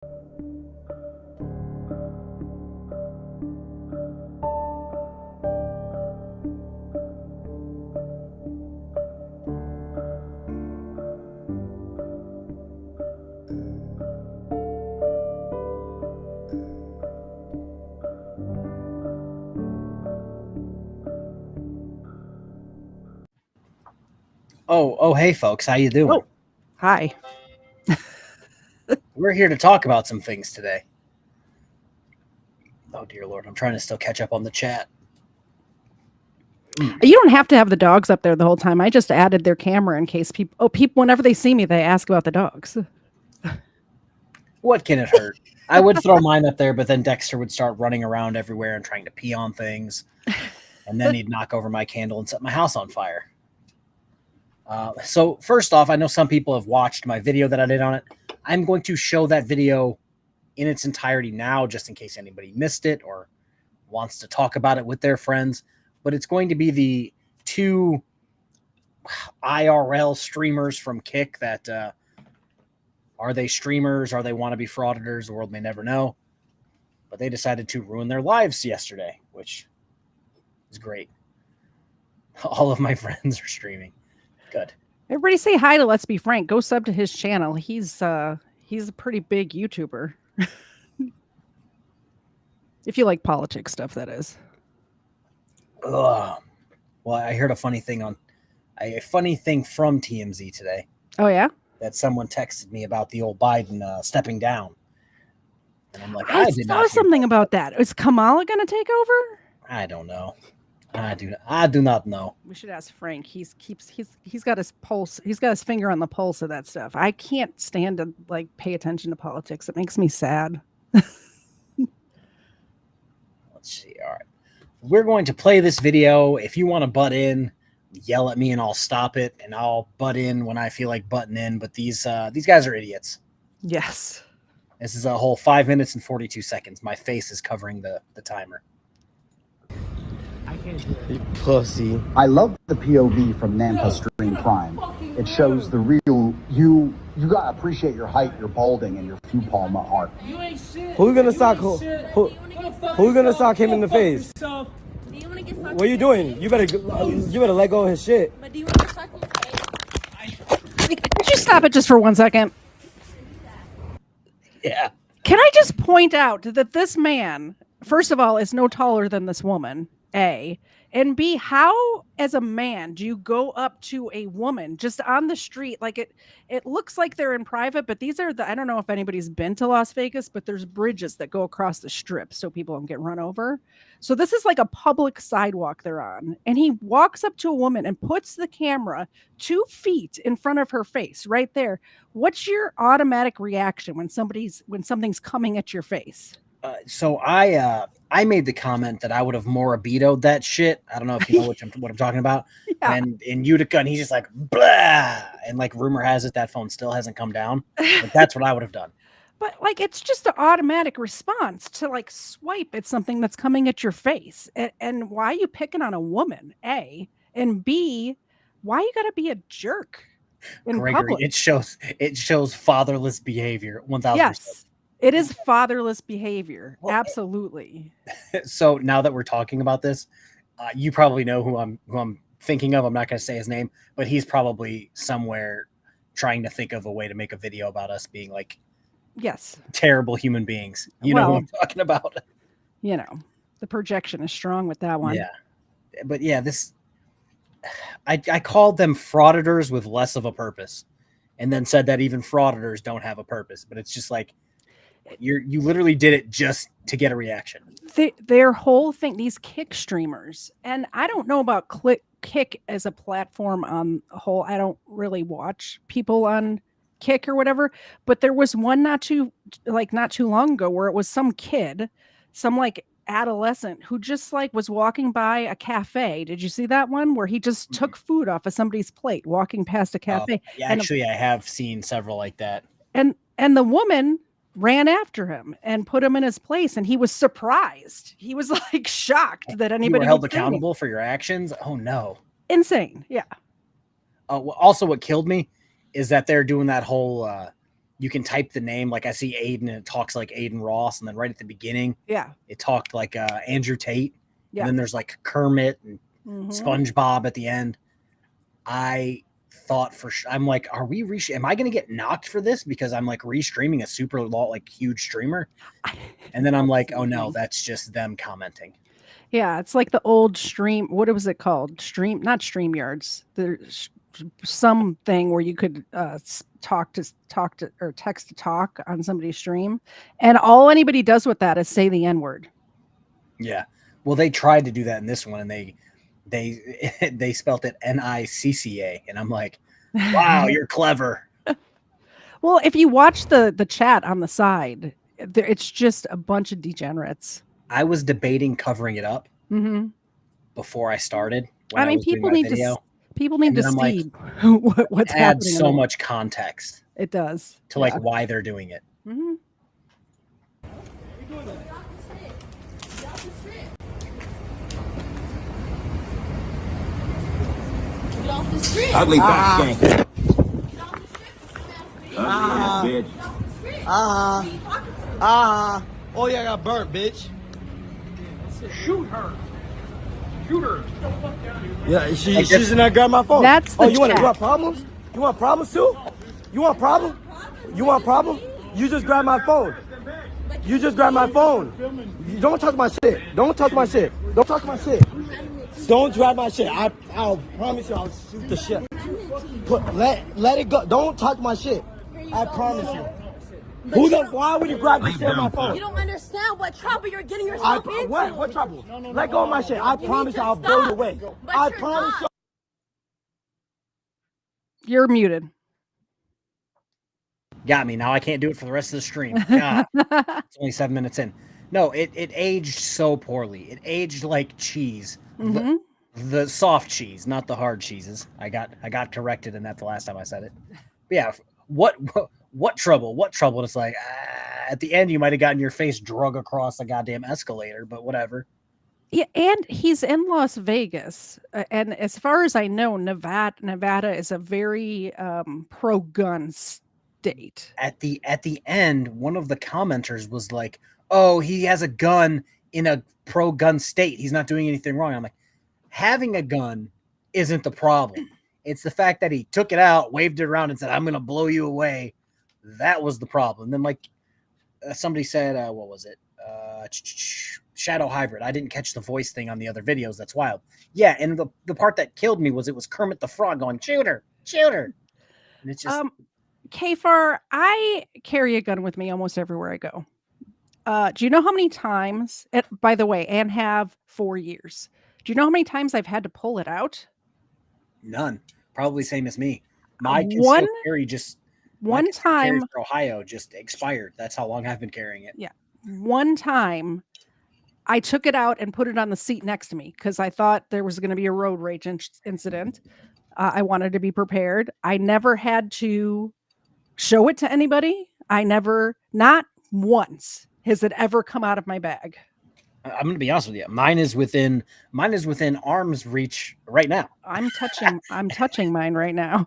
Oh, hey, folks. How you doing? Oh, hi. We're here to talk about some things today. Oh, dear Lord. I'm trying to still catch up on the chat. You don't have to have the dogs up there the whole time. I just added their camera in case people, whenever they see me, they ask about the dogs. What can it hurt? I would throw mine up there, but then Dexter would start running around everywhere and trying to pee on things. And then he'd knock over my candle and set my house on fire. So first off, I know some people have watched my video that I did on it. I'm going to show that video in its entirety now, just in case anybody missed it or wants to talk about it with their friends. But it's going to be the two IRL streamers from Kick that are they streamers? Are they wannabe frauditors? The world may never know. But they decided to ruin their lives yesterday, which is great. All of my friends are streaming. Good. Everybody say hi to Let's Be Frank. Go sub to his channel. He's a pretty big YouTuber. If you like politics stuff, that is. Well, I heard a funny thing from TMZ today. Oh yeah, that someone texted me about the old Biden stepping down, and I'm like, I saw something about that. Is Kamala going to take over? I don't know. I do not know. We should ask Frank. He's got his pulse. He's got his finger on the pulse of that stuff. I can't stand to pay attention to politics. It makes me sad. Let's see. All right. We're going to play this video. If you want to butt in, yell at me and I'll stop it, and I'll butt in when I feel like butting in. But these guys are idiots. Yes. This is a whole 5 minutes and 42 seconds. My face is covering the timer. You pussy. I love the POV from Nampa Stream Prime. It shows the real you. You gotta appreciate your height, your balding, and your few palma art. Who's gonna sock who's gonna sock him in the face? What are you doing? You better let go of his shit. But do you want to suck his face? Could you stop it just for 1 second? Yeah. Can I just point out that this man, first of all, is no taller than this woman, A, and B, how as a man do you go up to a woman just on the street? It looks like they're in private, but these are I don't know if anybody's been to Las Vegas, but there's bridges that go across the strip so people don't get run over. So this is like a public sidewalk they're on. And he walks up to a woman and puts the camera 2 feet in front of her face right there. What's your automatic reaction when something's coming at your face? So I made the comment that I would have morbidoed that shit. I don't know if you know what I'm talking about. Yeah. And in Utica, and he's just like, blah. And rumor has it that phone still hasn't come down. But that's what I would have done. But it's just an automatic response to swipe at something that's coming at your face. And why are you picking on a woman, A? And B, why you gotta be a jerk in Gregory, public? it shows fatherless behavior. 1,000%. Yes. It is fatherless behavior. Well, absolutely. So now that we're talking about this, you probably know who I'm thinking of. I'm not going to say his name, but he's probably somewhere trying to think of a way to make a video about us being yes, terrible human beings. You know who I'm talking about. The projection is strong with that one. Yeah. But yeah, I called them frauditors with less of a purpose, and then said that even frauditors don't have a purpose. But it's just you literally did it just to get a reaction. Their whole thing, these Kick streamers, and I don't know about Kick as a platform on the whole. I don't really watch people on Kick or whatever, but there was one not too long ago where it was some kid, some adolescent who just was walking by a cafe. Did you see that one where he just took food off of somebody's plate walking past a cafe? Yeah, actually, I have seen several like that. And the woman ran after him and put him in his place, and he was surprised. He was shocked that anybody you were held accountable for your actions. Oh no, insane. Yeah. Also, what killed me is that they're doing that whole you can type the name. Like I see Aiden and it talks like Aiden Ross, and then right at the beginning, Yeah. it talked like Andrew Tate. Yeah. And then there's like Kermit and Mhm. SpongeBob at the end. I thought I'm like, are we am I gonna get knocked for this because I'm like restreaming a super like huge streamer? And then I'm like, oh no, that's just them commenting. Yeah, it's like the old stream. What was it called? Not StreamYards. There's something where you could talk to or text to talk on somebody's stream, and all anybody does with that is say the N-word. Yeah. Well, they tried to do that in this one, and they spelt it NICCA, and I'm like, wow, you're clever. Well, if you watch the chat on the side, it's just a bunch of degenerates. I was debating covering it up Mm-hmm. before I started. I mean, people need to see what's it happening. Adds so much context. It does to like why they're doing it. Mm-hmm. Ugly fat skank. Oh yeah, I got burnt, bitch. Shoot her. Shoot her. Yeah, she's not grabbing my phone. That's the you want chat. problems? You want problems too? You want problem? You want problem? You just grab my phone. You just grab my phone. You don't touch my shit. Don't touch my shit. Don't touch my shit. Don't grab my shit. I'll promise you I'll shoot the shit. Let it go. Don't touch my shit. I promise you. Why would you grab the shit on my phone? You don't understand what trouble you're getting yourself into. What trouble? Let go of my shit. I promise you I'll blow it away. I promise you. You're muted. Got me. Now I can't do it for the rest of the stream. God. It's only 7 minutes in. No, it aged so poorly. It aged like cheese. Mm-hmm. The soft cheese, not the hard cheeses. I got corrected in that the last time I said it. But yeah, what trouble? What trouble? And it's like at the end you might have gotten your face drug across a goddamn escalator, but whatever. Yeah, and he's in Las Vegas, and as far as I know, Nevada is a very pro-gun state. At the end, one of the commenters was like, "Oh, he has a gun in a pro-gun state. He's not doing anything wrong." I'm like, having a gun isn't the problem. It's the fact that he took it out, waved it around, and said, "I'm going to blow you away." That was the problem. Then, like somebody said, what was it? Shadow Hybrid. I didn't catch the voice thing on the other videos. That's wild. Yeah, and the part that killed me was Kermit the Frog going, "Shoot her, shoot her." And it's just Kfar, I carry a gun with me almost everywhere I go. Do you know how many times, by the way, and have 4 years, do you know how many times I've had to pull it out? None. Probably same as me. My one carry just one time for Ohio just expired. That's how long I've been carrying it. Yeah. One time I took it out and put it on the seat next to me because I thought there was going to be a road rage incident. I wanted to be prepared. I never had to show it to anybody. Not once has it ever come out of my bag. I'm going to be honest with you. Mine is within arm's reach right now. I'm touching mine right now.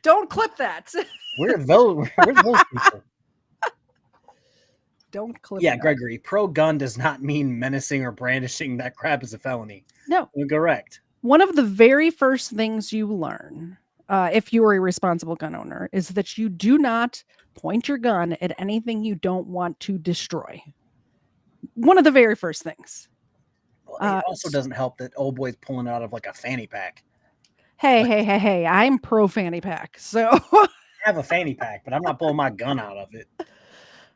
Don't clip that. Where are those people? Don't clip. Yeah, that. Gregory, pro-gun does not mean menacing or brandishing. That crap is a felony. No. Correct. One of the very first things you learn, if you are a responsible gun owner, is that you do not point your gun at anything you don't want to destroy. One of the very first things. Well, it also doesn't help that old boy's pulling it out of like a fanny pack. Hey, I'm pro fanny pack. So I have a fanny pack, but I'm not pulling my gun out of it.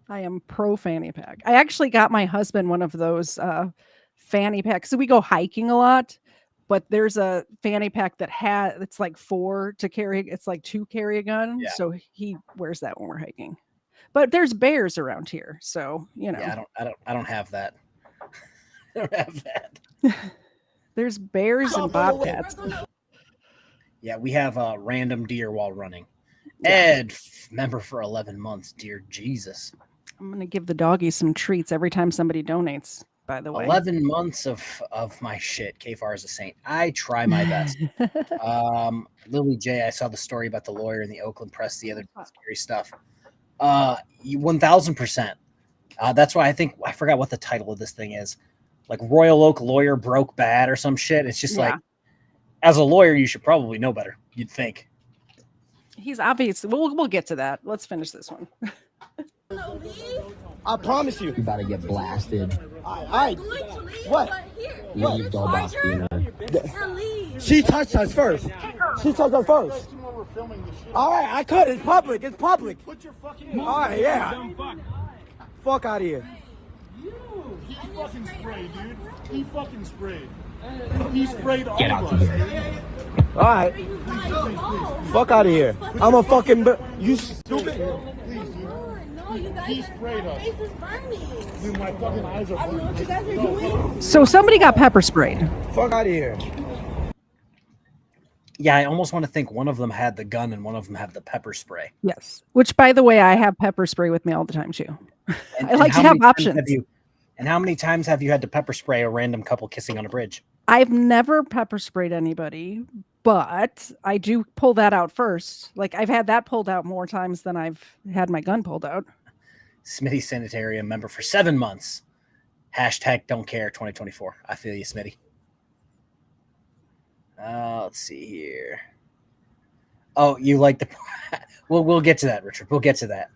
I am pro fanny pack. I actually got my husband one of those fanny packs. So we go hiking a lot, but there's a fanny pack that it's like 4 to carry. It's like 2 carry a gun. Yeah. So he wears that when we're hiking. But there's bears around here, so you know. Yeah, I don't have that. I don't have that. There's bears and bobcats. Yeah, we have random deer while running. Ed, member for 11 months, dear Jesus. I'm gonna give the doggy some treats every time somebody donates. by the way. 11 months of my shit. KFAR is a saint. I try my best. Lily J, I saw the story about the lawyer in the Oakland Press the other day. Scary stuff. 1000%. That's why I forgot what the title of this thing is. Like Royal Oak lawyer broke bad or some shit. It's just like, as a lawyer, you should probably know better. You'd think. He's obviously. We'll get to that. Let's finish this one. I promise you. You about to get blasted. I what? Leave Dolbosky. She touched us first. She touched us first. All right, I could. It's public. It's public. Put your fucking All right, yeah. dumb fuck. Fuck out of here. He fucking sprayed, dude. He fucking sprayed. He sprayed all Get of out us. of here. All right. Fuck out of here. I'm a fucking. You stupid. Please, dude. No, you guys. He sprayed us. My face is burning. Dude, my fucking eyes are I don't know what you burning. guys are doing. So somebody got pepper sprayed. Fuck out of here. Yeah, I almost want to think one of them had the gun and one of them had the pepper spray. Yes. Which, by the way, I have pepper spray with me all the time too. I like to how have many times options. And how many times have you had to pepper spray a random couple kissing on a bridge? I've never pepper sprayed anybody, but I do pull that out first. Like I've had that pulled out more times than I've had my gun pulled out. Smitty Sanitarium member for 7 months. Hashtag don't care 2024. I feel you, Smitty. Let's see here. Oh, you like the... we'll get to that, Richard. We'll get to that.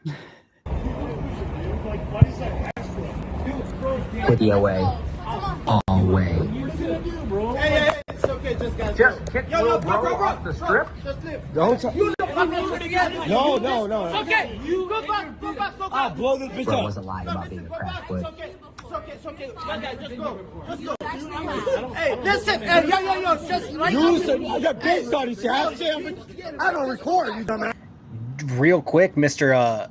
Put the away. Away. Hey, it's okay, just kick bro off the strip. Don't. No. Okay, you go back. I'll blow this bitch Bro up. wasn't lying about being a crack, but It's okay. My guy, just go. Hey, listen. Hey, yo. Just right You said I got bitch started. I don't record, you dumbass. Real quick, Mr.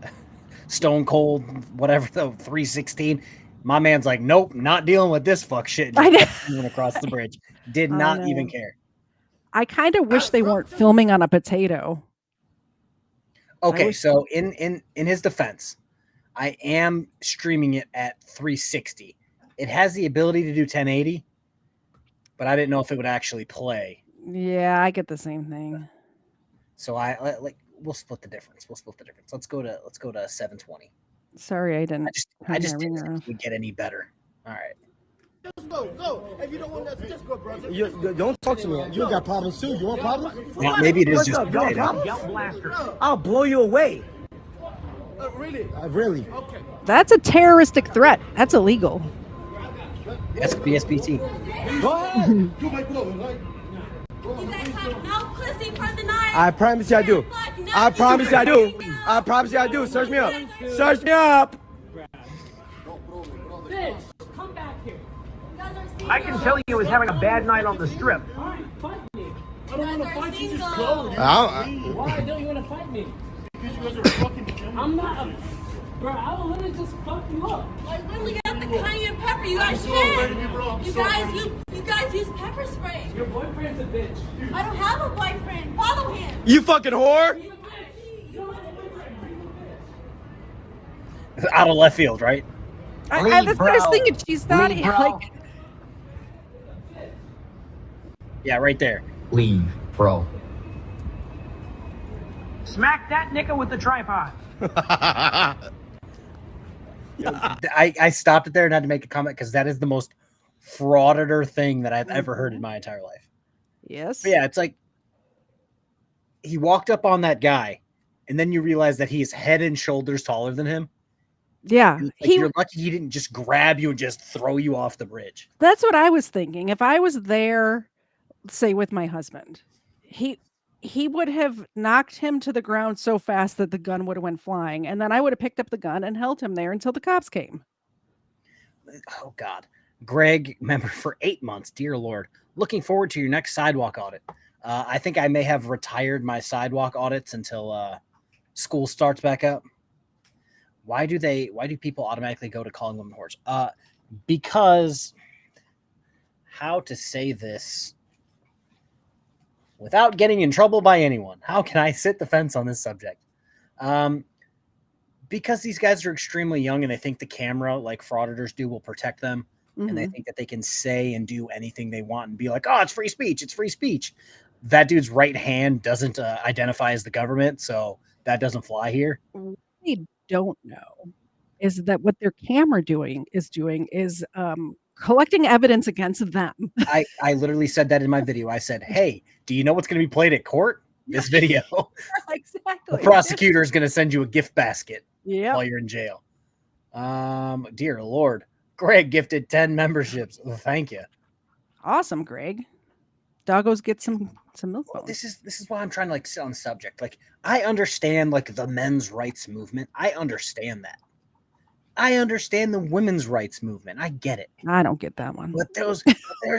Stone Cold, whatever, the 316. My man's like, nope, not dealing with this fuck shit. I know. Moving across the bridge. Did I not know. even care. I kind of wish they weren't filming on a potato. Okay, wish- so in his defense, I am streaming it at 360. It has the ability to do 1080, but I didn't know if it would actually play. Yeah, I get the same thing. So we'll split the difference. Let's go to 720. Sorry, I didn't. I just turn my didn't ringer think off. we'd get any better. All right. Just go. If you don't want that, just go, brother. You don't talk to me. You got problems too. You want problems? Now, maybe it is What's just up? You want potato. problems? I'll blow you away. Really? Really? Okay. That's a terroristic threat. That's illegal. That's BSBT. Go ahead. You guys have no pussy for the night. I promise you I do. I promise you I do. I promise you I do. Search me up. Search me up. Bitch, come back here. I can tell you was having a bad night on the strip. All right, fight me. I don't want to fight you. Just single. go. I Why don't you want to fight me? Because you guys are fucking. I'm not. Bro, I will literally just fuck you up. Like literally got the cayenne pepper. You guys so afraid of you, can. bro. I'm You so guys, afraid. you guys use pepper spray. Your boyfriend's a bitch. I don't have a boyfriend. Follow him. You fucking whore. He's a bitch. You don't have a boyfriend. He's a bitch. Out of left field, right? That's what I was thinking. She's not Leave, bro. like. Yeah, right there. leave, bro. Smack that nigga with the tripod. I stopped it there and had to make a comment because that is the most frauditor thing that I've ever heard in my entire life. Yes. But yeah, it's like he walked up on that guy, and then you realize that he's head and shoulders taller than him. Yeah. Like, He. you're lucky he didn't just grab you and just throw you off the bridge. That's what I was thinking. If I was there, say with my husband, he would have knocked him to the ground so fast that the gun would have went flying, and then I would have picked up the gun and held him there until the cops came. Oh God, Greg, member for 8 months. Dear Lord, looking forward to your next sidewalk audit. I think I may have retired my sidewalk audits until school starts back up. Why do people automatically go to calling women whores? Because how to say this without getting in trouble by anyone? How can I sit the fence on this subject? Because these guys are extremely young and they think the camera, like frauditors do, will protect them. and they think that they can say and do anything they want and be like, oh, it's free speech. It's free speech. That dude's right hand doesn't identify as the government, so that doesn't fly here. What they don't know is that what their camera is collecting evidence against them. I literally said that in my video. I said, hey, do you know what's going to be played at court? This video. Exactly. The prosecutor is going to send you a gift basket while you're in jail. Dear Lord. Greg gifted 10 memberships. Well, thank you. Awesome, Greg. Doggos get some milk. Well, this is why I'm trying to like sit on the subject. Like, I understand like the men's rights movement. I understand that. I understand the women's rights movement. I get it. I don't get that one. But there's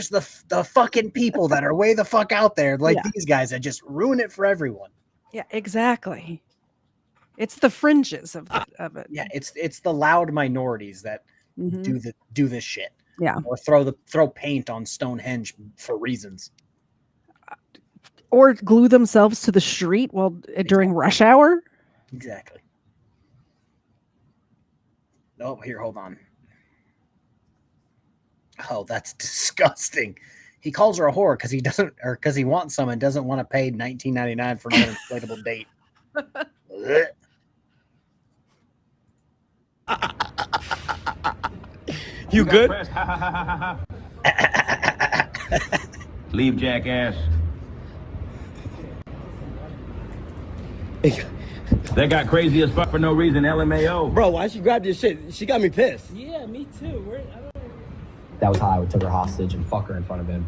the fucking people that are way the fuck out there, like these guys that just ruin it for everyone. Yeah, exactly. It's the fringes of it. Yeah, it's the loud minorities that do this shit. Yeah, or throw paint on Stonehenge for reasons, or glue themselves to the street during rush hour. Exactly. Oh, here, hold on. Oh, that's disgusting. He calls her a whore because he wants some and doesn't want to pay $19.99 for an inflatable date. You good? Leave, jackass. That got crazy as fuck for no reason, LMAO. Bro, why she grabbed your shit? She got me pissed. Yeah, me too. That was how I took her hostage and fuck her in front of him.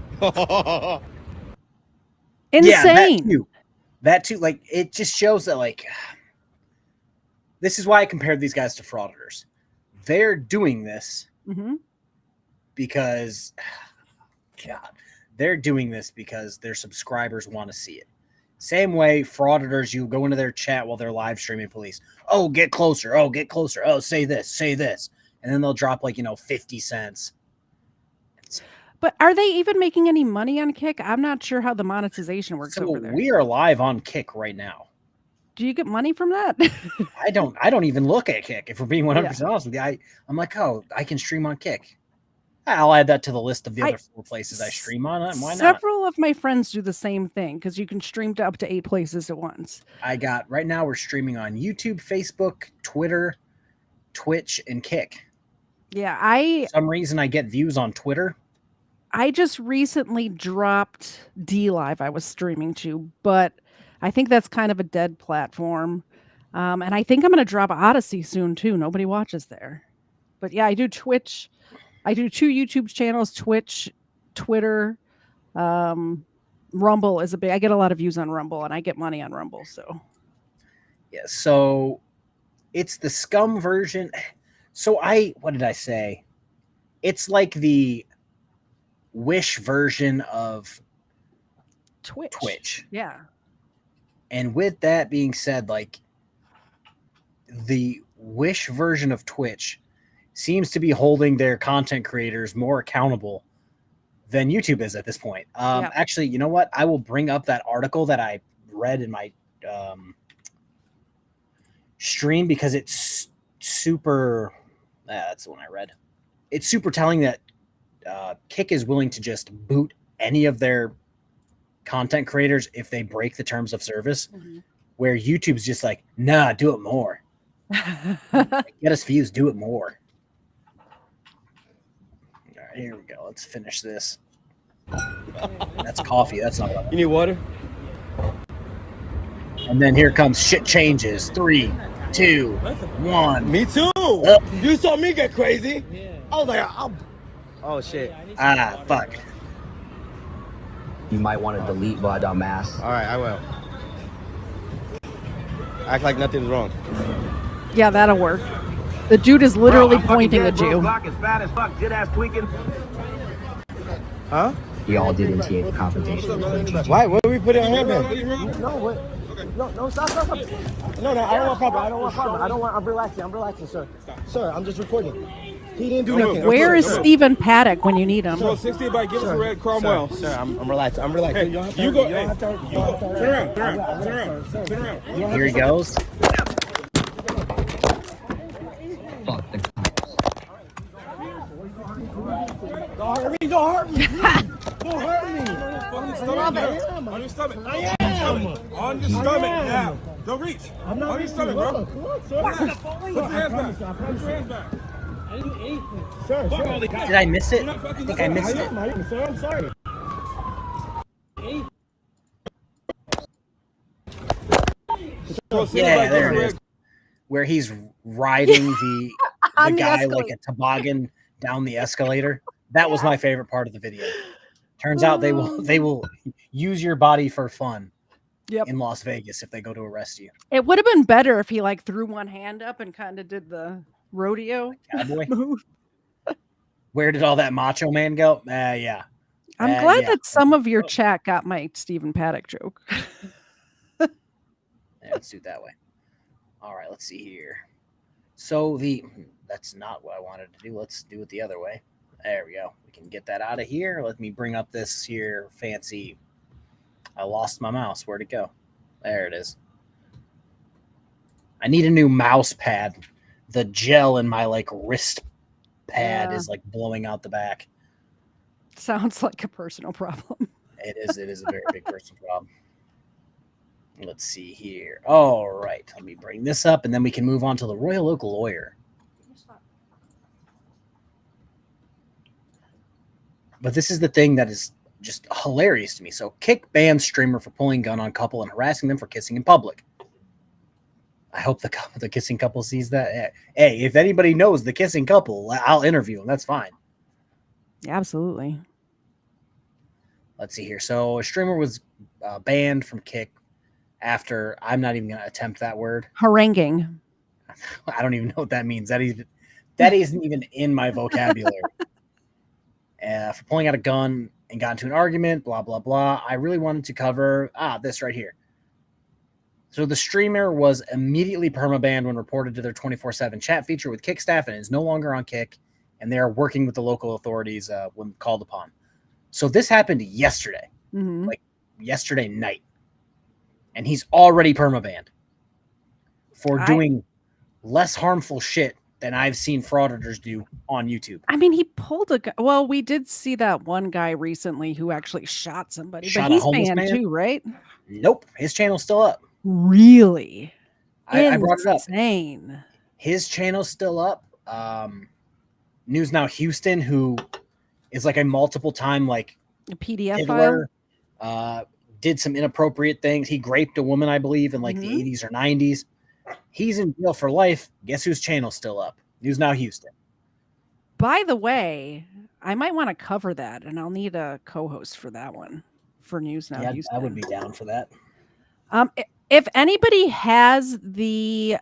Insane. Yeah, that too. Like, it just shows that, like, this is why I compared these guys to frauditors. They're doing this because, God, they're doing this because their subscribers want to see it. Same way, frauditors, you go into their chat while they're live streaming police. Oh, get closer. Oh, get closer. Oh, say this, say this. And then they'll drop 50 cents. But are they even making any money on Kick? I'm not sure how the monetization works over there. We are live on Kick right now. Do you get money from that? I don't even look at Kick. If we're being 100% honest with you, I'm like, oh, I can stream on Kick. I'll add that to the list of the other 4 places I stream on. Why not? Several of my friends do the same thing because you can stream to up to 8 places at once. Right now we're streaming on YouTube, Facebook, Twitter, Twitch, and Kick. Yeah, for some reason I get views on Twitter. I just recently dropped D Live I was streaming to, but I think that's kind of a dead platform. And I think I'm going to drop Odyssey soon too. Nobody watches there. But yeah, I do Twitch. I do 2 YouTube channels, Twitch, Twitter. Rumble is I get a lot of views on Rumble and I get money on Rumble. So yeah, so it's the scum version. So what did I say? It's like the Wish version of Twitch. Yeah. And with that being said, like, the Wish version of Twitch seems to be holding their content creators more accountable than YouTube is at this point. Actually, you know what? I will bring up that article that I read in my stream because it's super. That's the one I read. It's super telling that Kick is willing to just boot any of their content creators if they break the terms of service, where YouTube's just like, nah, do it more. Get us views, do it more. All right, here we go. Let's finish this. That's coffee. That's not what I want. You need water? And then here comes shit changes. 3, 2, 1. Me too. You saw me get crazy. Yeah. I was like, oh shit. Fuck. You might want to delete Vladon Mass. All right, I will. Act like nothing's wrong. Yeah, that'll work. The dude is literally pointing at you. Huh? We all did initiate the confrontation. Why? What do we put in our handbag? No, what? No, stop. No, I don't want problem. I'm relaxing, sir. Sir, I'm just recording. He didn't do nothing. Where is Stephen Paddock when you need him? So 60 by give us a red Cromwell. Sir, I'm relaxed. Hey, you go. Turn around. Here he goes. Fuck the Don't hurt me. Don't hurt me. On your stomach. On your stomach. Yeah. Don't reach. I'm not on your stomach, bro. bro. Come on, sir. Put your hands back. Put your hands back. I didn't do anything. Sir. Did I miss it? I think I missed it. Sir, I'm sorry. Yeah, there it is. Where he's riding the guy like a toboggan down the escalator. That was my favorite part of the video. Turns out they will use your body for fun in Las Vegas if they go to arrest you. It would have been better if he like threw one hand up and kind of did the rodeo Cowboy. move. Where did all that Macho Man go? Yeah. I'm glad that some of your chat got my Stephen Paddock joke. Yeah, let's do it that way. All right, let's see here. So that's not what I wanted to do. Let's do it the other way. There we go. We can get that out of here. Let me bring up this here fancy. I lost my mouse. Where'd it go? There it is. I need a new mouse pad. The gel in my like wrist pad is like blowing out the back. Sounds like a personal problem. It is a very big personal problem. Let's see here. All right. Let me bring this up and then we can move on to the Royal Local Lawyer. But this is the thing that is just hilarious to me. So Kick bans streamer for pulling gun on couple and harassing them for kissing in public. I hope the kissing couple sees that. Hey, if anybody knows the kissing couple, I'll interview them. That's fine. Yeah, absolutely. Let's see here. So a streamer was banned from Kick after, I'm not even going to attempt that word. Haranguing. I don't even know what that means. That isn't even in my vocabulary. For pulling out a gun and got into an argument, blah, blah, blah. I really wanted to cover this right here. So the streamer was immediately permabanned when reported to their 24/7 chat feature with Kick staff and is no longer on Kick, and they are working with the local authorities when called upon. So this happened yesterday, like yesterday night, and he's already permabanned for doing less harmful shit than I've seen frauditors do on YouTube. I mean, he pulled a gun. Well, we did see that one guy recently who actually shot somebody, but he's banned too, right? Nope. His channel's still up. Really? I brought it up. Insane. His channel's still up. News Now Houston, who is like a multiple time like a PDF Hitler, did some inappropriate things. He raped a woman, I believe, in like the 80s or 90s. He's in jail for life. Guess whose channel's still up? News Now Houston. By the way, I might want to cover that, and I'll need a co-host for that one for News Now Houston. I would be down for that. If anybody has the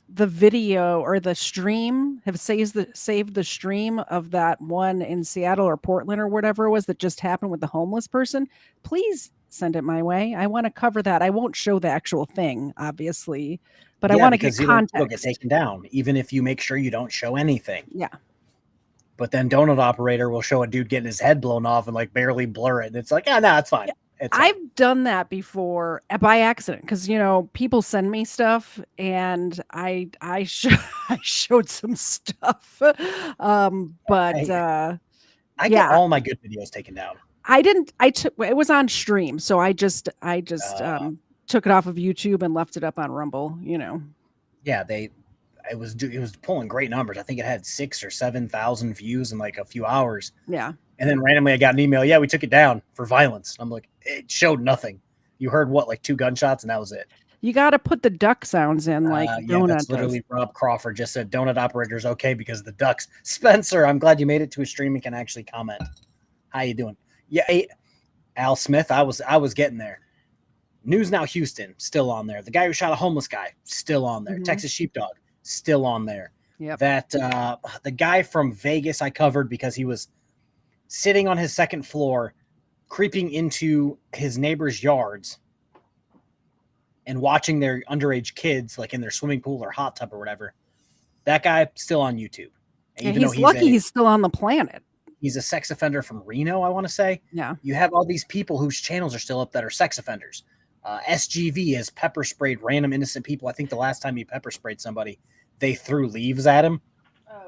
video or the stream, have saved the stream of that one in Seattle or Portland or whatever it was that just happened with the homeless person, please send it my way. I want to cover that. I won't show the actual thing, obviously, but I want to get context. It'll get taken down, even if you make sure you don't show anything. Yeah. But then Donut Operator will show a dude getting his head blown off and like barely blur it. And it's like, no, it's fine. Yeah. I've done that before by accident because people send me stuff and I showed some stuff, but I get all my good videos taken down. It was on stream, so I just took it off of YouTube and left it up on Rumble. Yeah, it was pulling great numbers. I think it had 6,000 or 7,000 views in like a few hours. Yeah. And then randomly I got an email. Yeah, we took it down for violence. I'm like, it showed nothing. You heard what, like 2 gunshots, and that was it. You got to put the duck sounds in, like Donut. That's literally Rob Crawford just said Donut Operator's okay because of the ducks. Spencer, I'm glad you made it to a stream and can actually comment. How you doing? Yeah, Al Smith. I was getting there. News Now Houston still on there. The guy who shot a homeless guy still on there. Texas Sheepdog still on there. Yep. That the guy from Vegas I covered because he was sitting on his second floor, creeping into his neighbors' yards and watching their underage kids like in their swimming pool or hot tub or whatever. That guy still on YouTube. And even he's lucky he's still on the planet. He's a sex offender from Reno, I want to say. Yeah. You have all these people whose channels are still up that are sex offenders. SGV has pepper sprayed random innocent people. I think the last time he pepper sprayed somebody, they threw leaves at him.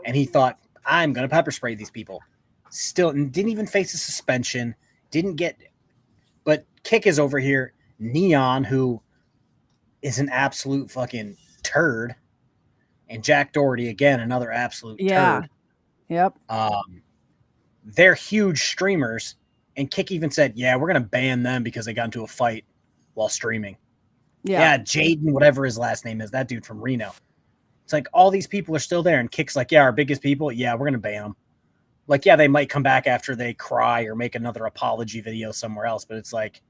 And he thought, I'm going to pepper spray these people. Still didn't even face a suspension. Didn't get, but Kick is over here. Neon, who is an absolute fucking turd, and Jack Doherty again, another absolute turd. Yep. They're huge streamers, and Kick even said, "Yeah, we're gonna ban them because they got into a fight while streaming." Yeah, Jaden, whatever his last name is, that dude from Reno. It's like all these people are still there, and Kick's like, "Yeah, our biggest people, yeah, we're gonna ban them." Like, yeah, they might come back after they cry or make another apology video somewhere else, but it's like,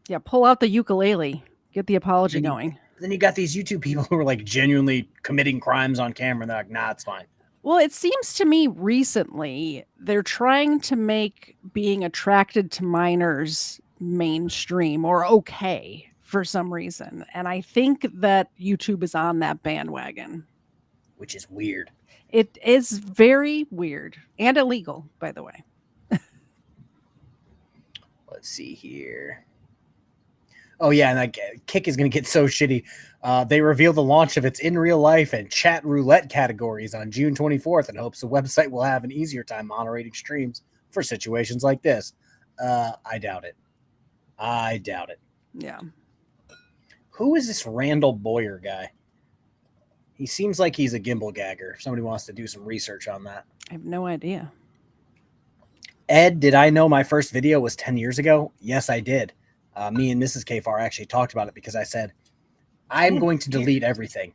yeah, pull out the ukulele, get the apology going. Then you got these YouTube people who are like genuinely committing crimes on camera, and they're like, "Nah, it's fine." Well, it seems to me recently they're trying to make being attracted to minors mainstream or okay for some reason. And I think that YouTube is on that bandwagon. Which is weird. It is very weird and illegal, by the way. Let's see here. Oh, yeah, and like, Kick is going to get so shitty. They reveal the launch of its in real life and chat roulette categories on June 24th in hopes the website will have an easier time moderating streams for situations like this. I doubt it. I doubt it. Yeah. Who is this Randall Boyer guy? He seems like he's a gimbal gagger. If somebody wants to do some research on that. I have no idea. Ed, did I know my first video was 10 years ago? Yes, I did. Me and Mrs. Kfar actually talked about it because I said, I'm going to delete everything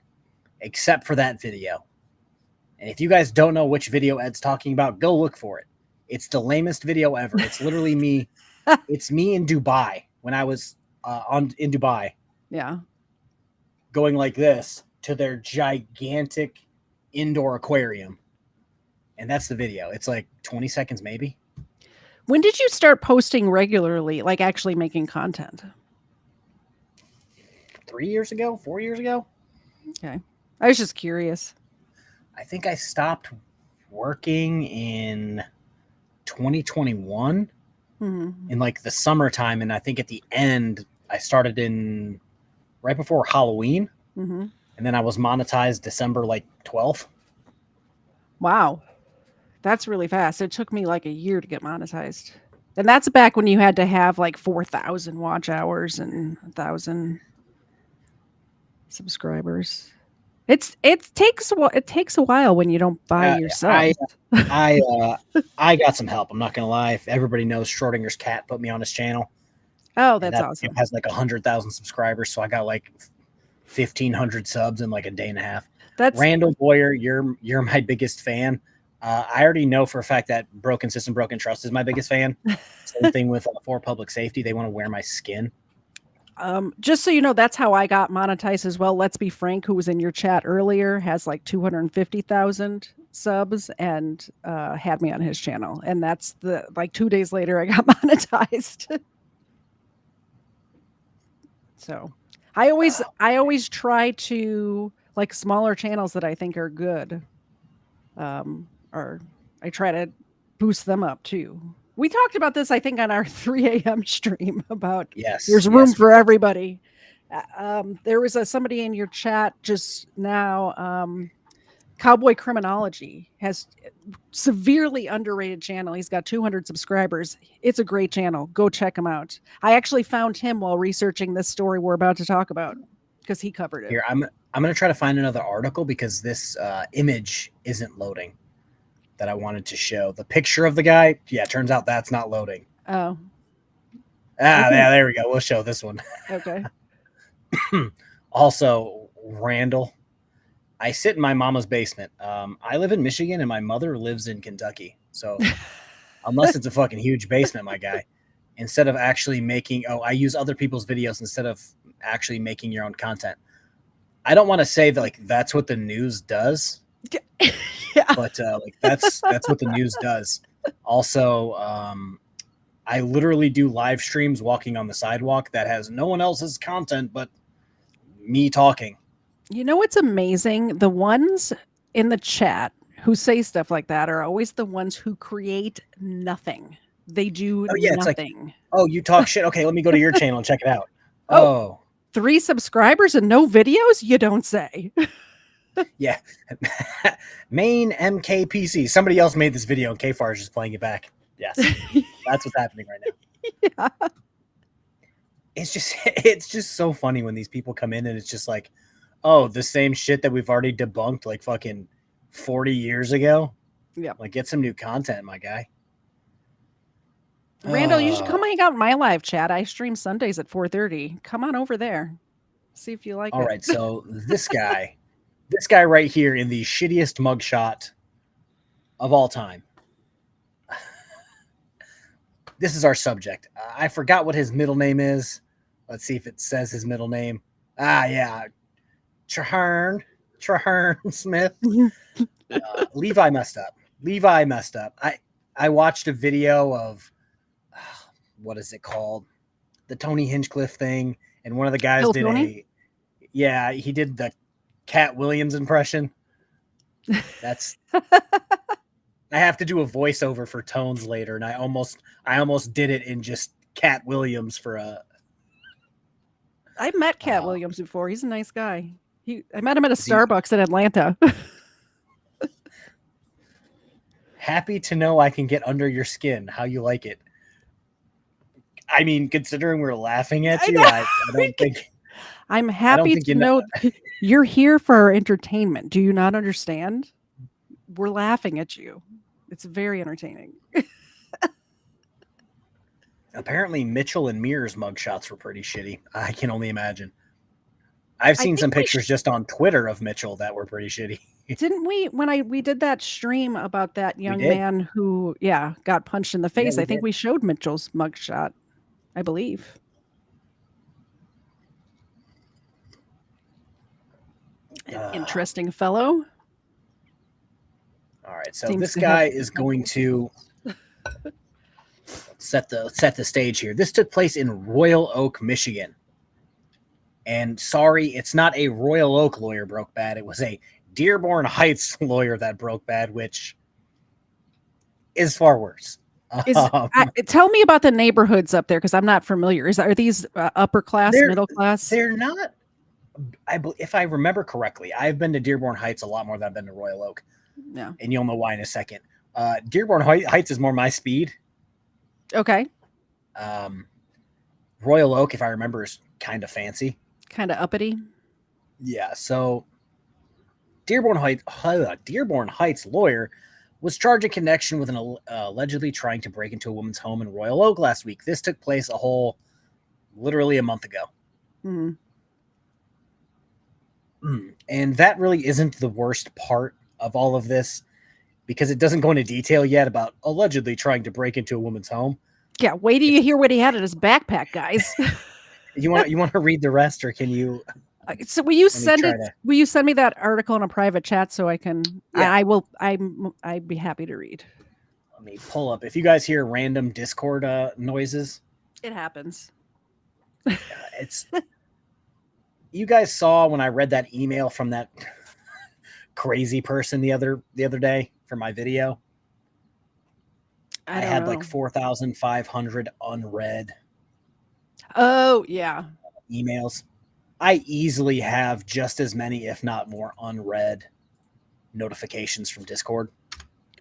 except for that video. And if you guys don't know which video Ed's talking about, go look for it. It's the lamest video ever. It's literally me. It's me in Dubai when I was in Dubai. Yeah. Going like this to their gigantic indoor aquarium. And that's the video. It's like 20 seconds maybe. When did you start posting regularly, like actually making content? 3 years ago? 4 years ago? Okay. I was just curious. I think I stopped working in 2021 in like the summertime. And I think at the end, I started in right before Halloween. And then I was monetized December like 12th. Wow. That's really fast. It took me like a year to get monetized. And that's back when you had to have like 4,000 watch hours and 1,000 subscribers. It takes a while when you don't buy your subs. I got some help. I'm not gonna lie. If everybody knows Schrodinger's cat put me on his channel. Oh, that's awesome. It has like 100,000 subscribers, so I got like 1,500 subs in like a day and a half. That's Randall Boyer. You're my biggest fan. I already know for a fact that Broken System, Broken Trust is my biggest fan. Same thing with For Public Safety. They want to wear my skin. Just so you know, that's how I got monetized as well. Let's Be Frank, who was in your chat earlier, has like 250,000 subs and had me on his channel. And that's like 2 days later, I got monetized. So I always try to like smaller channels that I think are good. Or I try to boost them up too. We talked about this, I think, on our 3 a.m. stream about there's room for everybody. There was somebody in your chat just now. Cowboy Criminology has severely underrated channel. He's got 200 subscribers. It's a great channel. Go check him out. I actually found him while researching this story we're about to talk about because he covered it. Here, I'm going to try to find another article because this image isn't loading that I wanted to show. The picture of the guy, yeah, turns out that's not loading. Oh. Yeah, there we go. We'll show this one. Okay. Also, Randall, I sit in my mama's basement. I live in Michigan and my mother lives in Kentucky. So unless it's a fucking huge basement, my guy, instead of actually making, I use other people's videos instead of actually making your own content. I don't want to say that like that's what the news does, but like that's what the news does. Also, I literally do live streams walking on the sidewalk that has no one else's content but me talking. You know what's amazing? The ones in the chat who say stuff like that are always the ones who create nothing. They do nothing. It's like, you talk shit. Okay, let me go to your channel and check it out. 3 subscribers and no videos? You don't say. Yeah. Main MKPC. Somebody else made this video and KFAR is just playing it back. Yes. That's what's happening right now. Yeah. It's just so funny when these people come in and it's just like, oh, the same shit that we've already debunked like fucking 40 years ago. Yeah. Like, get some new content, my guy. Randall, you should come hang out in my live chat. I stream Sundays at 4:30. Come on over there. See if you like it. All right, so this guy right here in the shittiest mugshot of all time. This is our subject. I forgot what his middle name is. Let's see if it says his middle name. Yeah. Traherne Smith. Levi messed up. I watched a video of, what is it called? The Tony Hinchcliffe thing. And one of the guys Bill did Tony? he did the Cat Williams impression. That's I have to do a voiceover for Tones later, and I almost did it in just Cat Williams for a. I've met Cat Williams before. He's a nice guy. I met him at a Starbucks in Atlanta. Happy to know I can get under your skin. How you like it? I mean, considering we're laughing at you, I don't think. I'm happy to know you're here for our entertainment. Do you not understand? We're laughing at you. It's very entertaining. Apparently, Mitchell and Mears mugshots were pretty shitty. I can only imagine. I've seen some pictures just on Twitter of Mitchell that were pretty shitty. Didn't we, when we did that stream about that young man who, got punched in the face, I think we showed Mitchell's mugshot, I believe. An interesting fellow. All right, so this guy is going to set the stage here. This took place in Royal Oak, Michigan. And sorry, it's not a Royal Oak lawyer broke bad. It was a Dearborn Heights lawyer that broke bad, which is far worse. Tell me about the neighborhoods up there, because I'm not familiar. Are these upper class, middle class? They're not. If I remember correctly, I've been to Dearborn Heights a lot more than I've been to Royal Oak. Yeah. And you'll know why in a second. Dearborn Heights is more my speed. Okay. Royal Oak, if I remember, is kind of fancy. Kind of uppity. Yeah, so Dearborn Heights lawyer was charged in connection with an allegedly trying to break into a woman's home in Royal Oak last week. This took place literally a month ago. Mm-hmm. And that really isn't the worst part of all of this, because it doesn't go into detail yet about allegedly trying to break into a woman's home. Yeah, wait till you hear what he had in his backpack, guys. You want to read the rest, or can you? So will you send it? Will you send me that article in a private chat so I can? Yeah. I will. I'd be happy to read. Let me pull up. If you guys hear random Discord noises, it happens. It's. You guys saw when I read that email from that crazy person the other day for my video. I had like 4,500 unread. Oh, yeah. Emails. I easily have just as many, if not more, unread notifications from Discord.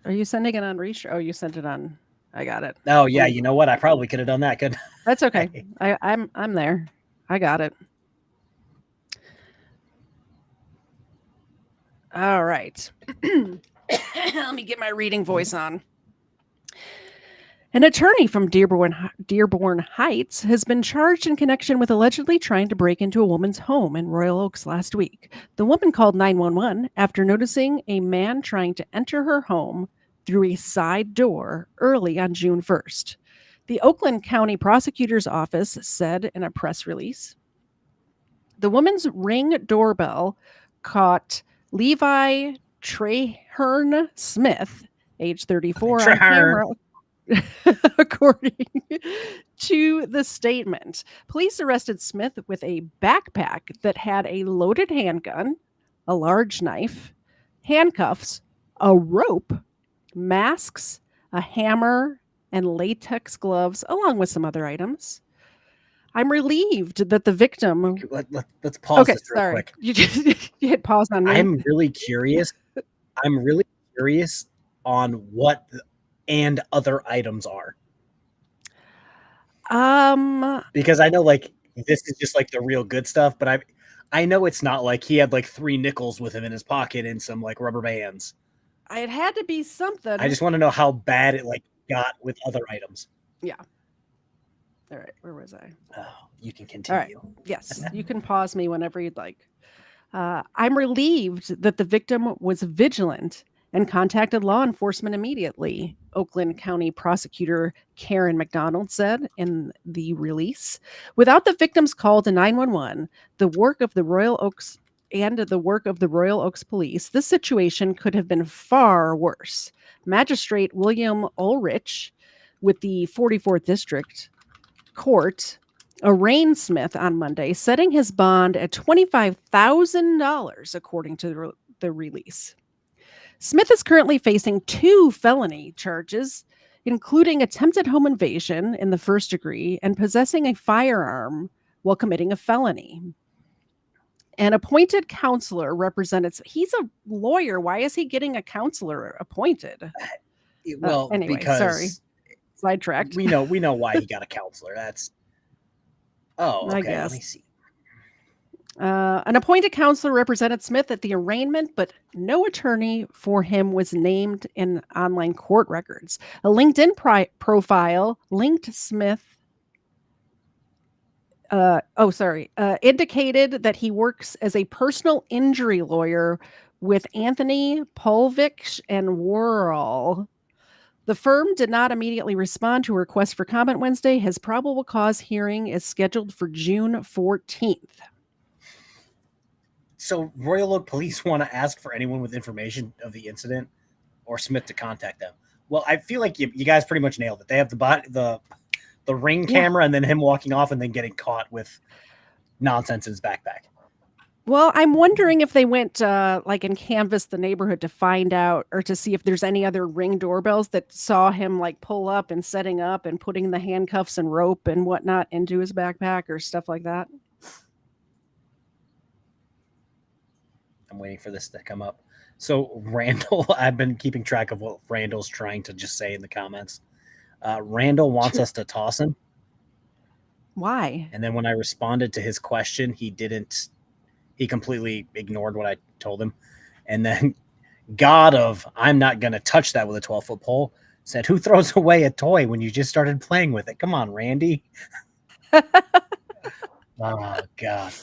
Are you sending it on Reach? Oh, you sent it on. I got it. Oh, yeah. You know what? I probably could have done that. Good. That's okay. I'm there. I got it. All right. Let me get my reading voice on. An attorney from Dearborn Heights has been charged in connection with allegedly trying to break into a woman's home in Royal Oaks last week. The woman called 911 after noticing a man trying to enter her home through a side door early on June 1st. The Oakland County Prosecutor's Office said in a press release, the woman's Ring doorbell caught Levi Traherne Smith, age 34, on camera. According to the statement, police arrested Smith with a backpack that had a loaded handgun, a large knife, handcuffs, a rope, masks, a hammer, and latex gloves, along with some other items. I'm relieved that the victim. Let's pause Okay, this real sorry. quick. You just you hit pause on me. I'm really curious. I'm really curious on what and other items are. Because I know like this is just like the real good stuff, but I know it's not like he had like 3 nickels with him in his pocket and some like rubber bands. it had to be something. I just want to know how bad it like got with other items. Yeah. All right, where was I? Oh, you can continue. All right. Yes, you can pause me whenever you'd like. I'm relieved that the victim was vigilant and contacted law enforcement immediately, Oakland County Prosecutor Karen McDonald said in the release. Without the victim's call to 911, the work of the Royal Oaks Police, this situation could have been far worse. Magistrate William Ulrich with the 44th District Court arraigned Smith on Monday, setting his bond at $25,000, according to the release. Smith is currently facing 2 felony charges, including attempted home invasion in the first degree and possessing a firearm while committing a felony. An appointed counselor represented. He's a lawyer. Why is he getting a counselor appointed? Well, anyway, because sorry. Sidetracked. We know why he got a counselor. That's okay. I guess. Let me see. An appointed counselor represented Smith at the arraignment, but no attorney for him was named in online court records. A LinkedIn profile linked Smith. Indicated that he works as a personal injury lawyer with Anthony Polvich and Worrell. The firm did not immediately respond to a request for comment Wednesday. His probable cause hearing is scheduled for June 14th. So Royal Oak Police want to ask for anyone with information of the incident or Smith to contact them. Well, I feel like you guys pretty much nailed it. They have the ring camera and then him walking off and then getting caught with nonsense in his backpack. Well, I'm wondering if they went and canvassed the neighborhood to find out or to see if there's any other Ring doorbells that saw him like pull up and setting up and putting the handcuffs and rope and whatnot into his backpack or stuff like that. I'm waiting for this to come up. So Randall, I've been keeping track of what Randall's trying to just say in the comments. Randall wants us to toss him. Why? And then when I responded to his question, he completely ignored what I told him. And then God of, I'm not going to touch that with a 12-foot pole, said, who throws away a toy when you just started playing with it? Come on, Randy. Oh, God.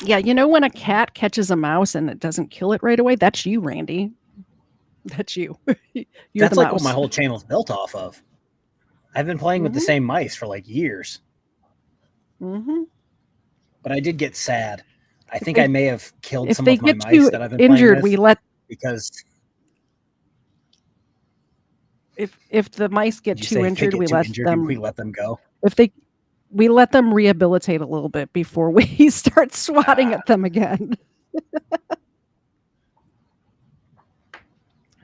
Yeah, you know when a cat catches a mouse and it doesn't kill it right away? That's you, Randy. That's you. That's like what my whole channel's built off of. I've been playing with the same mice for like years. Mm-hmm. But I did get sad. I think I may have killed some of my mice that I've been injured, playing with because if the mice get too injured, we let them go. We let them rehabilitate a little bit before we start swatting at them again.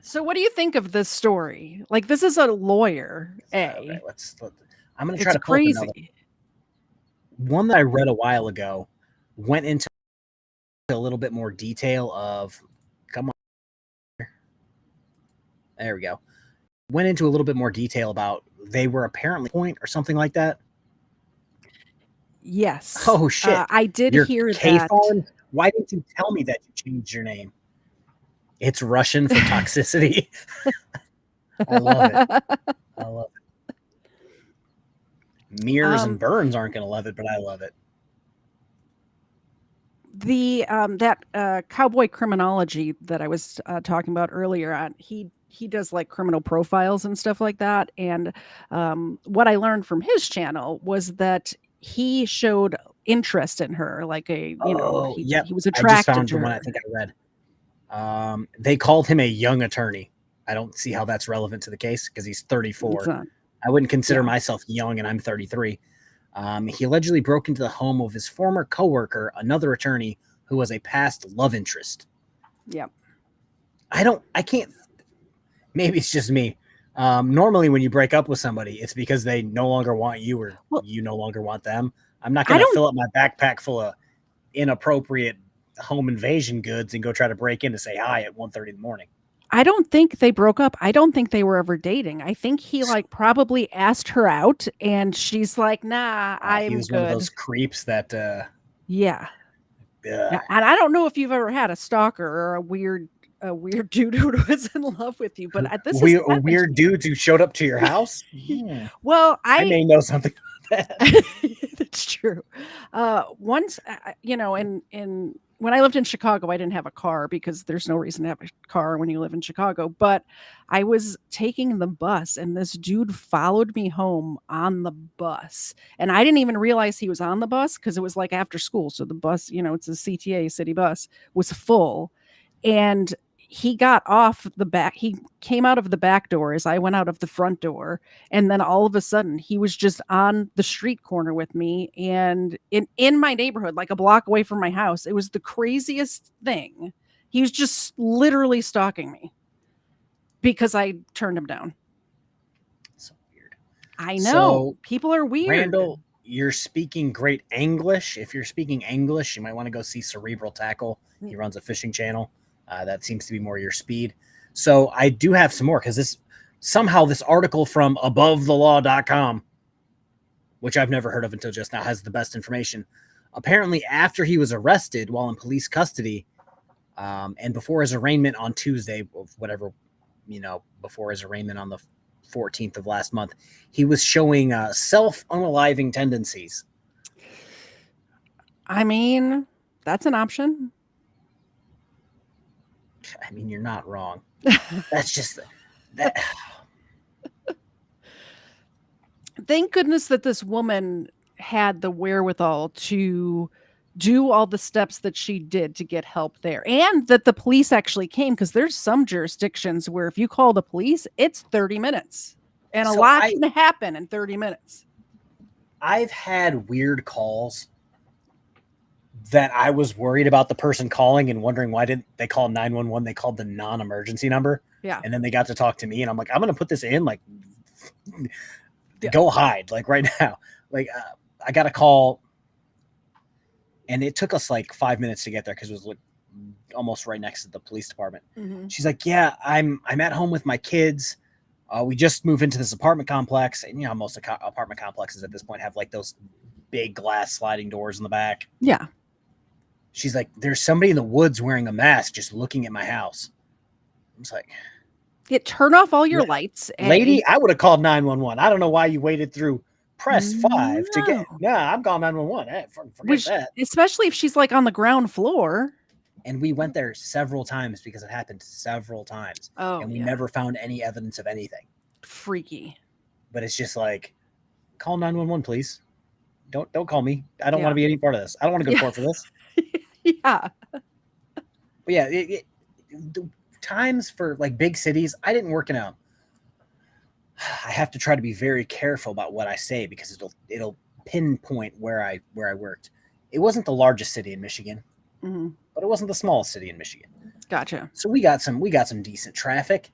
So what do you think of this story? Like, this is a lawyer, Okay, I'm going to try to pull up another one that I read a while ago. Went into a little bit more detail of, come on. There we go. Went into a little bit more detail about they were apparently point or something like that. Yes. Oh, shit. I did hear that. Why didn't you tell me that you changed your name? It's Russian for toxicity. I love it. I love it. Mears and Burns aren't going to love it, but I love it. The cowboy criminology that I was talking about earlier on, he does like criminal profiles and stuff like that. And what I learned from his channel was that he showed interest in her, like he was attracted I just found to the her. one I think I read. They called him a young attorney. I don't see how that's relevant to the case because he's 34. I wouldn't consider myself young, and I'm 33. He allegedly broke into the home of his former coworker, another attorney who was a past love interest. Yeah. I can't. Maybe it's just me. Normally, when you break up with somebody, it's because they no longer want you or Well, you no longer want them. I'm not I going to don't fill up my backpack full of inappropriate home invasion goods and go try to break in to say hi at 1:30 in the morning. I don't think they broke up. I don't think they were ever dating. I think he like probably asked her out and she's like, "Nah, He I'm was one of good." those creeps that, Yeah. ugh. And I don't know if you've ever had a stalker or a weird dude who was in love with you, but this has happened to Weird me. dudes who showed up to your house. Well, I may know something about that. that's true. Once, in when I lived in Chicago, I didn't have a car because there's no reason to have a car when you live in Chicago. But I was taking the bus, and this dude followed me home on the bus, and I didn't even realize he was on the bus because it was like after school. So the bus, it's a CTA city bus, was full, and he got off the back. He came out of the back door as I went out of the front door, and then all of a sudden he was just on the street corner with me and in my neighborhood, like a block away from my house. It was the craziest thing. He was just literally stalking me because I turned him down. So weird. I know. So, people are weird. Randall, you're speaking great English. If you're speaking English, you might want to go see Cerebral Tackle. He runs a fishing channel. That seems to be more your speed. So I do have some more because this article from abovethelaw.com, which I've never heard of until just now, has the best information. Apparently, after he was arrested while in police custody, and before his arraignment on Tuesday, before his arraignment on the 14th of last month, he was showing self-unaliving tendencies. I mean, that's an option. I mean, you're not wrong. That's just that. Thank goodness that this woman had the wherewithal to do all the steps that she did to get help there, and that the police actually came, because there's some jurisdictions where if you call the police, it's 30 minutes and a lot can happen in 30 minutes. I've had weird calls that I was worried about the person calling and wondering why didn't they call 911? They called the non-emergency number. Yeah. And then they got to talk to me and I'm like, I'm going to put this in, like, go hide, like right now. Like, I got a call and it took us like 5 minutes to get there because it was like almost right next to the police department. Mm-hmm. She's like, yeah, I'm at home with my kids. We just moved into this apartment complex. And, most apartment complexes at this point have like those big glass sliding doors in the back. Yeah. She's like, there's somebody in the woods wearing a mask just looking at my house. I was like, turn off all your lights. Lady, I would have called 911. I don't know why you waited through press 5 to get. Nah, I'm calling 911. Forget that. Especially if she's like on the ground floor. And we went there several times because it happened several times. Oh, and we never found any evidence of anything. Freaky. But it's just like, call 911, please. Don't call me. I don't want to be any part of this. I don't want to go to court for this. Yeah. But yeah, the times for like big cities, I didn't work in I have to try to be very careful about what I say because it'll pinpoint where I worked. It wasn't the largest city in Michigan, but it wasn't the smallest city in Michigan. Gotcha. So we got some decent traffic.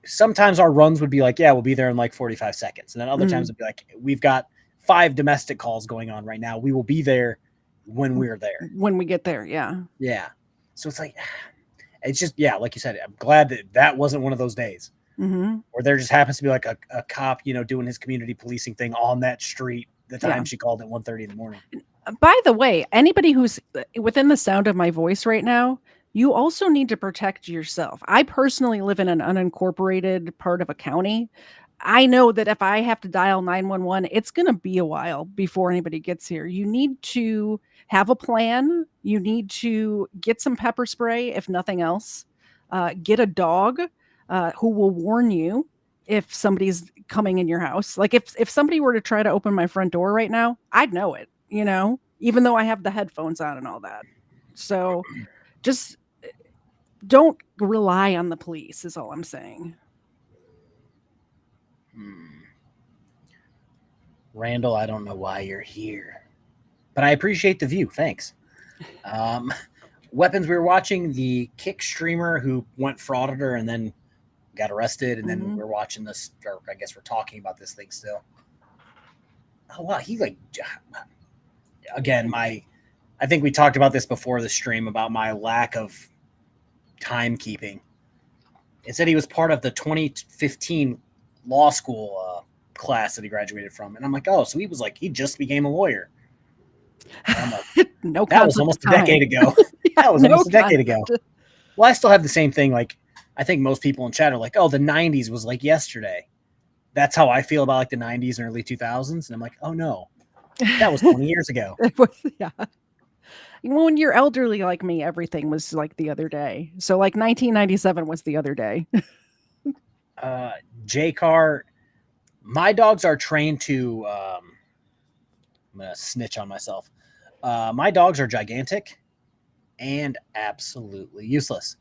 Sometimes our runs would be like, yeah, we'll be there in like 45 seconds. And then other times it'd be like, we've got 5 domestic calls going on right now. We will be there when we're there. When we get there, yeah. Yeah. So it's like, it's just, yeah, like you said, I'm glad that wasn't one of those days. Or there just happens to be like a cop, doing his community policing thing on that street the time she called at 1:30 in the morning. By the way, anybody who's within the sound of my voice right now, you also need to protect yourself. I personally live in an unincorporated part of a county. I know that if I have to dial 911, it's going to be a while before anybody gets here. You need to have a plan. You need to get some pepper spray, if nothing else. Get a dog who will warn you if somebody's coming in your house. Like if somebody were to try to open my front door right now, I'd know it, even though I have the headphones on and all that. So just don't rely on the police is all I'm saying. Randall, I don't know why you're here, but I appreciate the view. Thanks. Weapons, we were watching the Kick streamer who went frauditor and then got arrested, and then Mhm. we're watching this, or I guess we're talking about this thing still. Oh wow, he like again I think we talked about this before the stream about my lack of timekeeping. It said he was part of the 2015 law school class that he graduated from, and I'm like, oh, so he was like he just became a lawyer. And I'm like, No that was concept almost of a decade time. ago. That was No almost a decade ago. concept. Well, I still have the same thing. Like, I think most people in chat are like, oh, the 90s was like yesterday. That's how I feel about like the 90s and early 2000s. And I'm like, oh no, that was 20 years ago. It was, yeah. When you're elderly like me, everything was like the other day. So like 1997 was the other day. J-Car, my dogs are trained to, I'm going to snitch on myself. My dogs are gigantic and absolutely useless.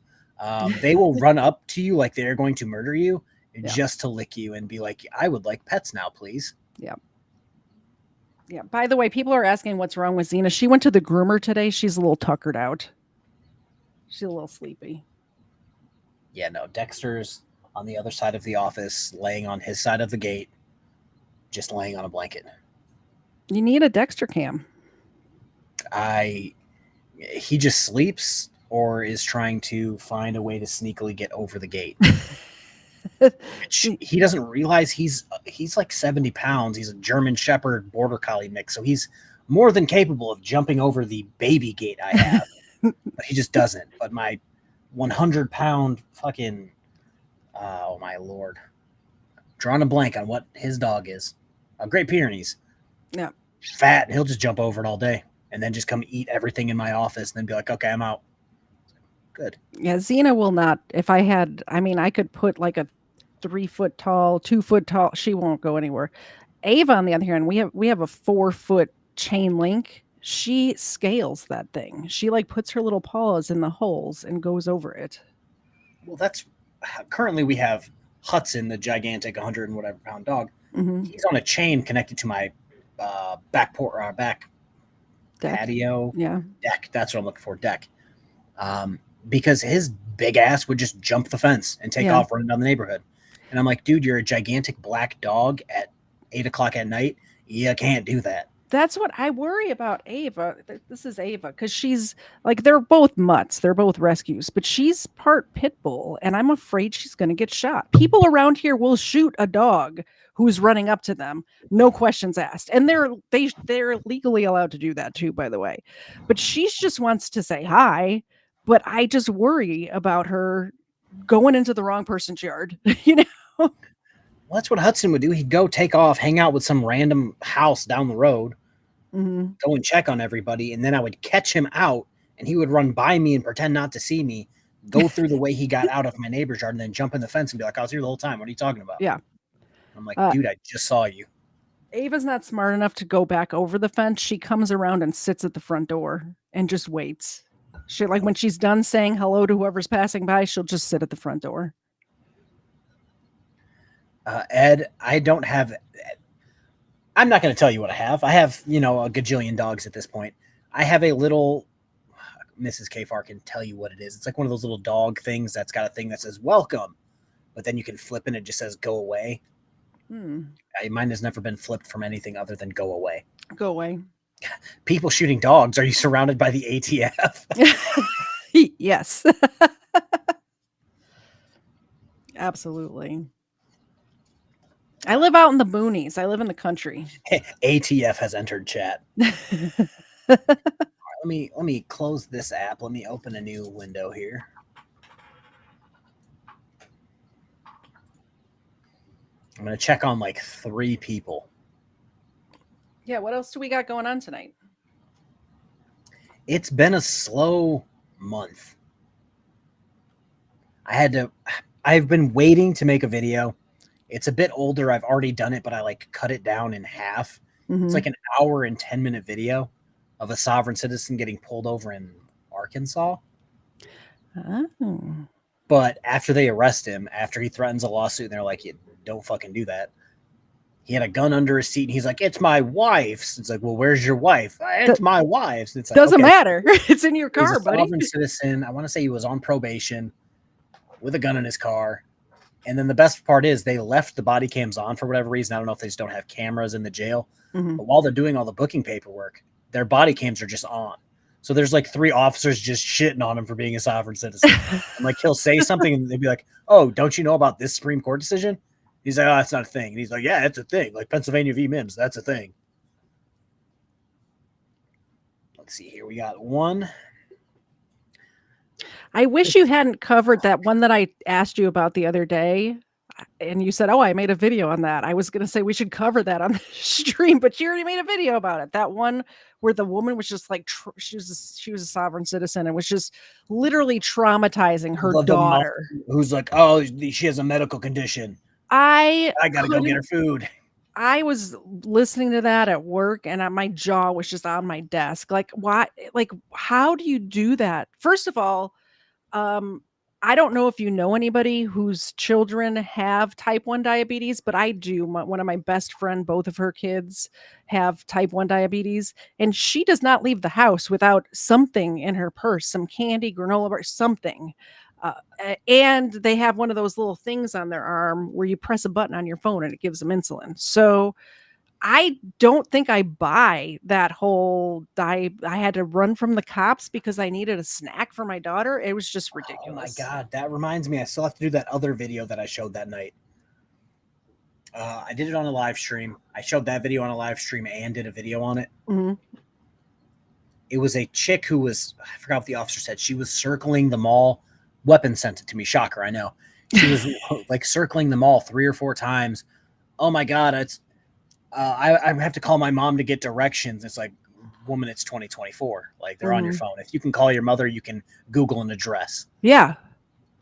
They will run up to you like they're going to murder you just to lick you and be like, I would like pets now, please. Yeah. Yeah. By the way, people are asking what's wrong with Xena. She went to the groomer today. She's a little tuckered out. She's a little sleepy. Yeah, no, Dexter's on the other side of the office, laying on his side of the gate, just laying on a blanket. You need a Dexter cam. He just sleeps or is trying to find a way to sneakily get over the gate. He doesn't realize he's like 70 pounds. He's a German Shepherd Border Collie mix, so he's more than capable of jumping over the baby gate I have. But he just doesn't. But my 100-pound fucking, oh my lord, drawing a blank on what his dog is. A Great Pyrenees. Yeah. Fat, and he'll just jump over it all day and then just come eat everything in my office and then be like, okay, I'm out. Good. Yeah, Xena will not. If I had, I mean, I could put like a 3-foot tall, 2-foot tall. She won't go anywhere. Ava, on the other hand, we have a 4-foot chain link. She scales that thing. She like puts her little paws in the holes and goes over it. Well, that's currently we have Hudson, the gigantic 100 and whatever pound dog. Mm-hmm. He's on a chain connected to my back Deck. patio deck. That's what I'm looking for. Deck. Because his big ass would just jump the fence and take off running down the neighborhood. And I'm like, dude, you're a gigantic black dog at 8 o'clock at night. You can't do that. That's what I worry about Ava. This is Ava because she's like, they're both mutts. They're both rescues, but she's part pit bull. And I'm afraid she's going to get shot. People around here will shoot a dog who's running up to them. No questions asked. And they're legally allowed to do that too, by the way. But she just wants to say hi. But I just worry about her going into the wrong person's yard, Well, that's what Hudson would do. He'd go take off, hang out with some random house down the road, go and check on everybody, and then I would catch him out, and he would run by me and pretend not to see me, go through the way he got out of my neighbor's yard, and then jump in the fence and be like, I was here the whole time. What are you talking about? Yeah. I'm like, dude, I just saw you. Ava's not smart enough to go back over the fence. She comes around and sits at the front door and just waits. She, like, when she's done saying hello to whoever's passing by, she'll just sit at the front door. Ed, I'm not going to tell you what I have. I have, a gajillion dogs at this point. I have a little, Mrs. Kfar can tell you what it is. It's like one of those little dog things that's got a thing that says welcome, but then you can flip it and it just says go away. Mine has never been flipped from anything other than go away. Go away. People shooting dogs. Are you surrounded by the ATF? Yes. Absolutely. I live out in the boonies. I live in the country. ATF has entered chat. All right, let me close this app. Let me open a new window here. I'm going to check on like 3 people. Yeah, what else do we got going on tonight? It's been a slow month. I've been waiting to make a video. It's a bit older. I've already done it, but I like cut it down in half. It's like an hour and 10-minute video of a sovereign citizen getting pulled over in Arkansas. Oh. But after they arrest him, after he threatens a lawsuit, and they're like, "You don't fucking do that." He had a gun under his seat, and he's like, "It's my wife's." It's like, "Well, where's your wife?" "It's my wife's." It's like, doesn't okay. matter. It's in your car, He's a buddy. sovereign citizen. I want to say he was on probation with a gun in his car, And then the best part is they left the body cams on for whatever reason. I don't know if they just don't have cameras in the jail. Mhm. But while they're doing all the booking paperwork, their body cams are just on. So there's like 3 officers just shitting on him for being a sovereign citizen. And like he'll say something and they'd be like, "Oh, don't you know about this Supreme Court decision?" He's like, "Oh, that's not a thing." And he's like, "Yeah, it's a thing. Like Pennsylvania v. Mims, that's a thing." Let's see here. We got one. I wish you hadn't covered that one that I asked you about the other day. And you said, "Oh, I made a video on that." I was going to say we should cover that on the stream, but you already made a video about it. That one where the woman was just like, she was a sovereign citizen and was just literally traumatizing her The mom daughter. who's like, "Oh, she has a medical condition. I got to go get her food." I was listening to that at work and my jaw was just on my desk. Like, why? Like, how do you do that? First of all, I don't know if you know anybody whose children have type 1 diabetes, but I do. One of my best friend, both of her kids have type 1 diabetes, and she does not leave the house without something in her purse, some candy, granola bar, something. And they have one of those little things on their arm where you press a button on your phone and it gives them insulin. So I don't think I buy that whole I had to run from the cops because I needed a snack for my daughter. It was just ridiculous. Oh my God, that reminds me. I still have to do that other video that I showed that night. I did it on a live stream. I showed that video on a live stream and did a video on it. Mhm. It was a chick who was, I forgot what the officer said. She was circling the mall. Weapon sent it to me. Shocker, I know. She was like circling the mall 3 or 4 times. Oh my God, it's I have to call my mom to get directions. It's like, woman, it's 2024. Like they're on your phone. If you can call your mother, you can Google an address. Yeah.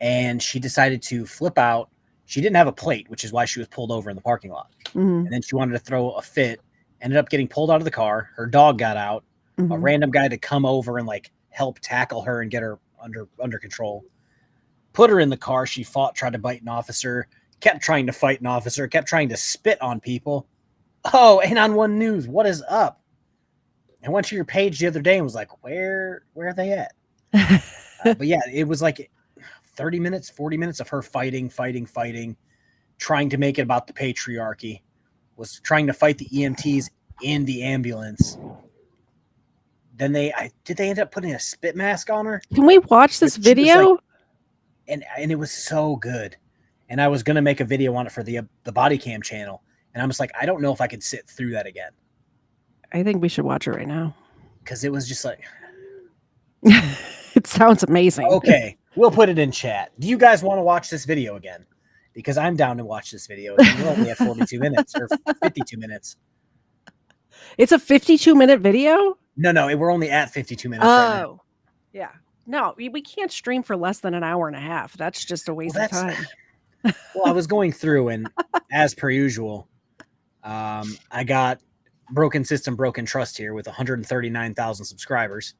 And she decided to flip out. She didn't have a plate, which is why she was pulled over in the parking lot. Mhm. And then she wanted to throw a fit, ended up getting pulled out of the car. Her dog got out. A Mhm. random guy to come over and like help tackle her and get her under control. Put her in the car. She fought, tried to bite an officer, kept trying to fight an officer, kept trying to spit on people. Oh, and on One News, what is up? I went to your page the other day and was like, where are they at? But yeah, it was like 30 minutes, 40 minutes of her fighting, trying to make it about the patriarchy, was trying to fight the EMTs in the ambulance. Then they end up putting a spit mask on her? Can we watch this video? Like, and it was so good. And I was going to make a video on it for the body cam channel. And I'm just like, I don't know if I could sit through that again. I think we should watch it right now. Because it was just like... It sounds amazing. Okay, we'll put it in chat. Do you guys want to watch this video again? Because I'm down to watch this video. We're only at 42 minutes or 52 minutes. It's a 52-minute video? No, we're only at 52 minutes right now. Yeah. No, we can't stream for less than an hour and a half. That's just a waste of time. Well, I was going through, and as per usual, I got Broken System, Broken Trust here with 139,000 subscribers.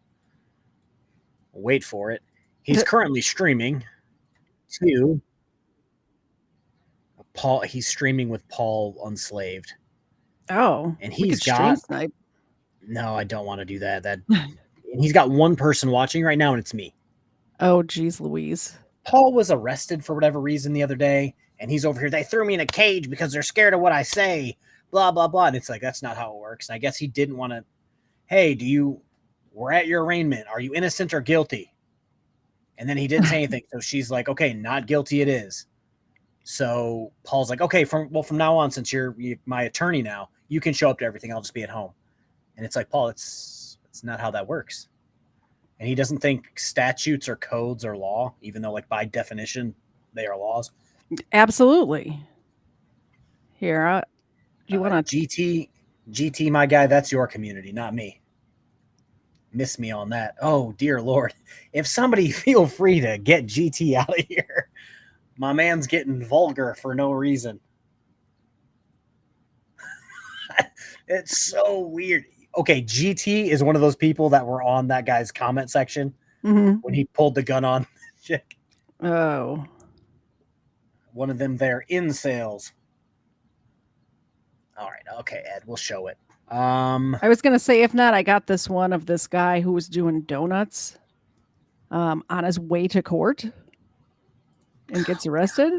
Wait for it. He's currently streaming to Paul. He's streaming with Paul Unslaved. Oh, and he's got... No, I don't want to do that. And he's got one person watching right now, and it's me. Oh, geez, Louise. Paul was arrested for whatever reason the other day, and he's over here. They threw me in a cage because they're scared of what I say. Blah blah blah. And it's like, that's not how it works. And I guess he didn't want to. Hey, we're at your arraignment. Are you innocent or guilty? And then he didn't say anything. So she's like, okay, not guilty it is. So Paul's like, okay, from now on, since you're my attorney now, you can show up to everything. I'll just be at home. And it's like, Paul, it's not how that works. And he doesn't think statutes or codes are law, even though, like, by definition, they are laws. Absolutely. Here, do you want to... GT, my guy, that's your community, not me. Miss me on that. Oh, dear Lord. If somebody feel free to get GT out of here. My man's getting vulgar for no reason. It's so weird. Okay, GT is one of those people that were on that guy's comment section when he pulled the gun on chick. Oh. One of them there, incels. All right, okay, Ed, we'll show it. I was going to say, if not, I got this one of this guy who was doing donuts on his way to court and gets arrested.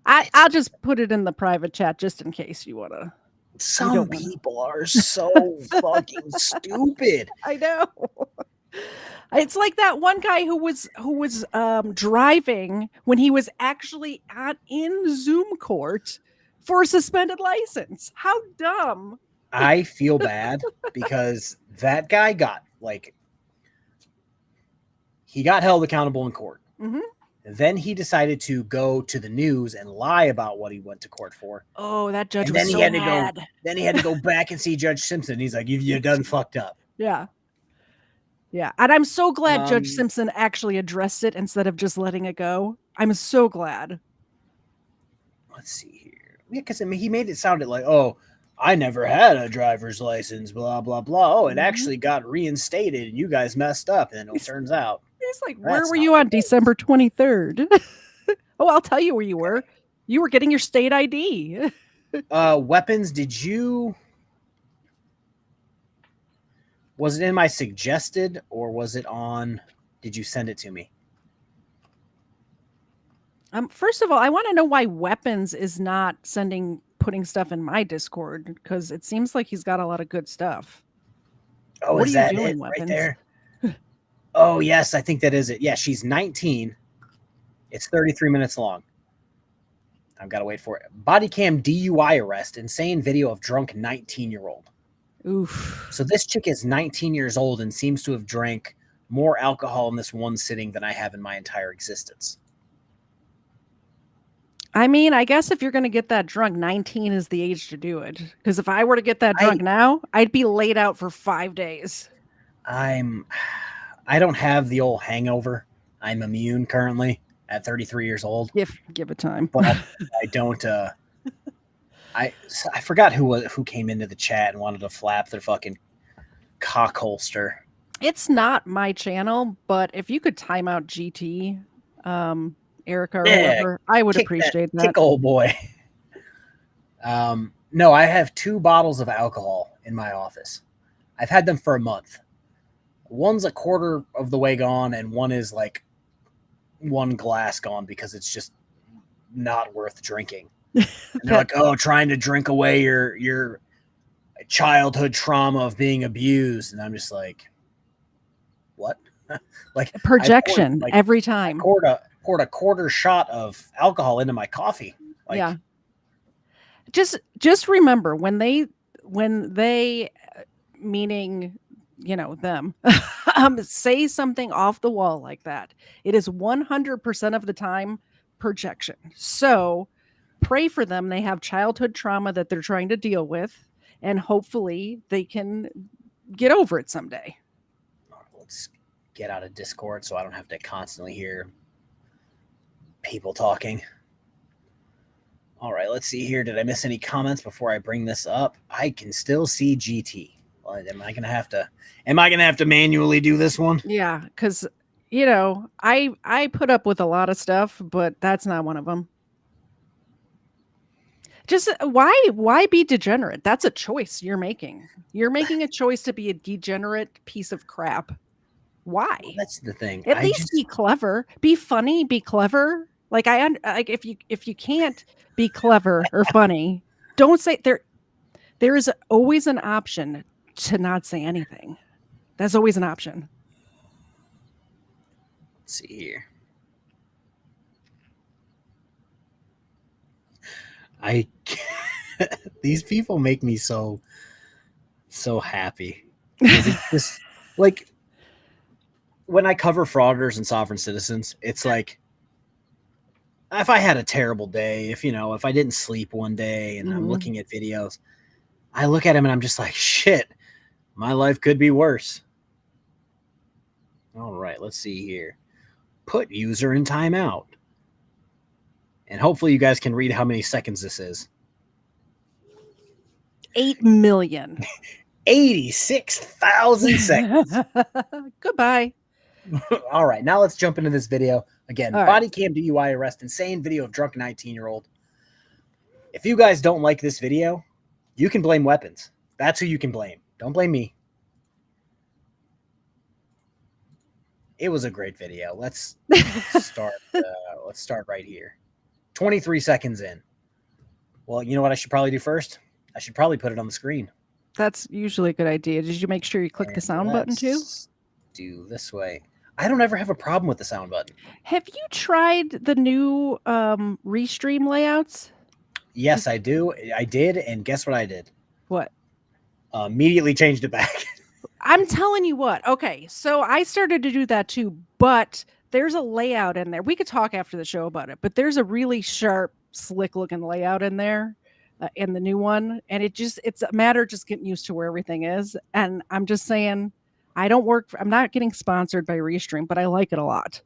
I'll just put it in the private chat just in case you want to. Some people are so fucking stupid. I know. It's like that one guy who was driving when he was actually in Zoom court for a suspended license. How dumb. I feel bad because that guy got he got held accountable in court. Mm-hmm. Then he decided to go to the news and lie about what he went to court for. Oh, that judge and was then so he had mad. to go. Then he had to go back and see Judge Simpson. He's like, "You done fucked up." Yeah. Yeah, and I'm so glad Judge Simpson actually addressed it instead of just letting it go. I'm so glad. Let's see here. Yeah, because I mean, he made it sound like, "Oh, I never had a driver's license." Blah blah blah. Oh, it actually got reinstated, and you guys messed up. And it turns out he's like, "Where were you on December 23rd?" Oh, I'll tell you where you were. You were getting your state ID. Weapons? Did you? Was it in my suggested or was it on? Did you send it to me? First of all, I want to know why Weapons is not putting stuff in my Discord because it seems like he's got a lot of good stuff. Oh, what is are you that doing, it Weapons? right there? Oh, yes, I think that is it. Yeah, she's 19. It's 33 minutes long. I've got to wait for it. Body cam DUI arrest. Insane video of drunk 19-year-old. Oof. So this chick is 19 years old and seems to have drank more alcohol in this one sitting than I have in my entire existence. I mean, I guess if you're going to get that drunk, 19 is the age to do it. Because if I were to get that drunk now, I'd be laid out for 5 days. I don't have the old hangover. I'm immune currently at 33 years old. Give it time. But I don't. I forgot who came into the chat and wanted to flap their fucking cock holster. It's not my channel, but if you could time out GT, Erica or whoever, I would appreciate that. Kick old boy. No, I have 2 bottles of alcohol in my office. I've had them for a month. One's a quarter of the way gone, and one is like 1 glass gone because it's just not worth drinking. And they're like, "Oh, trying to drink away your childhood trauma of being abused," and I'm just like, "What?" Like projection every time. I poured a quarter shot of alcohol into my coffee. Yeah. Just remember when they meaning them say something off the wall like that, it is 100% of the time projection. So pray for them. They have childhood trauma that they're trying to deal with, and hopefully they can get over it someday. Let's get out of Discord so I don't have to constantly hear people talking. All right, let's see here. Did I miss any comments before I bring this up? I can still see GT. Well, am I gonna have to manually do this one? Yeah, because I put up with a lot of stuff, but that's not one of them. Just why be degenerate? That's a choice you're making. You're making a choice to be a degenerate piece of crap. Why? Well, that's the thing. At least be clever, be funny, be clever. Like if you can't be clever or funny, don't say there. There is always an option to not say anything. That's always an option. Let's see here. These people make me so happy. It's just like when I cover fraudsters and sovereign citizens, it's like if I had a terrible day, if I didn't sleep one day and I'm looking at videos, I look at them and I'm just like, shit, my life could be worse. All right, let's see here. Put user in timeout. And hopefully you guys can read how many seconds this is. 8 million. 86,000 seconds. Goodbye. All right, now let's jump into this video. Again, All body cam DUI arrest, insane video of drunk 19-year-old. If you guys don't like this video, you can blame Weapons. That's who you can blame. Don't blame me. It was a great video. Let's start. let's start right here. 23 seconds in. Well, you know what I should probably do first? I should probably put it on the screen. That's usually a good idea. Did you make sure you click the sound button too? Let's do this way. I don't ever have a problem with the sound button. Have you tried the new Restream layouts? Yes, I do. I did, and guess what I did? What? Immediately changed it back. I'm telling you what. Okay, so I started to do that too, but there's a layout in there. We could talk after the show about it, but there's a really sharp, slick-looking layout in there. In the new one, and it's a matter of just getting used to where everything is. And I'm just saying, I'm not getting sponsored by Restream, but I like it a lot.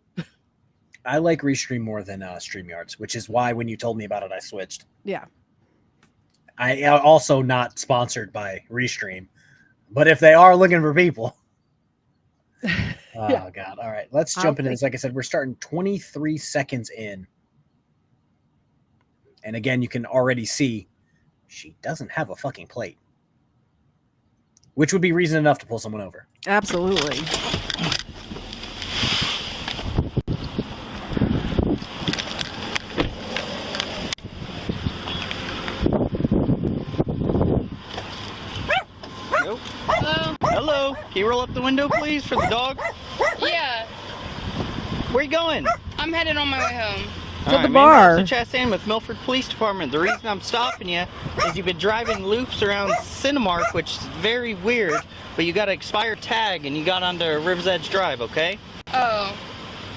I like Restream more than StreamYards, which is why when you told me about it, I switched. Yeah. I also not sponsored by Restream, but if they are looking for people. Oh God. All right, let's jump into this. Like I said, we're starting 23 seconds in. And again, you can already see she doesn't have a fucking plate, which would be reason enough to pull someone over. Absolutely. Nope. Hello. Hello. Can you roll up the window, please, for the dog? Yeah. Where you going? I'm headed on my way home. To the bar. It's Chastain with Milford Police Department. The reason I'm stopping you is you've been driving loops around Cinemark, which is very weird, but you got an expired tag and you got onto River's Edge Drive, okay? Oh.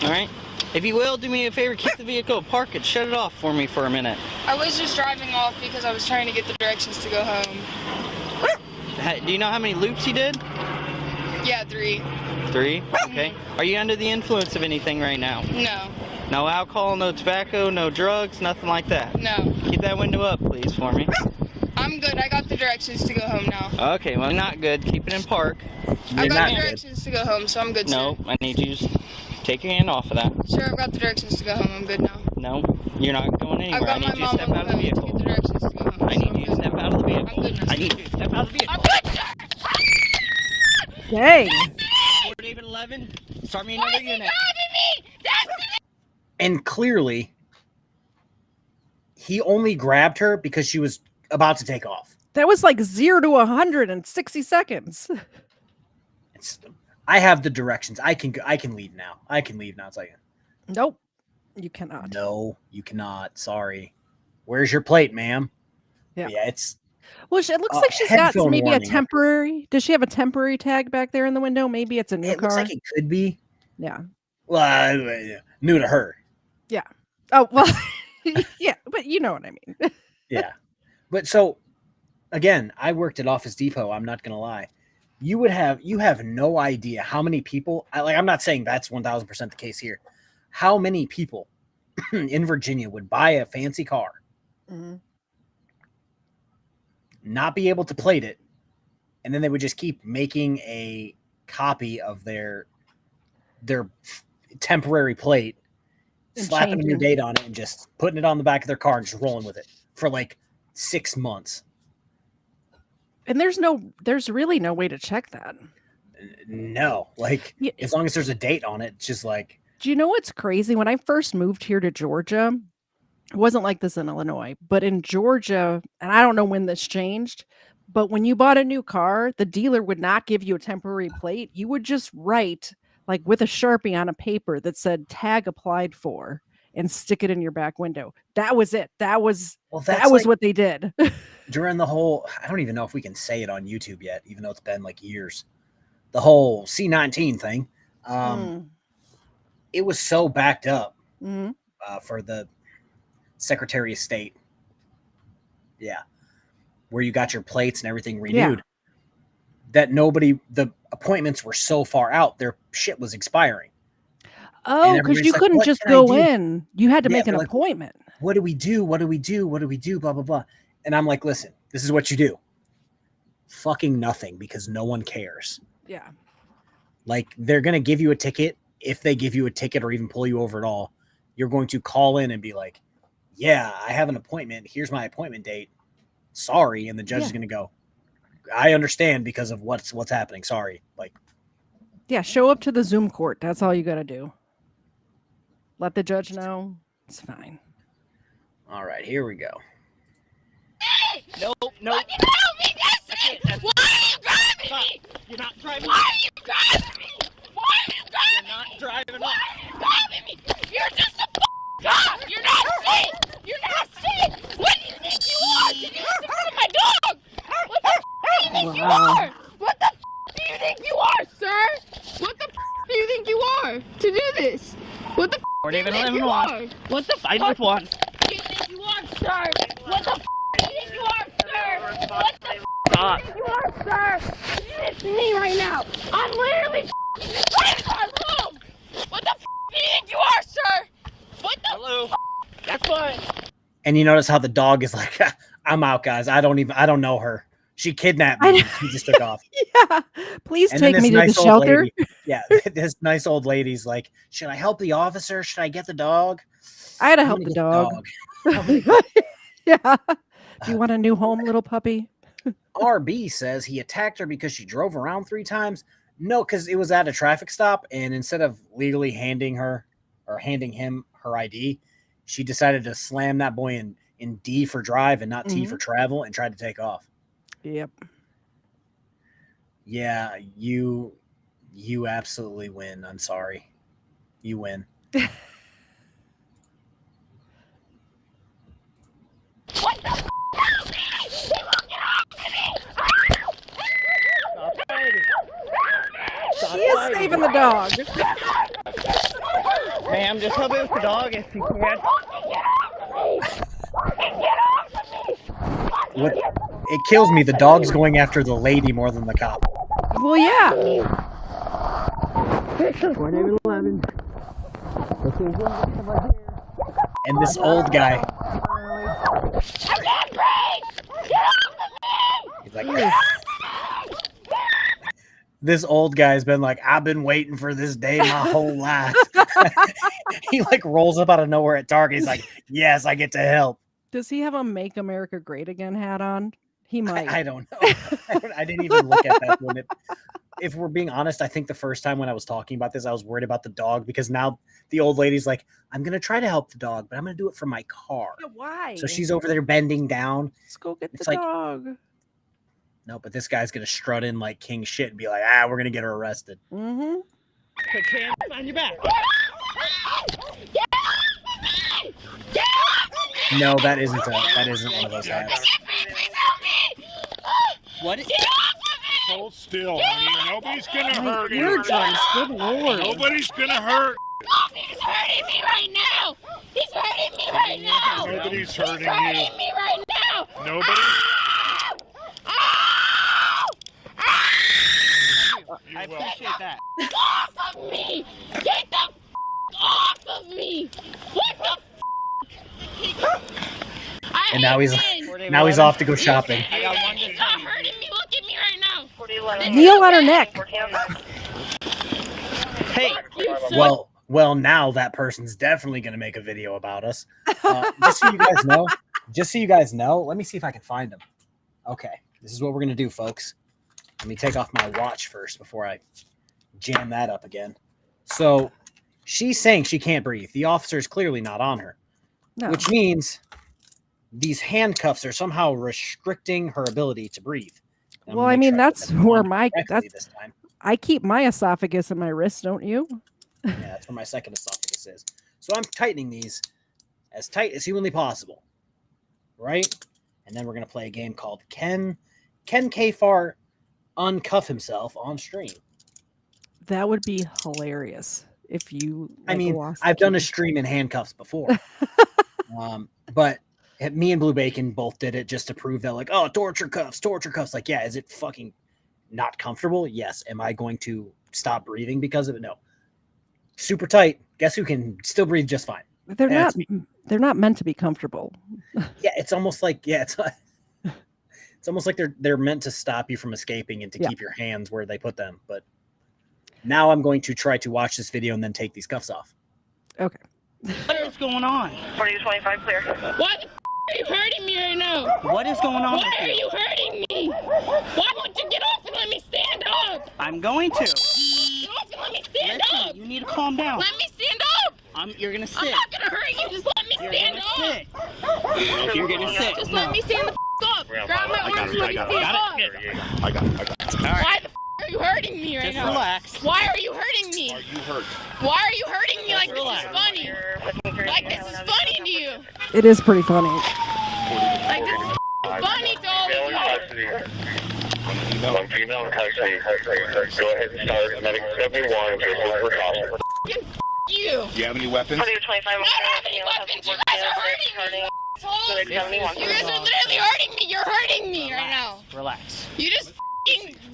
All right. If you will, do me a favor, keep the vehicle, park it, shut it off for me for a minute. I was just driving off because I was trying to get the directions to go home. Do you know how many loops you did? Yeah, 3. 3? Okay. Are you under the influence of anything right now? No. No alcohol, no tobacco, no drugs, nothing like that? No. Keep that window up, please, for me. I'm good. I got the directions to go home now. Okay, well, not good. Keep it in park. I got the directions to go home, so I'm good, No, sir. I need you to just take your hand off of that. Sure, I've got the directions to go home. I'm good now. No, you're not going anywhere. I've got I need my you to mom step on out the of the phone to vehicle. get the directions to go home. I need you to step out of the vehicle. I'm good now. I need you to step out of the vehicle. I'm good, sir. Dang. Fort David 11, start me another unit. And clearly, he only grabbed her because she was about to take off. That was like 0 to 100 in 60 seconds. I have the directions. I can leave now. It's like, nope, you cannot. No, you cannot. Sorry. Where's your plate, ma'am? Yeah, it's. Well, it looks like she's got maybe a warning. temporary. Does she have a temporary tag back there in the window? Maybe it's a new car. It looks like it could be. Yeah. Well, new to her. Yeah. Oh, well, yeah, but you know what I mean. Yeah. But so, again, I worked at Office Depot. I'm not going to lie. You have no idea how many people, I'm not saying that's 1000% the case here. How many people in Virginia would buy a fancy car, not be able to plate it, and then they would just keep making a copy of their temporary plate, slapping a new date on it, and just putting it on the back of their car and just rolling with it for like 6 months. And there's really no way to check that. No, as long as there's a date on it, it's just like. Do you know what's crazy? When I first moved here to Georgia, it wasn't like this in Illinois, but in Georgia, and I don't know when this changed, but when you bought a new car, the dealer would not give you a temporary plate. You would just write with a Sharpie on a paper that said tag applied for and stick it in your back window. That was it. That was what they did. During the whole, I don't even know if we can say it on YouTube yet, even though it's been years. The whole C-19 thing. It was so backed up for the Secretary of State. Yeah. Where you got your plates and everything renewed. That the appointments were so far out, their shit was expiring. Oh, because you couldn't just go in. You had to make an appointment. What do we do? What do we do? What do we do? Blah, blah, blah. And I'm like, listen, this is what you do. Fucking nothing, because no one cares. Yeah. They're going to give you a ticket. If they give you a ticket or even pull you over at all, you're going to call in and be like, yeah, I have an appointment. Here's my appointment date. Sorry. And the judge is going to go, I understand because of what's happening. Sorry. Yeah, show up to the Zoom court. That's all you got to do. Let the judge know. It's fine. All right, here we go. Nope. Help me, Jesse! Why are you grabbing me? You're not driving. Why are you grabbing me? Why are you grabbing me? You're not driving. Why are you grabbing me? You're just a cop! You're not safe! You're not safe! What do you think you are? Did you listen to my dog? What the do you think you are? What the do you think you are, sir? What the do you think you are to do this? What the do you think you are? What the Side with one. do you think you are, sir? What the do you think you are, sir? What the Stop. do you think you are, sir? It's me right now. I'm literally right in my room. What the do you think you are, sir? What the Hello. That's fine. And you notice how the dog is like, I'm out, guys. I don't know her. She kidnapped me. She just took off. Yeah. Please And then take this me to the nice old shelter. lady- yeah, this nice old lady's like, should I help the officer? Should I get the dog? I had to I'm help gonna the get dog. Yeah. Do you want a new home, little puppy? RB says he attacked her because she drove around 3 times. No, because it was at a traffic stop, and instead of legally handing him her ID, she decided to slam that boy in D for drive and not T for travel and tried to take off. Yep. Yeah, you absolutely win. I'm sorry. You win. What the help me! He won't get off of me! She is saving the dog. Ma'am, just help me with the dog if you can. What? It kills me. The dog's going after the lady more than the cop. Well, yeah. 11. And this old guy, I can't breathe! Get off of me! he's like, this old guy's been like, I've been waiting for this day my whole life. He like rolls up out of nowhere at Target. He's like, yes, I get to help. Does he have a Make America Great Again hat on? He might. I don't know. I didn't even look at that one. If we're being honest, I think the first time when I was talking about this, I was worried about the dog because now the old lady's like, I'm going to try to help the dog, but I'm going to do it from my car. Yeah, why? So she's over there bending down. Let's go get It's the like- dog. No, but this guy's going to strut in like king shit and be like, we're going to get her arrested. Mm-hmm. Put your hands on your back. No, that isn't one of those hats. What is Hold still. I mean, nobody's gonna hurt you. Eardrums, good lord. Nobody's gonna hurt. He's hurting me right now! He's hurting me right now! Nobody's hurting He's hurting you. me right now! Nobody. I appreciate that. Off of me! Get the off of me! What the And now he's off to go shopping. I got one to Stop hurting me! Look at me right now! Kneel on her neck. Hey, Well, now that person's definitely going to make a video about us. Just so you guys know, let me see if I can find them. Okay, this is what we're going to do, folks. Let me take off my watch first before I jam that up again. So she's saying she can't breathe. The officer is clearly not on her, No. which means these handcuffs are somehow restricting her ability to breathe. And I'm Well, gonna I make mean, sure that's get them where on my correctly this time. I keep my esophagus in my wrist, don't you? Yeah, that's where my second esophagus is. So I'm tightening these as tight as humanly possible, right? And then we're gonna play a game called Can Kfar uncuff himself on stream? That would be hilarious if you. I mean, lost the I've done a key. stream in handcuffs before, but me and Blue Bacon both did it just to prove that, like, oh, torture cuffs. Like, yeah, is it fucking not comfortable? Yes. Am I going to stop breathing because of it? No. Super tight. Guess who can still breathe just fine? They're That's not. They're not meant to be comfortable. Yeah, it's almost like it's almost like they're meant to stop you from escaping and to keep your hands where they put them. But now I'm going to try to watch this video and then take these cuffs off. Okay. what is going on? 40-25 clear. Why the are you hurting me right now? What is going on Why with are you? you hurting me? Why won't you get off and let me stand up? I'm going to. Get off and let me stand Listen, up. you need to calm down. Let me stand up. You're gonna sit. I'm not gonna hurt you. Just let me stand up. You're gonna sit. Just let me stand the up. Grab my arms and let me stand up. I got it. Why the are you hurting me right Just now? relax. Why are you hurting me? Are you hurt? Why are you hurting me like this is funny? Like this is funny to you? It is pretty funny. Like this is funny to all of you? One female in custody. Go ahead and start medic 71 for caution. You. Do you have any weapons? I don't have any weapons. You guys are hurting me. You guys are literally hurting me. You're hurting me right now. Relax. You just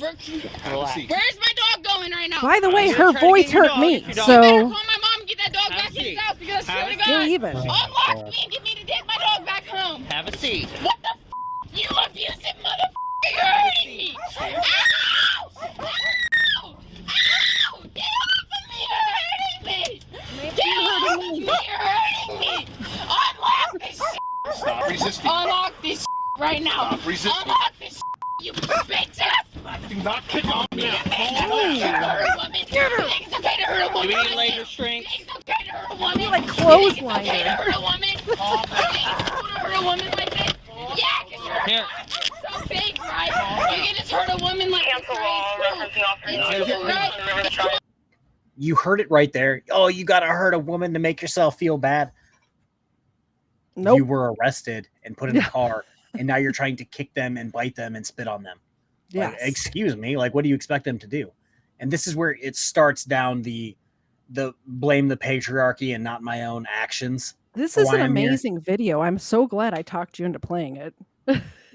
Relax. Where's my dog going right now? By the way, her try to voice get your hurt dog me. if your dog- You better So call my mom and get that dog back in his house because I swear to God. you're even. Unlock me and get me to take my dog back home. Have a seat. What the you abusive motherfucker! You're hurting me! Ow! Ow! Ow! Get off of me! You're hurting me! Get off of me! You're hurting me! Unlock this Stop resisting. Unlock this right now! Stop resisting. Unlock this you bitch ass! Do not kick on me. It's okay to hurt a woman! It's okay to hurt a woman! Do we need leg restraints? It's okay to hurt a woman! like clothesline It's okay to her. hurt a woman! It's okay to hurt a woman like this! Yeah, because you're Here. so fake, right? You can just hurt a woman like this, right? You heard it right there. Oh, you got to hurt a woman to make yourself feel bad. Nope. You were arrested and put in the car, and now you're trying to kick them and bite them and spit on them. Like, Yes. excuse me. Like, what do you expect them to do? And this is where it starts down the blame the patriarchy and not my own actions. This for is why an I'm here. amazing video. I'm so glad I talked you into playing it.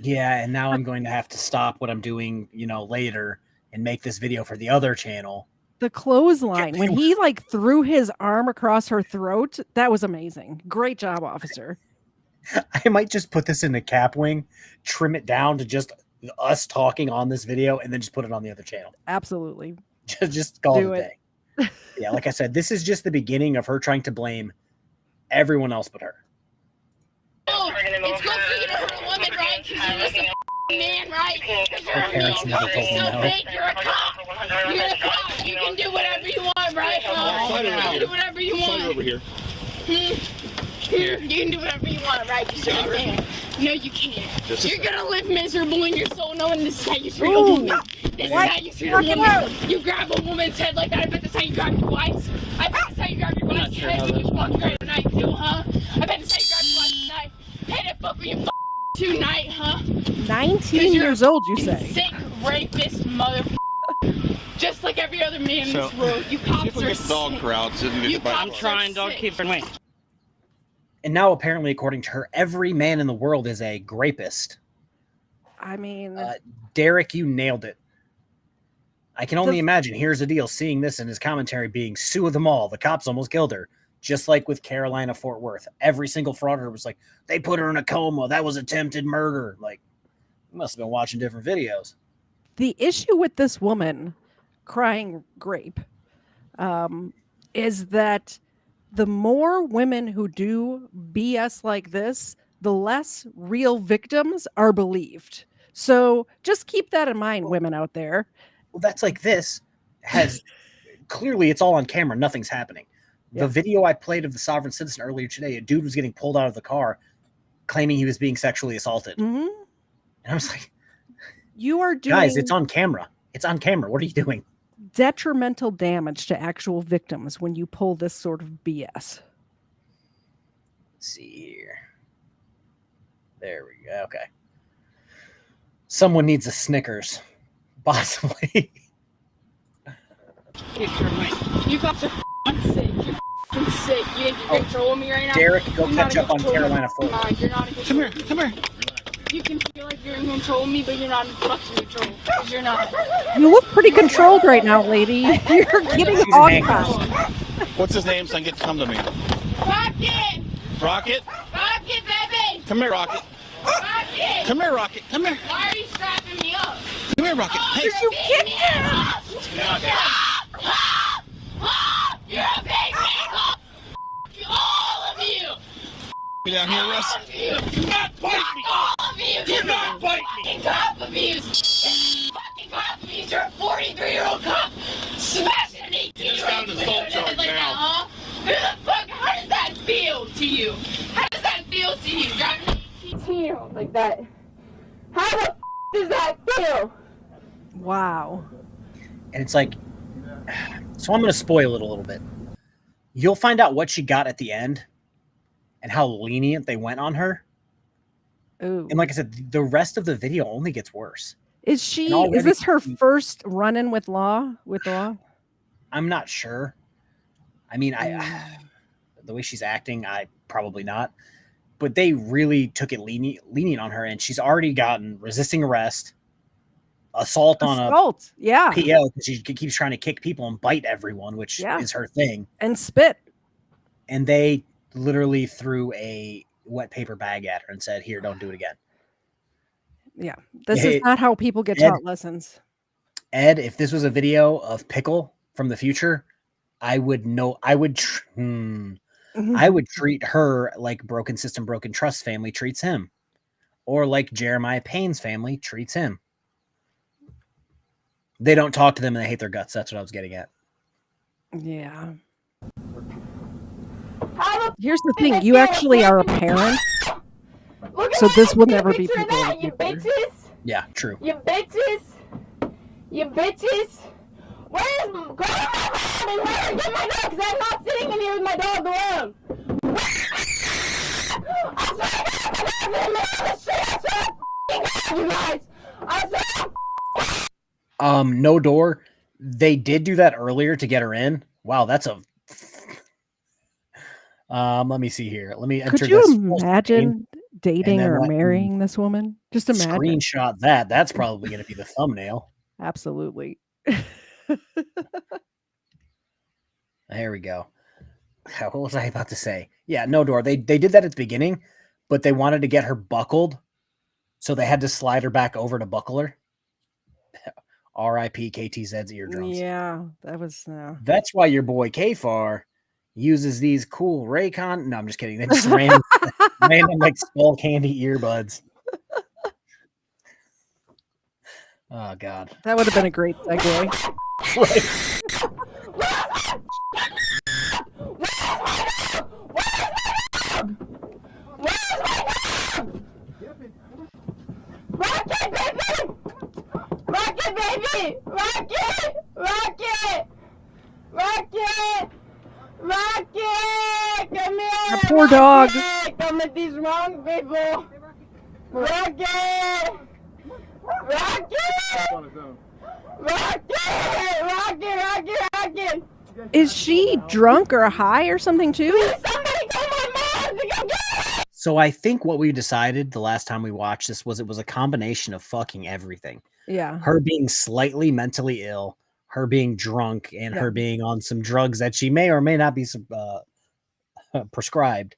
Yeah, and now I'm going to have to stop what I'm doing, later and make this video for the other channel. The clothesline, when he like threw his arm across her throat, that was amazing. Great job, officer. I might just put this in a cap wing, trim it down to just us talking on this video, and then just put it on the other channel. Absolutely. Just call Do it a it. day. Yeah, like I said, this is just the beginning of her trying to blame everyone else but her. Oh, it's good for you to hurt a woman, right? Because you're just a man, right? Because you're Her parents a man. never told me So no. fake, you're a cop. You're a cop. You can do whatever you want, right? You can do whatever you want. Over here. You can do whatever you want, right? Because you're a man. No, you can't. You're gonna live miserable in your soul knowing this is how you treat a woman. This is how you treat a woman. You grab a woman's head like that. I bet that's how you grab your wife's. I bet that's how you grab your wife's head when you fuck her tonight, too, huh? I bet that's how you grab your wife's tonight. Hey, that fuck with your tonight, huh? 19 years old, you say? Sick rapist motherfucker. Just like every other man in this world. You cops are Dog crowds didn't You get I'm trying, dog. Keep it away. And now, apparently, according to her, every man in the world is a grapist. I mean, Derek, you nailed it. I can only imagine. Here's the deal. Seeing this in his commentary being sue them all. The cops almost killed her. Just like with Carolina Fort Worth. Every single frauder was like, they put her in a coma. That was attempted murder. Like, you must have been watching different videos. the issue with this woman crying grape is that the more women who do BS like this, the less real victims are believed. So just keep that in mind, women out there. Well, that's like this has clearly it's all on camera. Nothing's happening. The video I played of the sovereign citizen earlier today, a dude was getting pulled out of the car claiming he was being sexually assaulted. Mm-hmm. And I was like, you are doing guys, it's on camera. It's on camera. What are you doing? Detrimental damage to actual victims when you pull this sort of BS. Let's see here. There we go. Okay. Someone needs a Snickers. Possibly. You guys are sick. You're sick. You ain't in control of me right now. Derek, go You're catch not up on in control of Carolina me. Fort. You're not in control. Come here. You can feel like you're in control of me, but you're not in fucking control. Because you're not. You look pretty controlled right now, lady. You're getting hog tied. What's his name so I can get to come to me? Rocket! Rocket? Rocket, baby! Come here, Rocket. Rocket! Come here, Rocket. Come here. Why are you strapping me up? Come here, Rocket. Oh, Hey, you kicked me up! You're a big man! All of you! you down here, Russ. All of you! Do not bite me! All of you! Do not bite me! Cop abuse! Fucking cop abuse! You're a 43-year-old cop! Smashing an 18-year-old! Just got an assault charge now. Huh? Who the fuck? to you? How does that feel to you? Driving to you like that. How the does that feel? Wow. And it's like, so I'm going to spoil it a little bit. You'll find out what she got at the end and how lenient they went on her. Ooh. And like I said, the rest of the video only gets worse. Is this her first run-in with the law? I'm not sure. I mean, the way she's acting, I probably not. But they really took it lenient on her, and she's already gotten resisting arrest, assault on a PO, because she keeps trying to kick people and bite everyone, which is her thing. And spit. And they literally threw a wet paper bag at her and said, "Here, don't do it again." Yeah, this is not how people get taught lessons. Ed, if this was a video of Pickle from the future, I would treat her like Broken System, Broken Trust family treats him, or like Jeremiah Payne's family treats him. They don't talk to them and they hate their guts. That's what I was getting at. Yeah. Here's the thing: you actually are a parent, so this will never be people. You bitches. Yeah, true. You bitches. You bitches. Where's go to my mom and let her get my dog? Because I'm not sitting in here with my dog alone. I swear to God, my dog's in the middle of the street. I swear to God, you guys. I swear. No door. They did do that earlier to get her in. Wow, that's a. Let me see here. Let me enter. Could you imagine dating or marrying this woman? Just imagine. Screenshot that. That's probably going to be the thumbnail. Absolutely. There we go. What was I about to say? Yeah, no door. They did that at the beginning, but they wanted to get her buckled, so they had to slide her back over to buckle her. R.I.P. KTZED's eardrums. Yeah, that was. That's why your boy Kfar uses these cool Raycon. No, I'm just kidding. They just random like skull candy earbuds. Oh God, that would have been a great segue. Rocket, baby! Rocket! Rocket! Rocket! Rocket! Come here! Our poor dog. Come with these wrong people! Rocket! Rocket! Rocket! Rocket! Is she drunk or high or something too? Somebody call my mom to go get her! So I think what we decided the last time we watched this was it was a combination of fucking everything. Yeah. Her being slightly mentally ill, her being drunk, and her being on some drugs that she may or may not be prescribed.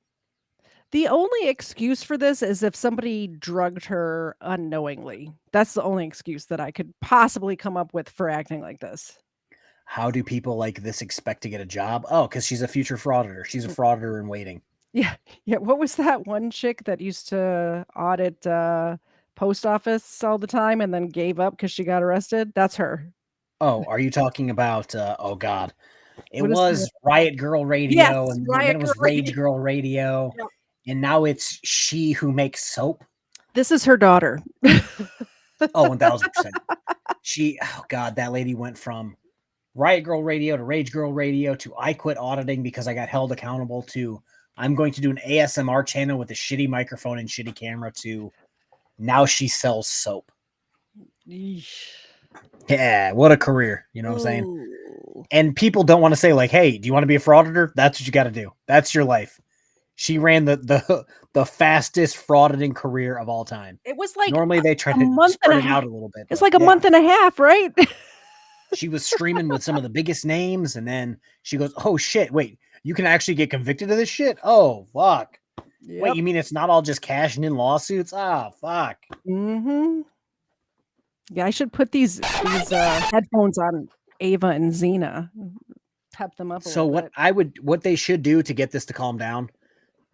The only excuse for this is if somebody drugged her unknowingly. That's the only excuse that I could possibly come up with for acting like this. How do people like this expect to get a job? Oh, because she's a future frauditor. She's a frauditor in waiting. Yeah. Yeah. What was that one chick that used to audit post office all the time and then gave up because she got arrested? That's her. Oh, are you talking about oh God. It was Riot Girl Radio, yes, and Riot then it was Girl Rage Girl Radio, and now it's She Who Makes Soap. This is her daughter. Oh, 1000%. Oh God, that lady went from Riot Girl Radio to Rage Girl Radio to I quit auditing because I got held accountable to I'm going to do an ASMR channel with a shitty microphone and shitty camera to now she sells soap. Yeesh. Yeah, what a career. You know what I'm saying? And people don't want to say like, hey, do you want to be a frauditor? That's what you got to do. That's your life. She ran the fastest frauditing career of all time. It was like normally they try to spread it out a little bit. It's like a month and a half, right? She was streaming with some of the biggest names, and then she goes, oh shit, wait, you can actually get convicted of this shit? Oh fuck. Yep. Wait, you mean it's not all just cashing in lawsuits? Ah, fuck. Mm-hmm. Yeah, I should put these headphones on Ava and Xena. Pep them up a little bit. What they should do to get this to calm down,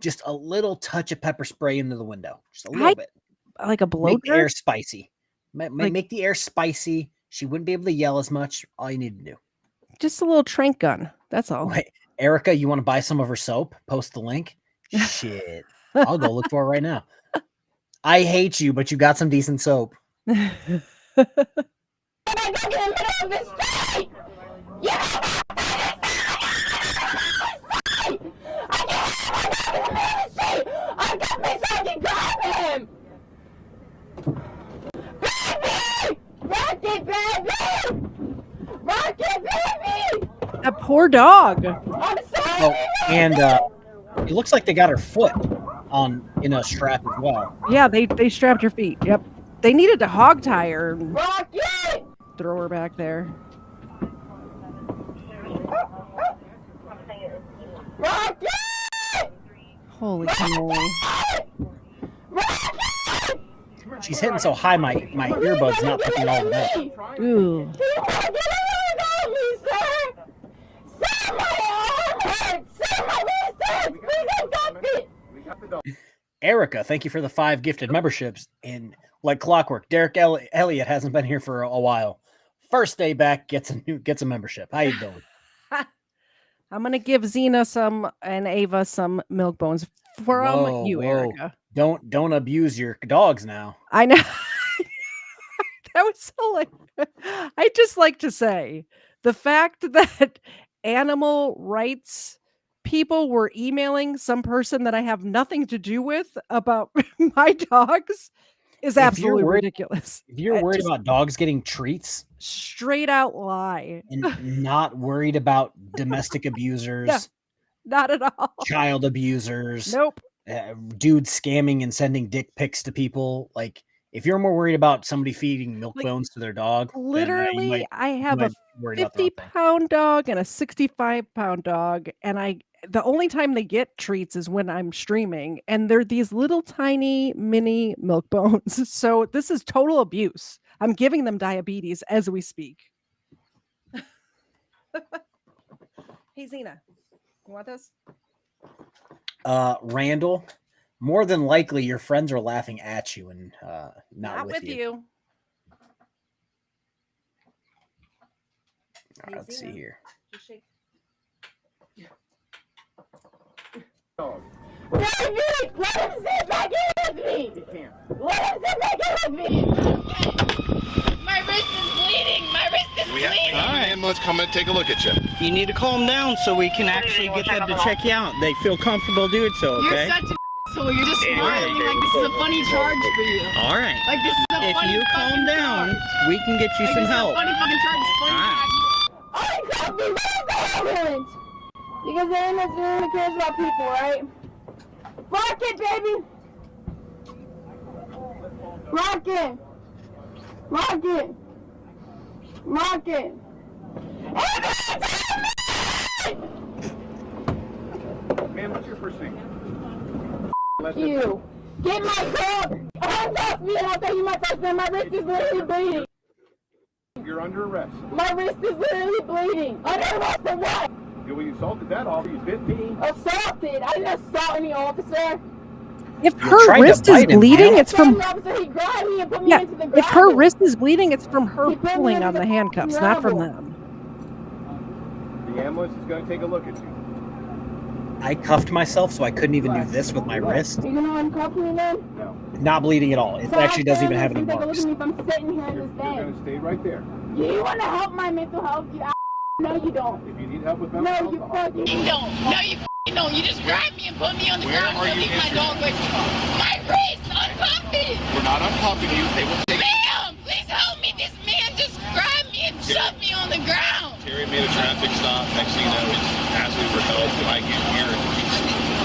just a little touch of pepper spray into the window. Just a little bit. Like a blow Make the air spicy. Make the air spicy. She wouldn't be able to yell as much. All you need to do. Just a little trank gun. That's all. Wait, Erica, you want to buy some of her soap? Post the link. Shit. I'll go look for it right now. I hate you, but you got some decent soap. That poor dog. Oh, and it looks like they got her foot in a strap as well. Yeah, they strapped her feet. Yep. They needed to hog tie her and throw her back there. Holy cannoli. She's hitting so high, my earbud's not picking all of it up. Ooh. Erica, thank you for the 5 gifted memberships. And like clockwork, Derek Elliott hasn't been here for a while. First day back, gets a membership. How you doing? I'm gonna give Xena some and Ava some milk bones from you, Erica. Don't abuse your dogs now. I know. That was so like. I just like to say the fact that animal rights people were emailing some person that I have nothing to do with about my dogs is absolutely ridiculous. If you're worried about dogs getting treats, straight out lie, and not worried about domestic abusers, yeah, not at all, child abusers, nope, dudes scamming and sending dick pics to people, like if you're more worried about somebody feeding milk bones to their dog, literally, I have a 50-pound dog and a 65-pound dog, and the only time they get treats is when I'm streaming, and they're these little tiny mini milk bones. So this is total abuse. I'm giving them diabetes as we speak. Hey, Xena, you want this? Randall, more than likely your friends are laughing at you and not with you. Hey, let's see here. Let him sit back in with me! He can't. Let him sit back in with me! My wrist is bleeding! My wrist is bleeding! All right, let's come and take a look at you. You need to calm down so we can actually get them to check you out. They feel comfortable doing so, okay? You're such a asshole. You're just smiling like this is a funny charge for you. All right. Like this is a if funny you calm down, charge. we can get you like some this help. Is a funny fucking charge. It's funny. All right. I can't be ambulance! Because the ambulance only cares about people, right? Rock it, baby! Rock it! Rock it! Rock it! Man, what's your first name? You! Get my car! Hands off me and I'll tell you my first name. My wrist is literally bleeding. You're under arrest. My wrist is literally bleeding. Under arrest for what? You assaulted that officer. You bit me. Assaulted? I didn't assault any officer. If her wrist is bleeding, it's from. Yeah, if her wrist is bleeding, it's from her pulling on the handcuffs, not from them. The ambulance is going to take a look at you. I cuffed myself, so I couldn't even do this with my wrist. You gonna uncuff me then? No. Not bleeding at all. It actually doesn't even have any marks. If I'm sitting here in this You're going to stay right there. You want to help my mental health? You no, you don't. If you need help with mental health, you fucking don't. No, you don't. You just grabbed me and put me on the ground and leave my dog away from me. My wrist, uncuff me. We're not uncuffing you. They will take. Ma'am, please help me. This man just grabbed me and shoved me on the ground. Terry made a traffic stop. Next thing you know, he's asking for help. When I get here,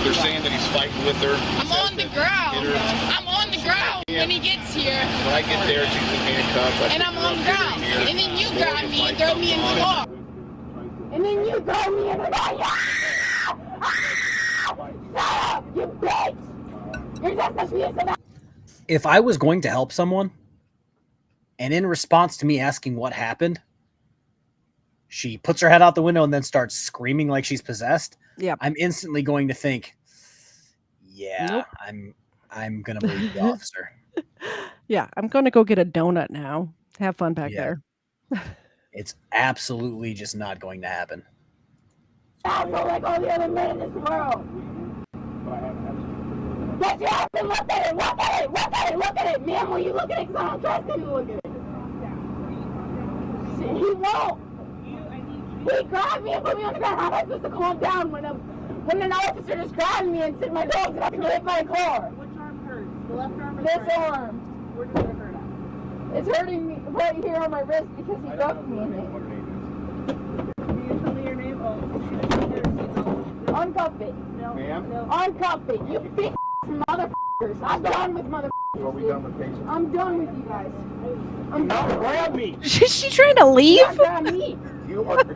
they're saying that he's fighting with her. I'm on the ground. I'm on the ground when he gets here. When I get there, she's in handcuffs. And I'm on the ground. And then you grab me and throw me in the car. And then you throw me in the car. Shut up, you bitch! You're just a piece of. If I was going to help someone, and in response to me asking what happened, she puts her head out the window and then starts screaming like she's possessed. Yeah, I'm instantly going to think, yeah, nope. I'm gonna believe the officer. Yeah, I'm gonna go get a donut now. Have fun back there. It's absolutely just not going to happen. I feel like all the other men in this world. what you have to look at it. Look at it. Look at it. Look at it. Ma'am, will you look at it? Because I don't trust him to look at it. He won't. He grabbed me and put me on the ground. How am I supposed to calm down when an officer just grabbed me and said my dog's about to hit my car? Which arm hurts? The left arm or the right? This arm. Where does it hurt at? It's hurting me right here on my wrist because he ducked me in it. Can you tell me your name? Uncuff it. No. Ma'am? No. Uncuff it. You big motherfuckers. I'm done with motherfuckers. Are we done with cases? I'm done with you guys. I'm done. Grab me. Is she trying to leave? Grab me. You're not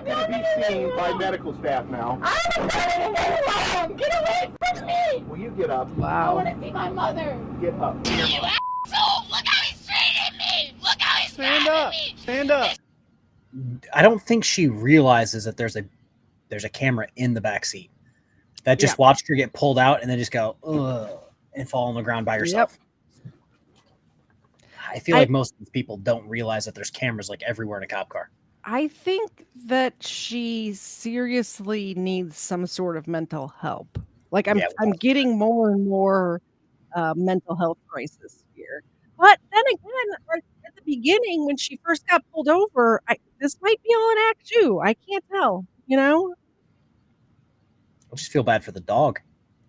going to be seen by medical staff now. I'm not Get away from me. Will you get up? I Wow. want to see my mother. Get up. You asshole. Look how he's treating me. Look how he's Stand up. Stand up. I don't think she realizes that there's a camera in the back seat that just watched her get pulled out and then just go ugh, and fall on the ground by herself. I feel like most of these people don't realize that there's cameras like everywhere in a cop car. I think that she seriously needs some sort of mental help. Like I'm getting more and more mental health crisis here. But then again, like at the beginning when she first got pulled over, this might be all an act too. I can't tell. You know, I just feel bad for the dog.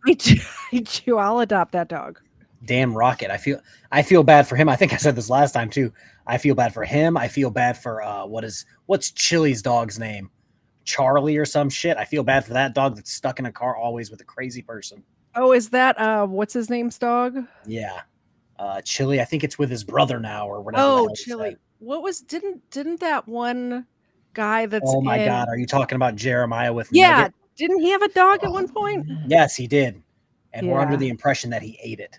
I do. I'll adopt that dog. Damn Rocket. I feel bad for him. I think I said this last time too. I feel bad for him. I feel bad for what's Chili's dog's name? Charlie or some shit. I feel bad for that dog that's stuck in a car always with a crazy person. Oh, is that what's his name's dog? Yeah. Chili, I think it's with his brother now or whatever. Oh, Chili. What was didn't that one guy that's oh my god, are you talking about Jeremiah with Yeah, Nugget? didn't he have a dog at one point? Yes, he did. And we're under Yeah. the impression that he ate it.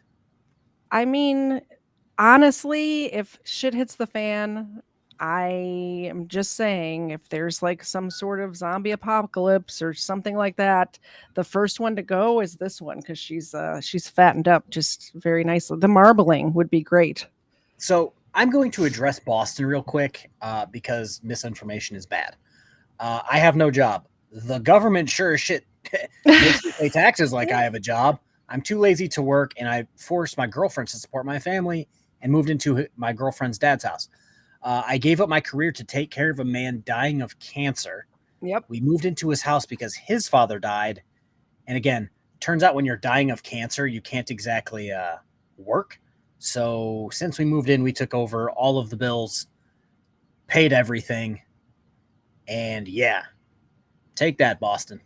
I mean, honestly, if shit hits the fan, I am just saying if there's like some sort of zombie apocalypse or something like that, the first one to go is this one because she's fattened up just very nicely. The marbling would be great. So I'm going to address Boston real quick because misinformation is bad. I have no job. The government sure as shit makes me pay taxes like I have a job. I'm too lazy to work, and I forced my girlfriend to support my family and moved into my girlfriend's dad's house. I gave up my career to take care of a man dying of cancer. Yep. We moved into his house because his father died. And again, turns out when you're dying of cancer, you can't exactly work. So since we moved in, we took over all of the bills, paid everything. And yeah, take that, Boston.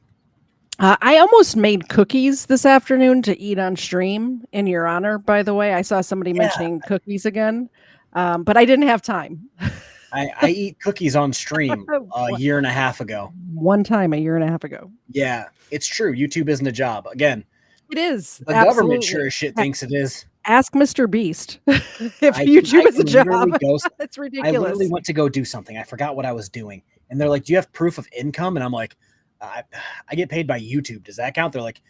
I almost made cookies this afternoon to eat on stream in your honor, by the way. I saw somebody mentioning cookies again, but I didn't have time. I eat cookies on stream a year and a half ago. One time a year and a half ago. Yeah, it's true. YouTube isn't a job. Again, it is. The government sure as shit thinks it is. Ask Mr. Beast if YouTube is a job. It's ridiculous. I literally went to go do something. I forgot what I was doing. And they're like, do you have proof of income? And I'm like, I get paid by YouTube. Does that count? They're like,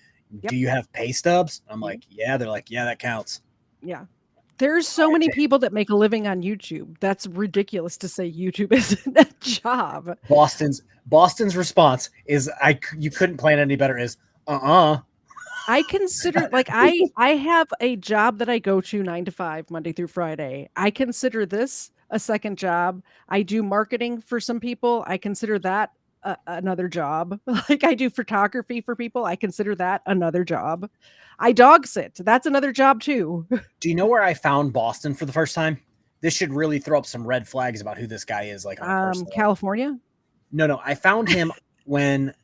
do you have pay stubs? I'm like, yeah. They're like, yeah, that counts. Yeah. There's so many people that make a living on YouTube. That's ridiculous to say YouTube isn't a job. Boston's response is, you couldn't plan any better, is I consider like I have a job that I go to 9 to 5 Monday through Friday. I consider this a second job. I do marketing for some people. I consider that another job. Like I do photography for people. I consider that another job. I dog sit. That's another job too. Do you know where I found Boston for the first time? This should really throw up some red flags about who this guy is. Like California? No. I found him when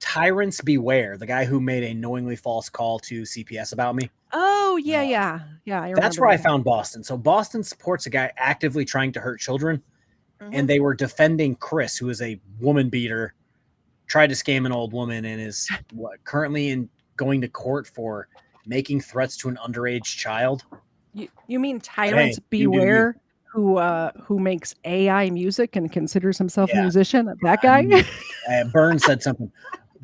Tyrants Beware, the guy who made a knowingly false call to CPS about me. Oh, yeah. That's where I found Boston. So Boston supports a guy actively trying to hurt children. And they were defending Chris, who is a woman beater, tried to scam an old woman, and is currently going to court for making threats to an underage child. You mean Tyrants Beware, who makes AI music and considers himself a musician? That guy? Burns said something.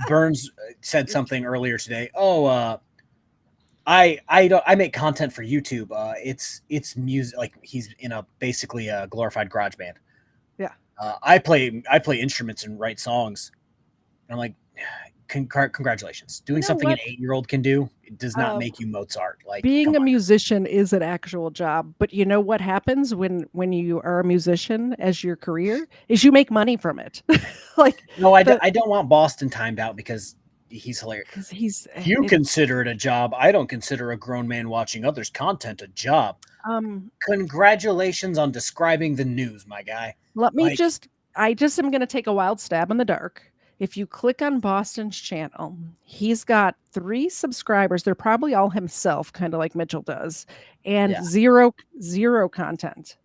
Burns said something earlier today. I make content for YouTube. It's music. Like he's in basically a glorified garage band. Yeah. I play instruments and write songs. And I'm like, congratulations. Doing know something what? an 8-year-old can do, it does not make you Mozart. Like, Being come a on. musician is an actual job, but you know what happens when you are a musician as your career is you make money from it. Like, No, I don't want Boston timed out because he's hilarious. because You consider it a job. I don't consider a grown man watching others' content a job. Congratulations on describing the news, my guy. Let me Like, I just am going to take a wild stab in the dark. If you click on Boston's channel, he's got 3 subscribers. They're probably all himself, kind of like Mitchell does, and zero content.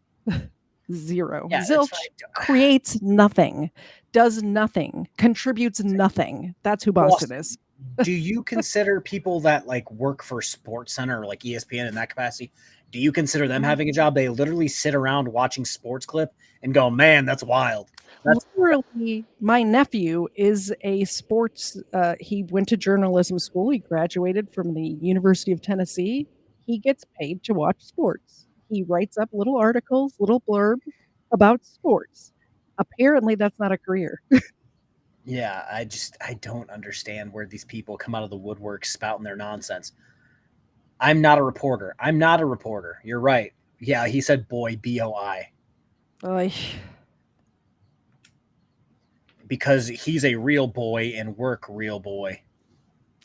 Zero. Yeah, Zilch creates nothing, does nothing, contributes nothing. That's who Boston is. Do you consider people that like work for Sports Center or like ESPN in that capacity? Do you consider them having a job? They literally sit around watching sports clip and go, "Man, that's wild." That's literally, my nephew is a sports. He went to journalism school. He graduated from the University of Tennessee. He gets paid to watch sports. He writes up little articles, little blurb about sports. Apparently, that's not a career. Yeah, I don't understand where these people come out of the woodwork spouting their nonsense. I'm not a reporter. You're right. Yeah, he said boy, B-O-I. Because he's a real boy and work real boy.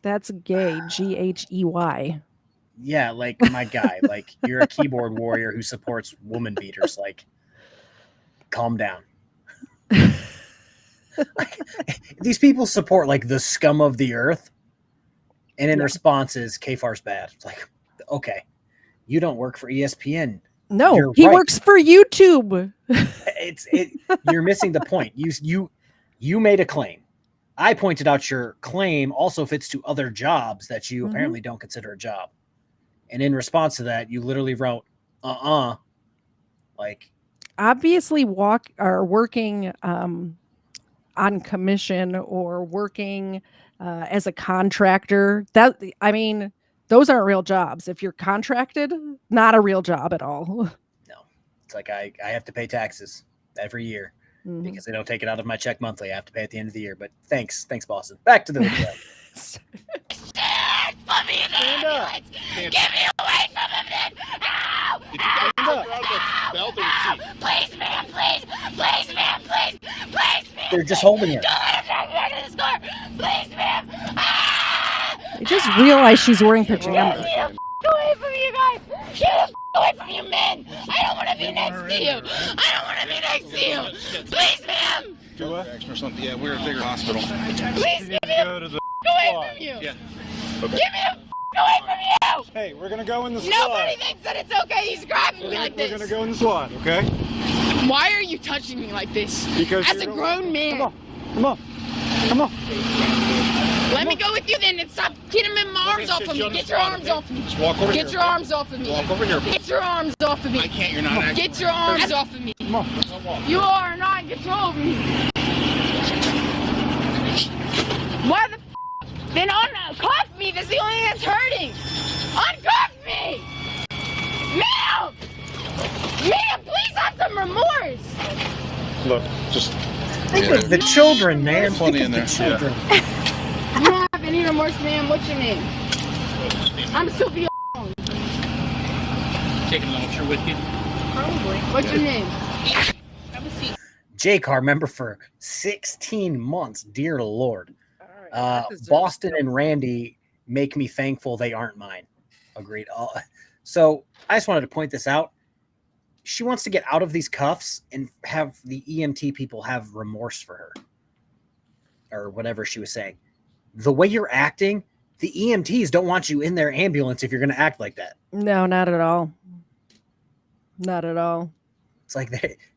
That's gay, G-H-E-Y. Yeah, like my guy. Like, you're a keyboard warrior who supports woman beaters. Like, calm down. Like, these people support like the scum of the earth, and in response is KFAR's bad. It's like, okay, you don't work for ESPN. No, he works for YouTube. You're missing the point. You made a claim. I pointed out your claim also fits to other jobs that you apparently don't consider a job. And in response to that, you literally wrote, like, obviously working on commission or working as a contractor. Those aren't real jobs. If you're contracted, not a real job at all. No, it's like I have to pay taxes every year because they don't take it out of my check monthly. I have to pay at the end of the year. But thanks, Boston. Back to the video. Put me in the ambulance! Get me away from him then! Ow! Ow! Please, ma'am, please! Please, ma'am, please! Please, ma'am! They're just holding her. Don't let him drive me to the store! Please, ma'am! I just realized she's wearing pajamas. Get away from you guys! Get away from you men! I don't want to be next to you! I don't want to be next to you! Please, ma'am! Do what? Or something. Yeah, we're at a bigger hospital. Please get me away from you! Yeah. Okay. Get me away from you! Hey, we're gonna go in the SWAT. Nobody thinks that it's okay. He's grabbing me like this. We're gonna go in the SWAT, okay? Why are you touching me like this? Because as a grown man. Come on. Let me go with you then and stop getting my arms off of me. Get your arms off of me. Just walk over here. Get your arms off of me. Walk over here. Get your arms off of me. I can't. You're not. Get your arms off of me. Come on. You are not in control of me. Why the then uncuff me. That's the only thing that's hurting. Uncuff me. Ma'am. Ma'am, please have some remorse. Look, just think of the children, man. Plenty in there. Children. You don't have any remorse, ma'am. What's your name? I'm Sophia. Taking a luncher with you? Probably. What's your name? Have a seat. J-Car member for 16 months. Dear Lord. Boston and Randy make me thankful they aren't mine. Agreed. So I just wanted to point this out. She wants to get out of these cuffs and have the EMT people have remorse for her. Or whatever she was saying. The way you're acting, the EMTs don't want you in their ambulance if you're going to act like that. No, not at all. Not at all. It's like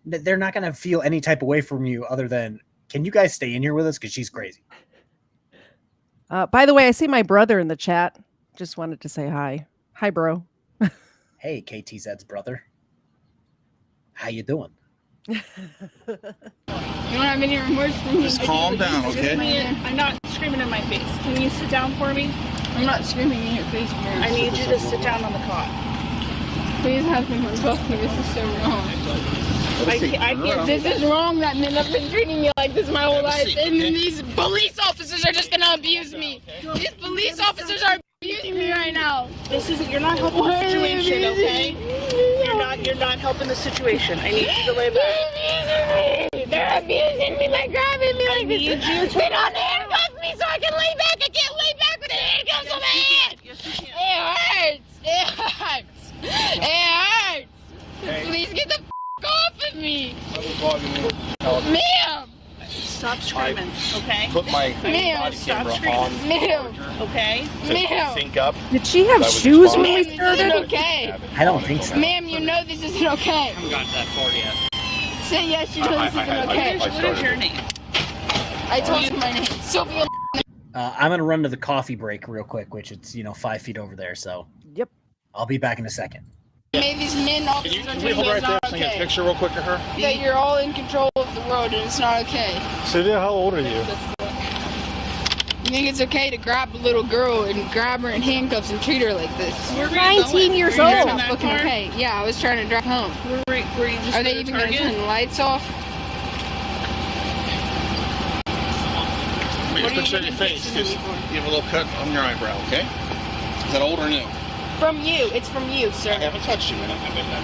they're not going to feel any type of way from you other than, can you guys stay in here with us? Because she's crazy. By the way, I see my brother in the chat. Just wanted to say hi. Hi, bro. Hey, KTZED's brother. How you doing? You don't have any remorse for me. Just calm down, okay? I'm not screaming in my face. Can you sit down for me? I'm not screaming in your face, ma'am. I need you to sit down on the cot. Please have him rebuff me. This is so wrong. I can't. This is wrong that men have been treating me like this my whole life. And these police officers are just going to abuse me. These police officers are abusing me right now. This isn't. You're not helping the situation, okay? You're not helping the situation. I need you to lay back. They're abusing me by grabbing me like need this. you to They don't handcuff me so I can lay back. I can't lay back with the handcuffs on my hand. It hurts. It hurts. It hurts. Please get the off of me. Ma'am. Stop screaming, okay? Put my Ma'am, body stop camera screaming. on. Ma'am. Okay? Ma'am. Sync up. Did she have That was shoes fine. when we Ma'am, this isn't started? okay. I don't think so. Ma'am, you know this isn't okay. I haven't gotten to that part yet. Say yes, you know this isn't okay. What is your name? I told you my name. Sylvia. I'm gonna run to the coffee break real quick, which it's 5 feet over there. So Yep. I'll be back in a second. Maybe these men officers are Can we doing hold right it's there not so I can get a okay. picture real quick of her? That you're all in control of the road and it's not okay. Sylvia, how old are you? You think it's okay to grab a little girl and grab her in handcuffs and treat her like this? Where were you 19 going? years Were you old. driving that Fucking car? okay. Yeah, I was trying to drive home. Were you just Are they at even going to Target? turn the lights off? Wait, What just are picture you your gonna face. picture me Just for? you have a little cut on your eyebrow, okay? Is that old or new? From you. It's from you, sir. I haven't touched you in it. I bet that.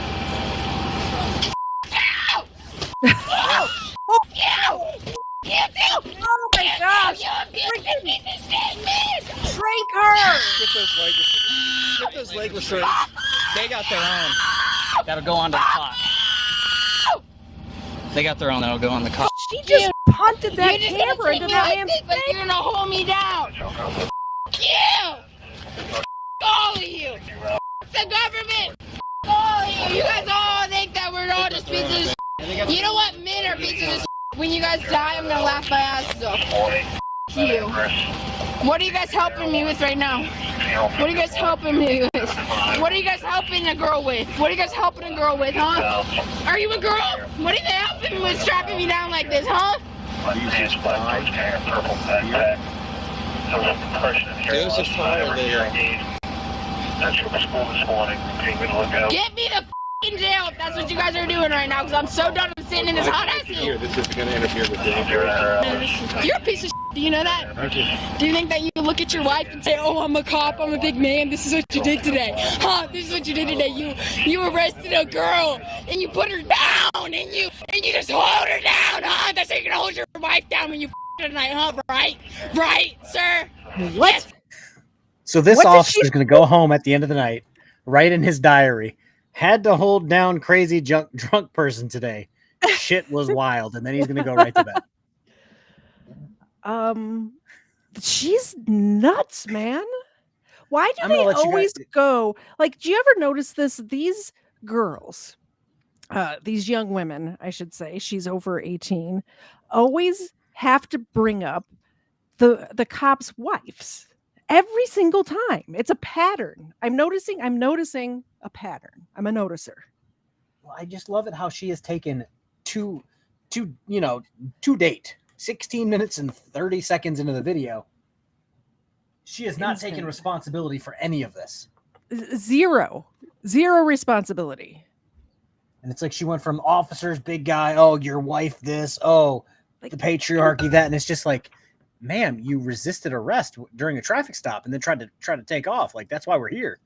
Oh my gosh! Shrink her! Get those leg restraints. They got their own. That'll go onto the cot. They got their own that'll go on the cot. She just punted that You're just gonna camera treat into me that like man's this, but face. you're gonna hold me down. You! All of you! The government! All of you! You guys all think that we're all just pieces of You know what? Men are pieces of When you guys die, I'm gonna laugh my ass off. You. What are you guys helping me with right now? What are you guys helping me with? What are you guys helping a girl with? What are you guys helping a girl with, huh? Are you a girl? What are you helping me with strapping me down like this, huh? There's a fire there. Get me to f***ing jail if that's what you guys are doing right now, because I'm so done with sitting in this hot ass Here, seat. this is going to interfere with you. You're a piece of shit. Do you know that? Do you think that you look at your wife and say, oh, I'm a cop, I'm a big man, this is what you did today? Huh, this is what you did today. You arrested a girl and you put her down and you just hold her down, huh? That's how you're gonna hold your wife down when you f her tonight, huh? Right, sir? What? So this What did officer she is going to go home at the end of the night, write in his diary, had to hold down crazy drunk person today. Shit was wild, and then he's going to go right to bed. She's nuts, man. Why do I'm gonna they let you always guys- go? Like, do you ever notice this? These girls, these young women, I should say, she's over 18, always have to bring up the cops' wives every single time. It's a pattern. I'm noticing a pattern. I'm a noticer. Well, I just love it how she has taken to date 16 minutes and 30 seconds into the video. She has not taken responsibility for any of this. Zero responsibility. And it's like she went from officers, big guy, oh, your wife this, oh, the patriarchy that, and it's just like, ma'am, you resisted arrest during a traffic stop and then tried to take off. Like, that's why we're here.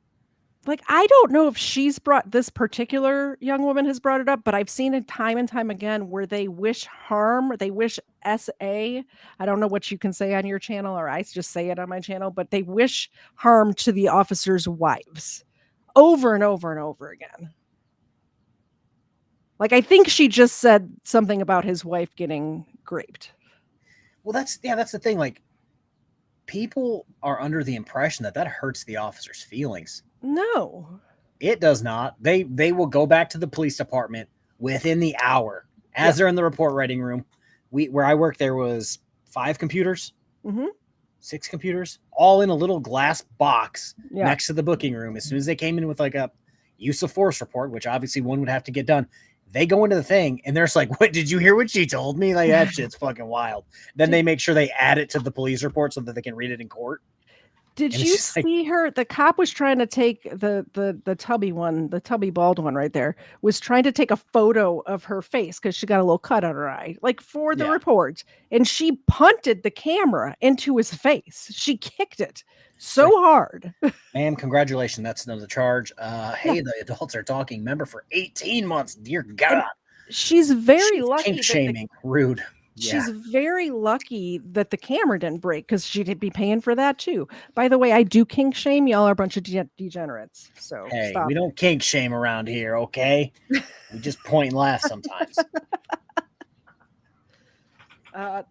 Like, I don't know if she's brought this particular young woman has brought it up, but I've seen it time and time again where they wish harm. They wish SA. I don't know what you can say on your channel, or I just say it on my channel, but they wish harm to the officers' wives over and over and over again. Like, I think she just said something about his wife getting raped. Well, that's the thing. Like, people are under the impression that hurts the officer's feelings. No, it does not. They will go back to the police department within the hour as they're in the report writing room. Where I work, there was 5 computers, 6 computers, all in a little glass box next to the booking room. As soon as they came in with like a use of force report, which obviously one would have to get done, they go into the thing and they're just like, what, did you hear what she told me? Like, that shit's fucking wild. Then they make sure they add it to the police report so that they can read it in court. Did And it's you just like- see her? The cop was trying to take the tubby one, the tubby bald one right there, was trying to take a photo of her face because she got a little cut on her eye, like for the Yeah. report. And she punted the camera into his face. She kicked it so hard. Ma'am, congratulations. That's another charge. Hey, the adults are talking. Member for 18 months. Dear God. She's very lucky. Kink that shaming. Rude. She's very lucky that the camera didn't break because she'd be paying for that too. By the way, I do kink shame. Y'all are a bunch of degenerates. So Hey, stop. we don't kink shame around here, okay? We just point and laugh sometimes.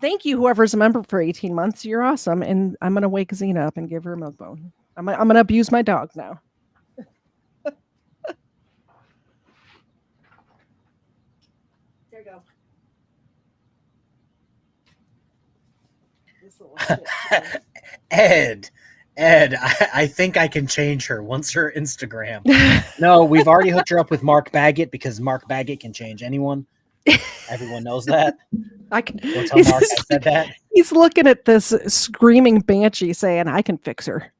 Thank you, whoever's a member for 18 months. You're awesome. And I'm going to wake Xena up and give her a milk bone. I'm going to abuse my dog now. There you go. This little shit. Ed, I think I can change her. What's her Instagram? No, we've already hooked her up with Mark Baggett because Mark Baggett can change anyone. Everyone knows that. I can. Don't tell Mark I said that. He's looking at this screaming banshee saying, I can fix her.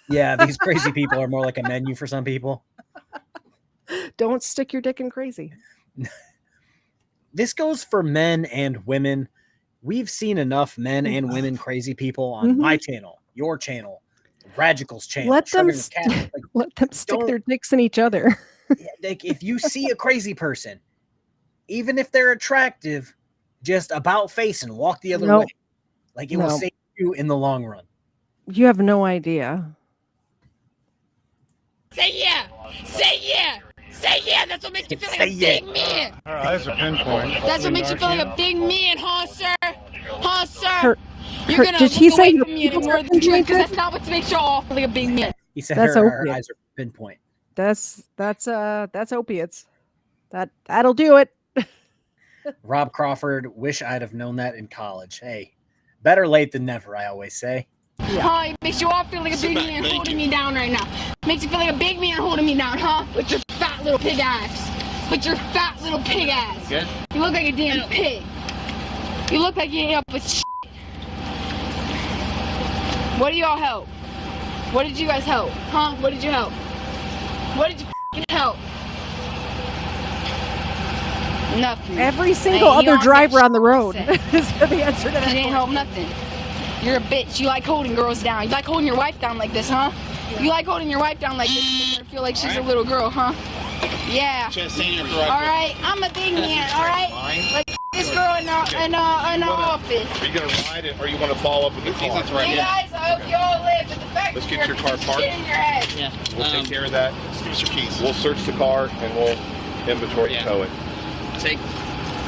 Yeah, these crazy people are more like a menu for some people. Don't stick your dick in crazy. This goes for men and women. We've seen enough men and women crazy people on my channel, your channel, Radical's channel. Let them, Like, stick their dicks in each other. like if you see a crazy person, even if they're attractive, just about face and walk the other way. Like it will save you in the long run. You have no idea. Say yeah! Say yeah! Say yeah! That's what makes you feel like a big man! Her eyes are pinpoint. That's what makes you feel like a big man, huh, sir? Huh, sir? You're gonna did he look say away her from me and pupils ignore are the truth, because pinpointed? that's not what makes you all feel like a big man. He said That's her opiate. eyes are pinpoint. That's opiates. That'll do it. Rob Crawford, wish I'd have known that in college. Hey, better late than never, I always say. Huh? It makes you all feel like a big man holding me down right now. Makes you feel like a big man holding me down, huh? With your fat little pig ass. With your fat little pig ass. Good. You look like a damn pig. You look like you ate up with shit. What do y'all help? What did you guys help? Huh? What did you help? What did you f***ing help? Nothing. Every single Hey, you other don't driver get on the road shit. is the answer to that. You didn't help nothing. You're a bitch. You like holding girls down. You like holding your wife down like this, huh? You like holding your wife down like this and making her feel like she's a little girl, huh? Yeah. All right. I'm a big man. All right. Like this girl in the office. Are you gonna ride it, or you want to follow up with the car? Hey guys, I hope you all live. But the fact Let's that get your car parked. shit in your head. Yeah. We'll take care of that. Just give us your keys. We'll search the car and we'll inventory and tow it. Take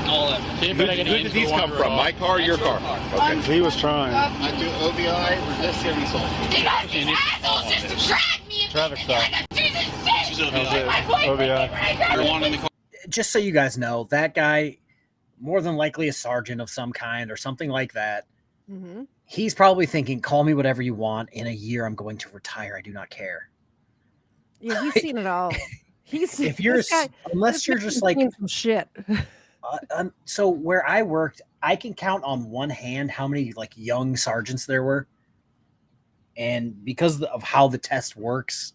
all of it. Who did these come from? My car or your car? Okay. He was trying. I do OBI, resisting assault. You guys, these assholes just to track me. Traffic stop. She's OBI. Just so you guys know, that guy, more than likely a sergeant of some kind or something like that, he's probably thinking, call me whatever you want. In a year, I'm going to retire. I do not care. Yeah, he's seen it all. He's If you're, unless you're just like, some shit. so where I worked, I can count on one hand how many like young sergeants there were. And because of how the test works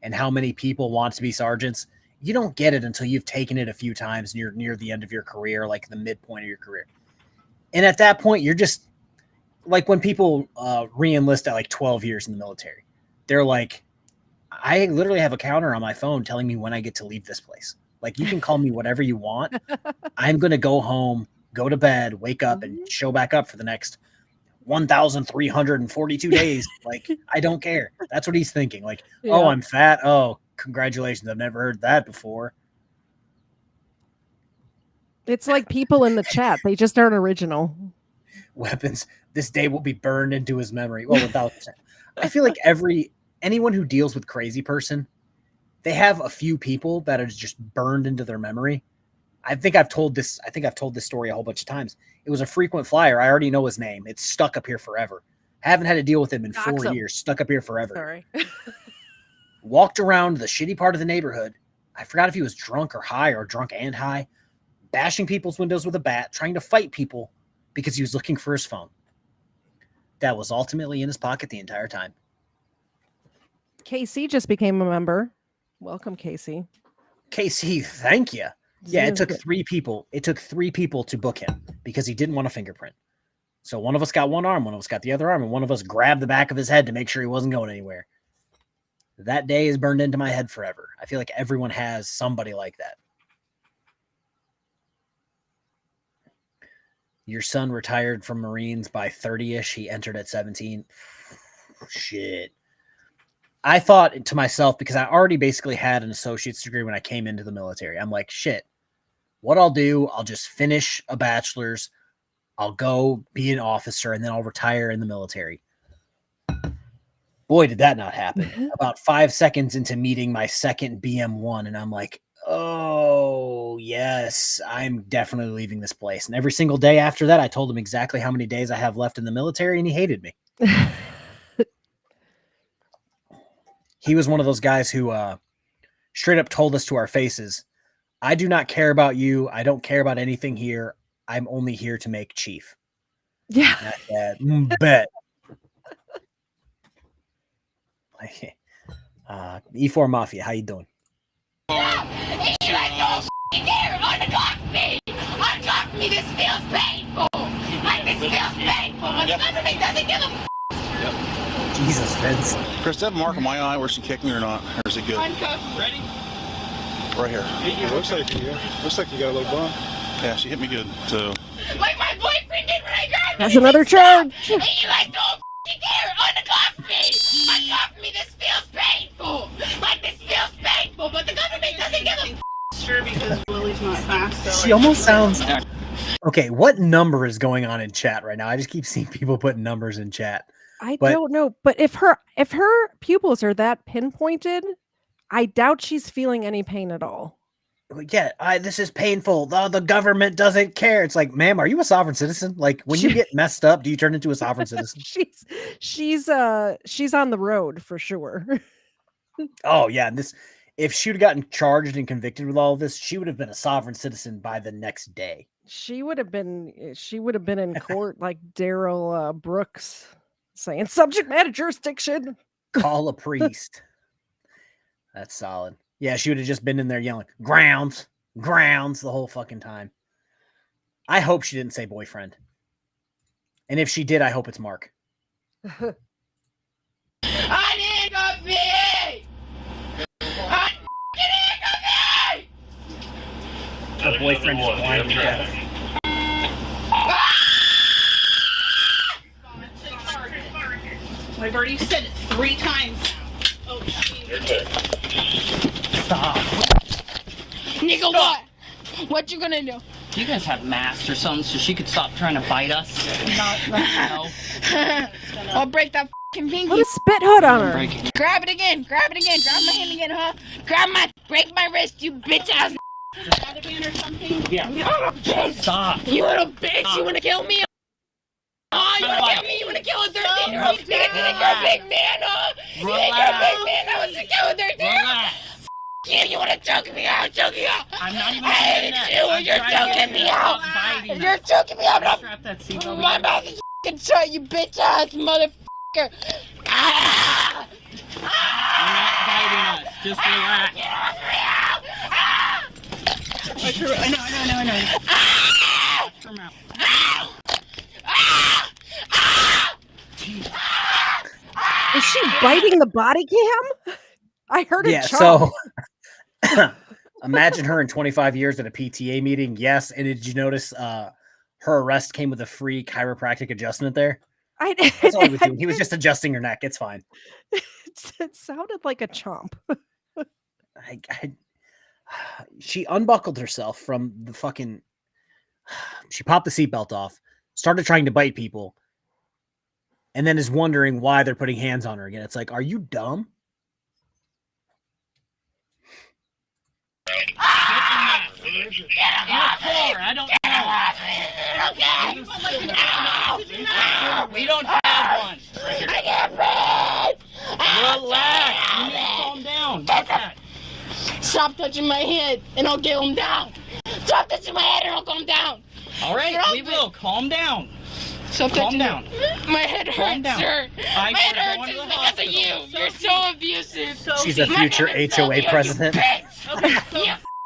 and how many people want to be sergeants, you don't get it until you've taken it a few times and you're near the end of your career, like the midpoint of your career. And at that point, you're just like when people re-enlist at like 12 years in the military, they're like, I literally have a counter on my phone telling me when I get to leave this place. Like, you can call me whatever you want. I'm going to go home, go to bed, wake up, and show back up for the next 1,342 days. Like, I don't care. That's what he's thinking. Like, oh, I'm fat. Oh, congratulations. I've never heard that before. It's like people in the chat. They just aren't original. Weapons. This day will be burned into his memory. Well, without I feel like anyone who deals with crazy person, they have a few people that are just burned into their memory. I think I've told this story a whole bunch of times. It was a frequent flyer. I already know his name. It's stuck up here forever. Haven't had to deal with him in 4 years. Stuck up here forever. Sorry. Walked around the shitty part of the neighborhood. I forgot if he was drunk or high or drunk and high, bashing people's windows with a bat, trying to fight people because he was looking for his phone. That was ultimately in his pocket the entire time. KC just became a member. Welcome, KC. KC, thank you. Yeah, it took good. 3 people. It took 3 people to book him because he didn't want a fingerprint. So one of us got one arm, one of us got the other arm, and one of us grabbed the back of his head to make sure he wasn't going anywhere. That day is burned into my head forever. I feel like everyone has somebody like that. Your son retired from Marines by 30-ish. He entered at 17. Shit. I thought to myself, because I already basically had an associate's degree when I came into the military. I'm like, shit, what I'll do, I'll just finish a bachelor's. I'll go be an officer, and then I'll retire in the military. Boy, did that not happen. About 5 seconds into meeting my second BM1, and I'm like, oh, yes, I'm definitely leaving this place. And every single day after that, I told him exactly how many days I have left in the military, and he hated me. He was one of those guys who straight up told us to our faces, I do not care about you. I don't care about anything here. I'm only here to make chief. Yeah. Bet. E4 Mafia, how you doing? You guys don't dare uncuff me! Uncuff me! This feels painful! Like, this feels painful! But the government doesn't give a Jesus, Vince. Chris, did I have a mark on my eye where she kicked me or not? Or is it good? Uncuff. Ready? Right here. It looks like you got a little bump. Yeah, she hit me good, so. Like my boyfriend did when I grabbed That's another charge. Hey, you guys don't dare uncuff me! Uncuff me! This feels painful! Like, this feels painful, but the government doesn't give a Sure, because Lily's not fast. So She almost sounds... Okay, what number is going on in chat right now? I just keep seeing people putting numbers in chat. I don't know, but if her pupils are that pinpointed, I doubt she's feeling any pain at all. Yeah, this is painful. The government doesn't care. It's like, ma'am, are you a sovereign citizen? Like, when you get messed up, do you turn into a sovereign citizen? she's on the road for sure. Oh yeah, if she would have gotten charged and convicted with all of this, she would have been a sovereign citizen by the next day. She would have been in court like Daryl Brooks saying subject matter jurisdiction. Call a priest. That's solid. Yeah, she would have just been in there yelling, grounds, the whole fucking time. I hope she didn't say boyfriend. And if she did, I hope it's Mark. Uncuff me! Uncuff me! Her boyfriend is blind to death. I've already said it 3 times. Oh, Stop. Nigga, what? What you gonna do? Do you guys have masks or something so she could stop trying to bite us? No. I'll break that fucking pinky. Put a spit hood on her. Grab it again. Grab my hand again, huh? Break my wrist, you bitch ass. Taliban or something? Yeah. You little bitch. Stop. You little bitch. Stop. You wanna kill me? Oh, you wanna kill me? You wanna kill a 13-year-old? You think you're a big man, huh? You think you're a big man? I was to kill a 13-year-old. You wanna choke me out? Choke me out. I'm not even I hate you. You're choking me out. You're choking me out. Strap that seatbelt. My mouth is fucking shut, you bitch ass motherfucker. Ah! You're not biting us. Just relax. I know. Watch her mouth. Is she biting the body cam? I heard a chomp. So imagine her in 25 years at a PTA meeting. Yes. And did you notice her arrest came with a free chiropractic adjustment there? That's all he was doing. He was just adjusting her neck. It's fine. It sounded like a chomp. She unbuckled herself from the fucking... She popped the seatbelt off, started trying to bite people, and then is wondering why they're putting hands on her again. It's like, are you dumb? I don't know. We don't have one. I can't breathe. Relax. You need to calm down. What's that? Stop touching my head and I'll get him down. Stop touching my head and I'll calm down. All right, we will. Calm down. Stop Calm down. My head Calm hurts, down. sir. I My head will go hurts into the because of you. hospital. You're so abusive. She's a future HOA president. You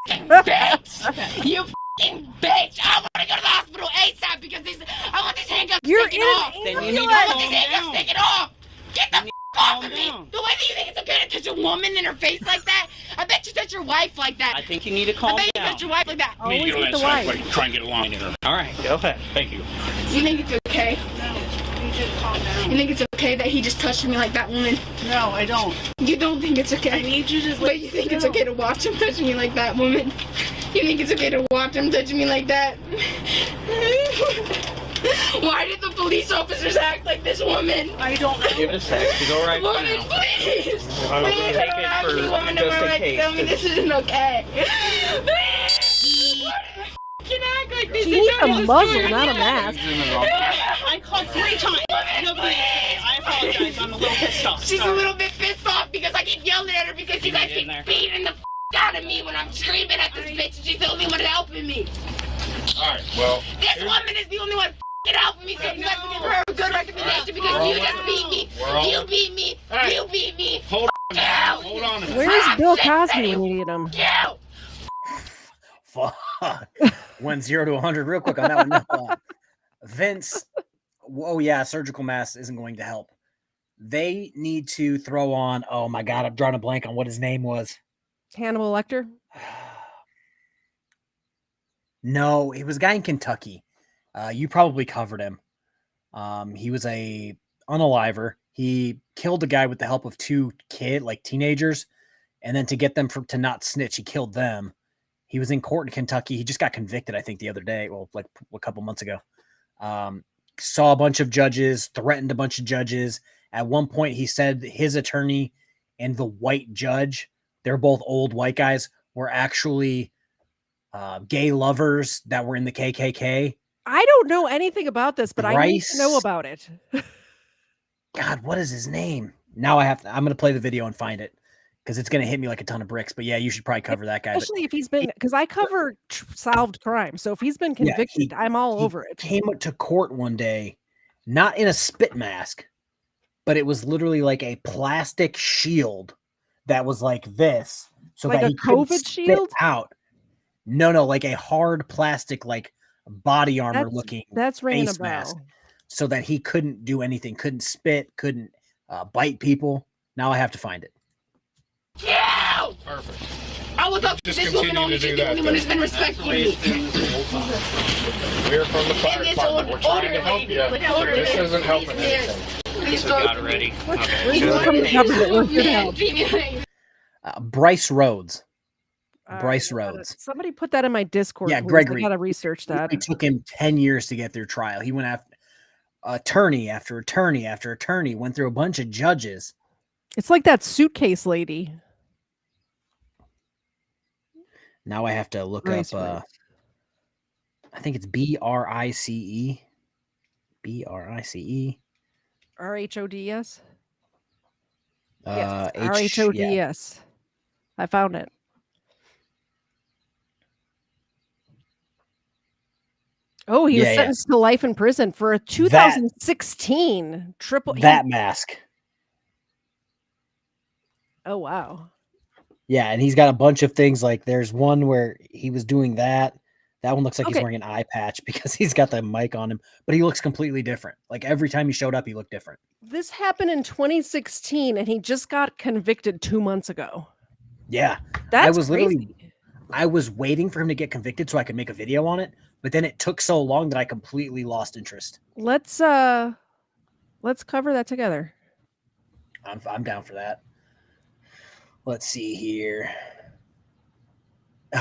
bitch. You fucking bitch. I want to go to the hospital ASAP because I want these handcuffs taken off. Then you need to I want calm these handcuffs down. taken off. Get the off of me. down. The way that you think it's okay to touch a woman in her face like that, I bet you touch your wife like that. I think you need to I calm bet you down. touch your wife like that. Always with the wife. Try and get along with her. All right, go ahead. Thank you. You think it's okay? No, you just calm down. You think it's okay that he just touched me like that, woman? No, I don't. You don't think it's okay? I need you to. But you think it's okay to watch him touch me like that, woman? You think it's okay to watch him touch me like that? Why did the police officers act like this, woman? I don't know. Give it a sec. She's all right for Woman, now. please! Please, I Take don't it have for you, woman, just in right? case. Tell me this isn't okay. Please! Why do they act like this? She needs a muzzle, not a mask. I called 3 times. I apologize. I'm a little pissed off. She's a little bit pissed off because I keep yelling at her because you guys keep beating the out of me when I'm screaming at this bitch and she's the only one helping me. Alright, well. This woman is the only one helping me, so you guys can give her a good recommendation because you just beat me. You beat me. You beat me. Hold on. Hold on. Where's Bill Cosby when you need him? Fuck. Went 0 to 100 real quick on that one. No, Vince, oh yeah, surgical mask isn't going to help. They need to throw on, oh my God, I'm drawing a blank on what his name was. Hannibal Lecter? No, it was a guy in Kentucky. You probably covered him. He was a unaliver. He killed a guy with the help of 2 teenagers. And then to get them to not snitch, he killed them. He was in court in Kentucky. He just got convicted, I think, the other day. Well, like a couple months ago. Saw a bunch of judges, threatened a bunch of judges. At one point, he said his attorney and the white judge, they're both old white guys, were actually gay lovers that were in the KKK. I don't know anything about this, but I need to know Bryce- about it. God, what is his name? Now I'm going to play the video and find it because it's going to hit me like a ton of bricks. But yeah, you should probably cover that guy. But Especially if he's been, because I cover solved crime. So if he's been Yeah, convicted, I'm all over it. came to court one day, not in a spit mask, but it was literally like a plastic shield that was like this. So Like that a he couldn't COVID spit shield? out. No, like a hard plastic, like body armor looking That's ringing a face mask. bell. So that he couldn't do anything, couldn't spit, couldn't bite people. Now I have to find it. Yeah! Perfect. I was up to Just this woman continue only. to do She's the that, only one who's been respectful to me. We're from the fire department. We're trying to help you. This isn't helping anything. Please Got it ready. Okay. We're from the government. We're here to help. Bryce Rhodes. Bryce I gotta- Rhodes. Somebody put that in my Discord. Yeah, please. Gregory. I gotta research that. It took him 10 years to get through trial. He went after attorney after attorney after attorney, went through a bunch of judges. It's like that suitcase lady. Now I have to look Bryce up. Rhodes. I think it's BRICE. BRICE. RHODS? Yes, RHODS. I found it. Oh, he was Yeah, yeah. sentenced to life in prison for a 2016 triple. That mask. Oh, wow. Yeah, and he's got a bunch of things like there's one where he was doing that. That one looks like he's Okay. wearing an eye patch because he's got the mic on him, but he looks completely different. Like every time he showed up, he looked different. This happened in 2016, and he just got convicted 2 months ago. Yeah. That's I was literally crazy. I was waiting for him to get convicted so I could make a video on it, but then it took so long that I completely lost interest. Let's cover that together. I'm down for that. Let's see here.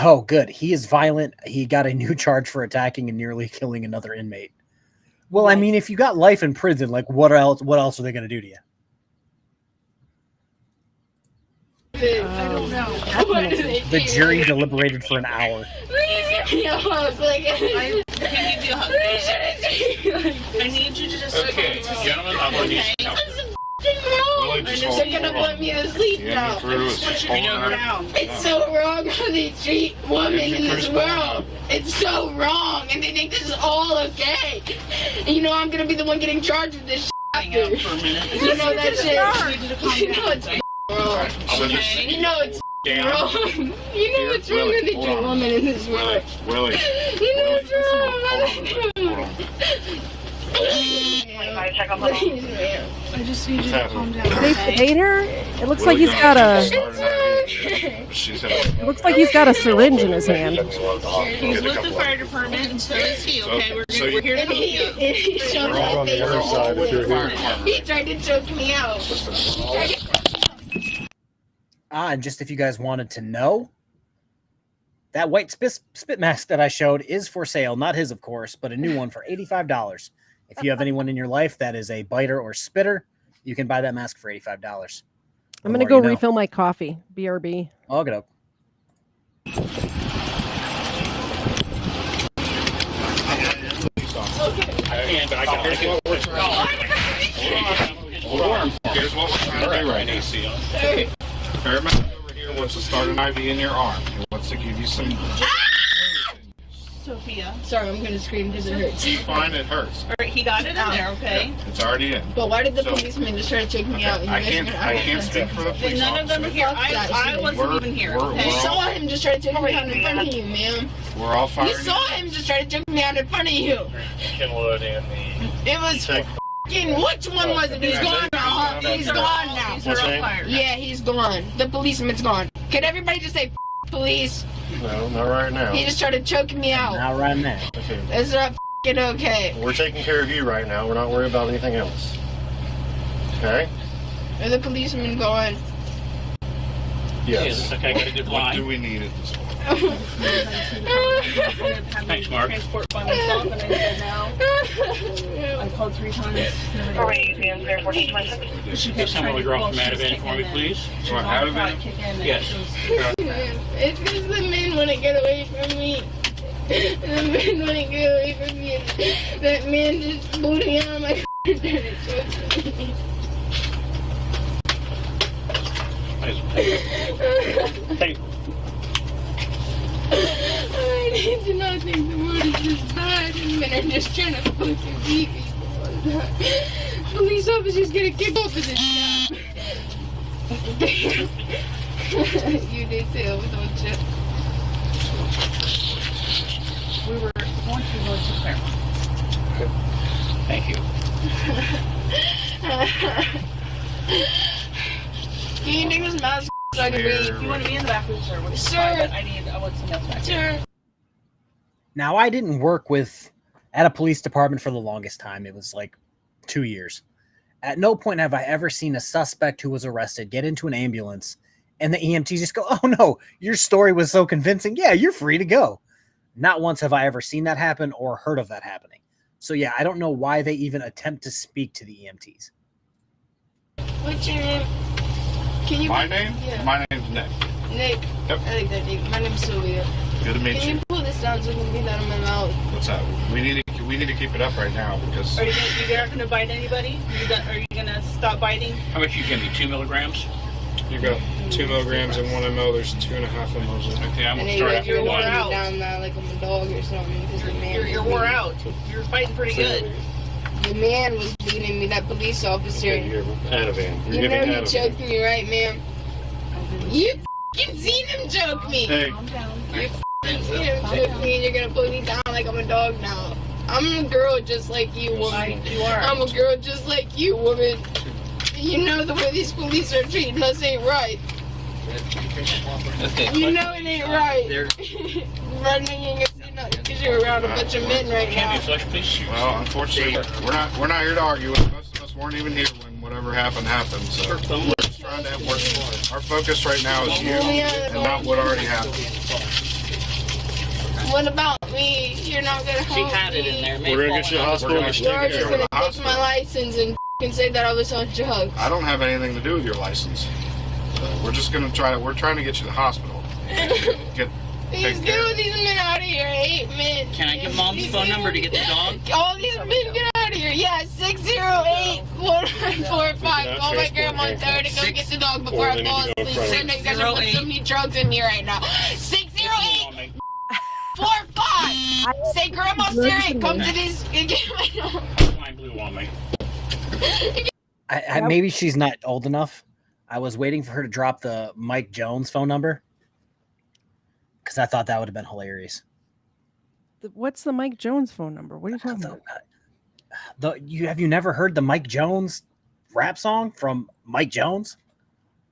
Oh, good. He is violent. He got a new charge for attacking and nearly killing another inmate. Well, I mean, if you got life in prison, like what else are they going to do to you? I don't know. The jury deliberated for an hour. Please give me a hug. Like, I can give you a hug. I need you to just. Okay, gentlemen, I'm going to need some help. Wrong. Willie, just hold They're gonna put me to sleep now. It's so wrong how they treat women in this world. It's so wrong, and they think this is all okay. And you know I'm gonna be the one getting charged with this shit after. You know that shit. You know it's wrong. You know it's wrong. You know what's wrong when they treat women in this world. Willie. You know what's wrong. I just need you to calm down. They sedate her? It looks like he's got a. It looks like he's got a syringe in his hand. He's with the fire department, and so is he. Okay, we're here to help you. We're all on the other side if you're here. He tried to choke me out. And just if you guys wanted to know, that white spit mask that I showed is for sale. Not his, of course, but a new one for $85. If you have anyone in your life that is a biter or spitter, you can buy that mask for $85. I'm going to go refill my coffee. BRB. I'll get up. Here's what we're trying to do right now. Paramedic over here wants to start an IV in your arm. He wants to give you some... Sophia. Sorry, I'm gonna scream because it hurts. It's fine, it hurts. All right, he got it in there, okay? It's already in. But why did the policeman just try to choke me out? And I can't speak for the police None of them are here. I wasn't even here. You saw him just try to choke me out in front of you, ma'am. We're all firing. You saw him just try to choke me out in front of you. It was fucking. Which one was it? He's gone now. He's gone now. Yeah, he's gone. The policeman's gone. Could everybody just say police? No, not right now. He just started choking me out. Not right now. Okay. That's not fucking okay. We're taking care of you right now. We're not worried about anything else. Okay? Are the policemen gone? Yes. Okay, got a good line. What do we need at this point? Thanks, Mark. Transport by myself, and I said no. I called 3 times. Can someone drop the Mativan for me, please? Yes. It's because the men want to get away from me. The men want to get away from me. That man just blew me out of my Hey. I need to not think the world is just bad and men are just trying to fucking beat me. Police officers get a kick off of this job. You did too, don't you? We were going to go to Claremont. Thank you. Can you take this mask so I can breathe? You want to be in the back room, sir? Sure. I want some else back here. Sure. Now, I didn't work at a police department for the longest time. It was like 2 years. At no point have I ever seen a suspect who was arrested get into an ambulance and the EMTs just go, "Oh no, your story was so convincing. Yeah, you're free to go." Not once have I ever seen that happen or heard of that happening. So yeah, I don't know why they even attempt to speak to the EMTs. What's your name? Can you? My name? Yeah. My name's Nick. Nick. Yep. I like that name. My name's Sylvia. Good to meet Can you. you pull this down so I can get that in my mouth? What's that? We need to keep it up right now because. Are you not going to bite anybody? Are you going to stop biting? How much you give me? 2 milligrams? You got 2 milligrams in 1 ml. There's 2.5 mLs. Okay, I'm And going to start after you're 1. down now like I'm a dog or something. Because the man You're wore out. You're fighting pretty good. The man was beating me, that police officer. You're Ativan. You know he choked me, right, ma'am? You f***ing seen him choke me. Hey. You f***ing seen him choke me and you're gonna put me down like I'm a dog now. I'm a girl just like you, woman. You are. I'm a girl just like you, woman. You know the way these police are treating us ain't right. You know it ain't right. Running ain't gonna see nothing because you're around a bunch of men right now. Well, unfortunately, we're not here to argue. Most of us weren't even here when whatever happened. So we're just trying to work. Our focus right now is you and not what already happened. What about me? You're not gonna help me. She had it in there. We're gonna get you to the hospital. You're just gonna take my license and say that I was on drugs. I don't have anything to do with your license. We're just gonna we're trying to get you to the hospital. These men out of here, I hate men. Can I get Mom's phone number to get the dog? All these men get out of here. Yeah, 608-4945. Call my grandma and tell her to go get the dog before I fall asleep. Send me guys put so many drugs in me right now. 608-45. Say Grandma Siri, come to this and get my dog. Blue on me. Maybe she's not old enough. I was waiting for her to drop the Mike Jones phone number because I thought that would have been hilarious. What's the Mike Jones phone number? What are you talking about? Have you never heard the Mike Jones rap song from Mike Jones?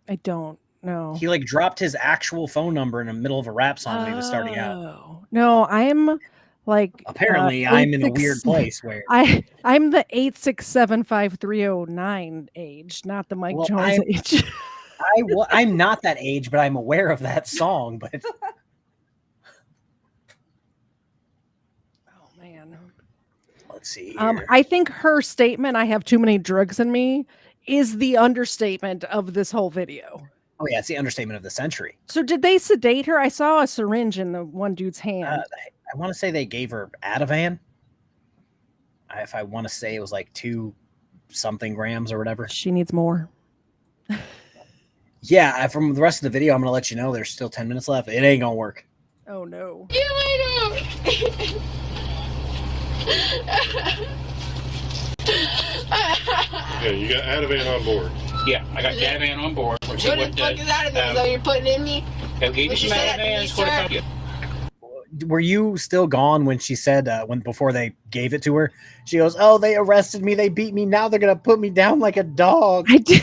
I don't know. He like dropped his actual phone number in the middle of a rap song when he was starting out. No, I'm like apparently I'm in a weird place where I'm the 8675309 age, not the Mike Jones age. I'm not that age, but I'm aware of that song. But oh man, let's see. Here. I think her statement, "I have too many drugs in me," is the understatement of this whole video. Oh yeah, it's the understatement of the century. So did they sedate her? I saw a syringe in the one dude's hand. I want to say they gave her Ativan. If I want to say it was like 2-something grams or whatever. She needs more. Yeah, from the rest of the video, I'm going to let you know there's still 10 minutes left. It ain't going to work. Oh, no. Yeah, I Okay, you got Ativan on board. Yeah, I got Ativan on board. What the fuck is Ativan? So you're putting in me? They'll give you some Ativan. Were you still gone when she said before they gave it to her? She goes, "Oh, they arrested me. They beat me. Now they're gonna put me down like a dog." I did